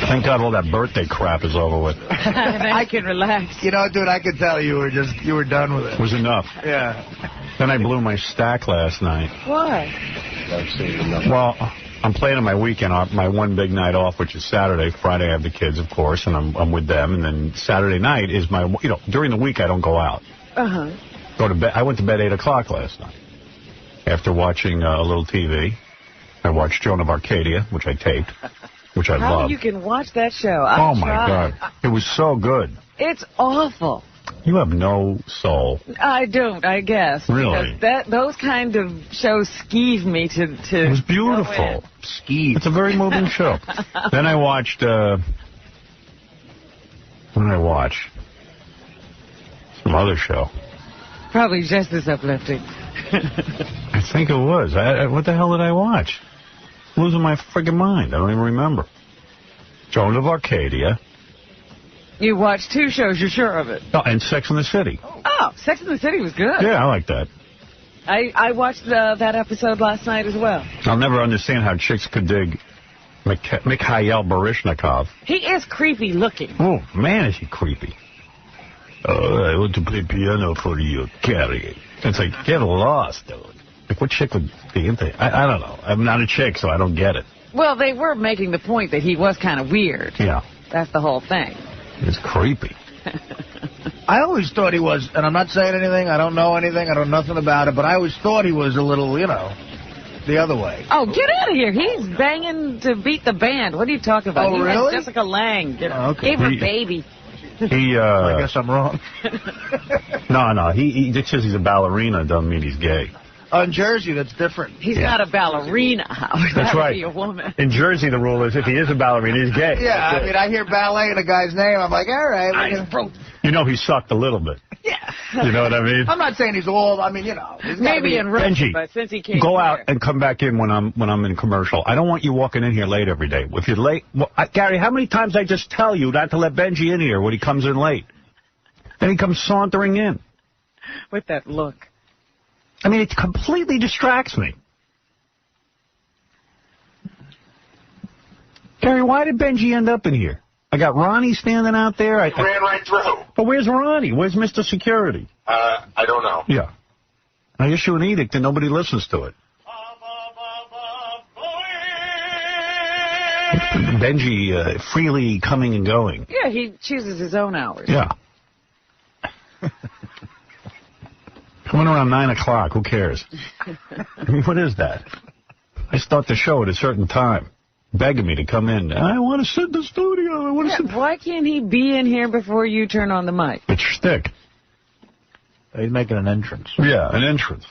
thank God all that birthday crap is over with. I can relax. You know, dude, I could tell you were done with it. It was enough. Yeah. Then I blew my stack last night. Why? Well, I'm planning my weekend off, my one big night off, which is Saturday. Friday I have the kids, of course, and I'm with them. And then Saturday night is my, during the week I don't go out. Uh-huh. Go to bed. I went to bed 8 o'clock last night. After watching a little TV, I watched Joan of Arcadia, which I taped, which I love. How you can watch that show? Oh, my God. It was so good. It's awful. You have no soul. I don't, I guess. Really? Because those kind of shows skeeve me to It was beautiful. Skeeve. It's a very moving show. Then I watched, what did I watch? Some other show. Probably just as uplifting. I think it was. What the hell did I watch? Losing my friggin' mind. I don't even remember. Joan of Arcadia. You watched 2 shows, you're sure of it? Oh, and Sex and the City. Oh, Sex and the City was good. Yeah, I like that. I watched that episode last night as well. I'll never understand how chicks could dig 𝗦𝗵cie𝗄𝗿𝗱. He is creepy looking. Oh, man, is he creepy. I want to play piano for you, Carrie. It's like, get lost, dude. Like, what chick would be into it? I don't know. I'm not a chick, so I don't get it. Well, they were making the point that he was kind of weird. Yeah. That's the whole thing. It's creepy. I always thought he was, and I'm not saying anything, I don't know anything, I don't know nothing about it, but I always thought he was a little, the other way. Oh, get out of here. He's banging to beat the band. What are you talking about? Oh, really? Jessica Lange. Okay. Gave her baby. I guess I'm wrong. No. He just says he's a ballerina doesn't mean he's gay. In Jersey, that's different. He's not a ballerina, Howard. That's right. Be a woman. In Jersey, the rule is if he is a ballerina, he's gay. Yeah, I mean, I hear ballet in a guy's name. I'm like, all right. You know he sucked a little bit. Yeah. You know what I mean? I'm not saying he's old. I mean, Maybe in Russia, Benji, but since he came go here. out and come back in when I'm in commercial. I don't want you walking in here late every day. If you're late, Gary, how many times I just tell you not to let Benji in here when he comes in late? Then he comes sauntering in. With that look. I mean, it completely distracts me. Gary, why did Benji end up in here? I got Ronnie standing out there. He ran right through. But where's Ronnie? Where's Mr. Security? I don't know. Yeah. I issue an edict and nobody listens to it. Benji freely coming and going. Yeah, he chooses his own hours. Yeah. Coming around 9 o'clock, who cares? I mean, what is that? I start the show at a certain time, begging me to come in. I want to sit in the studio. I want to sit. Why can't he be in here before you turn on the mic? It's shtick. He's making an entrance. Yeah, an entrance.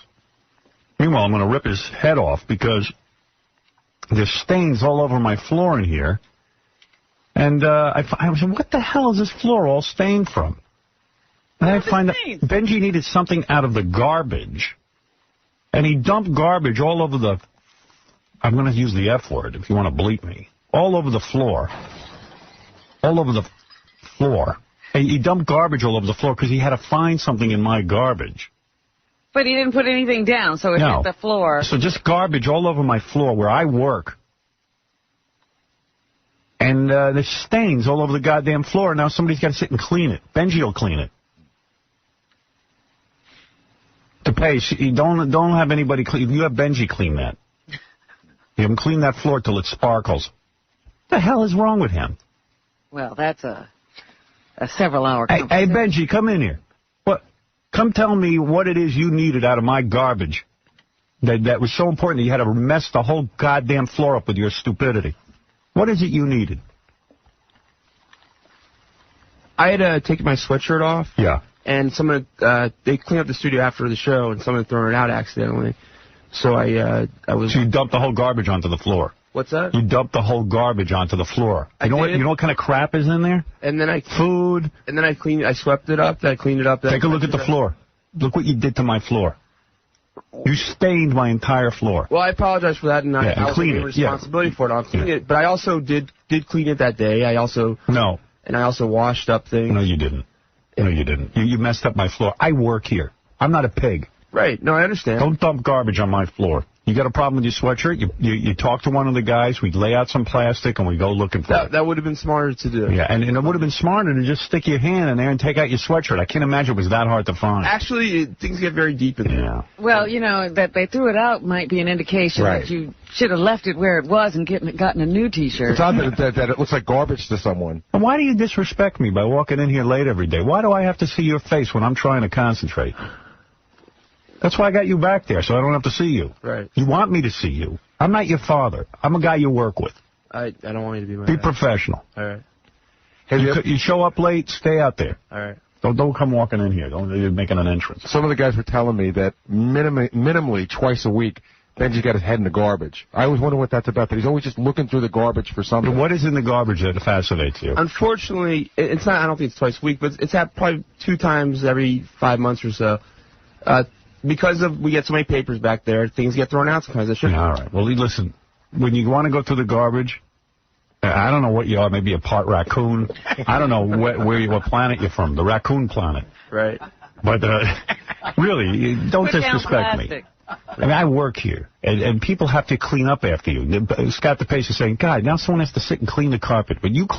Meanwhile, I'm going to rip his head off because there's stains all over my floor in here. And I was like, what the hell is this floor all stained from? And I find that Benji needed something out of the garbage. And he dumped garbage all over the... I'm going to use the F word if you want to bleep me. All over the floor. All over the floor. And he dumped garbage all over the floor because he had to find something in my garbage. But he didn't put anything down, so it hit the floor. So just garbage all over my floor where I work. And there's stains all over the goddamn floor. Now somebody's got to sit and clean it. Benji will clean it. To pay, don't have anybody clean. You have Benji clean that. You have him clean that floor till it sparkles. What the hell is wrong with him? Well, that's a several-hour conversation. Hey, Benji, come in here. What? Come tell me what it is you needed out of my garbage that was so important that you had to mess the whole goddamn floor up with your stupidity. What is it you needed? I had taken my sweatshirt off. Yeah. And someone, they cleaned up the studio after the show, and someone had thrown it out accidentally. So I was... So you dumped the whole garbage onto the floor? What's that? You dumped the whole garbage onto the floor. You know what kind of crap is in there? And then Food. And then I swept it up, then I cleaned it up. Take a look at the floor. Look what you did to my floor. You stained my entire floor. Well, I apologize for that, and I was taking responsibility for it. I'll clean it. But I also did clean it that day. I also... No. And I also washed up things. No, you didn't. No, you didn't. You messed up my floor. I work here. I'm not a pig. Right. No, I understand. Don't dump garbage on my floor. You got a problem with your sweatshirt? You talk to one of the guys, we lay out some plastic, and we go looking for it. That would have been smarter to do. Yeah, and it would have been smarter to just stick your hand in there and take out your sweatshirt. I can't imagine it was that hard to find. Actually, things get very deep in there. Yeah. Well, that they threw it out might be an indication that you should have left it where it was and gotten a new T-shirt. It's odd that it looks like garbage to someone. And why do you disrespect me by walking in here late every day? Why do I have to see your face when I'm trying to concentrate? That's why I got you back there, so I don't have to see you. Right. You want me to see you. I'm not your father. I'm a guy you work with. I don't want you to be my Be dad. professional. All right. You show up late, stay out there. All right. Don't come walking in here. You're making an entrance. Some of the guys were telling me that minimally twice a week, Benji's got his head in the garbage. I always wonder what that's about, that he's always just looking through the garbage for something. What is in the garbage that fascinates you? Unfortunately, it's not, I don't think it's twice a week, but it's probably 2 times every 5 months or so. Because we get so many papers back there, things get thrown out sometimes. All right. Well, listen, when you want to go through the garbage, I don't know what you are, maybe a part raccoon. I don't know what planet you're from, the raccoon planet. Right. But really, don't disrespect me. I mean, I work here, and people have to clean up after you. Scott the Pace is saying, God, now someone has to sit and clean the carpet, but you clean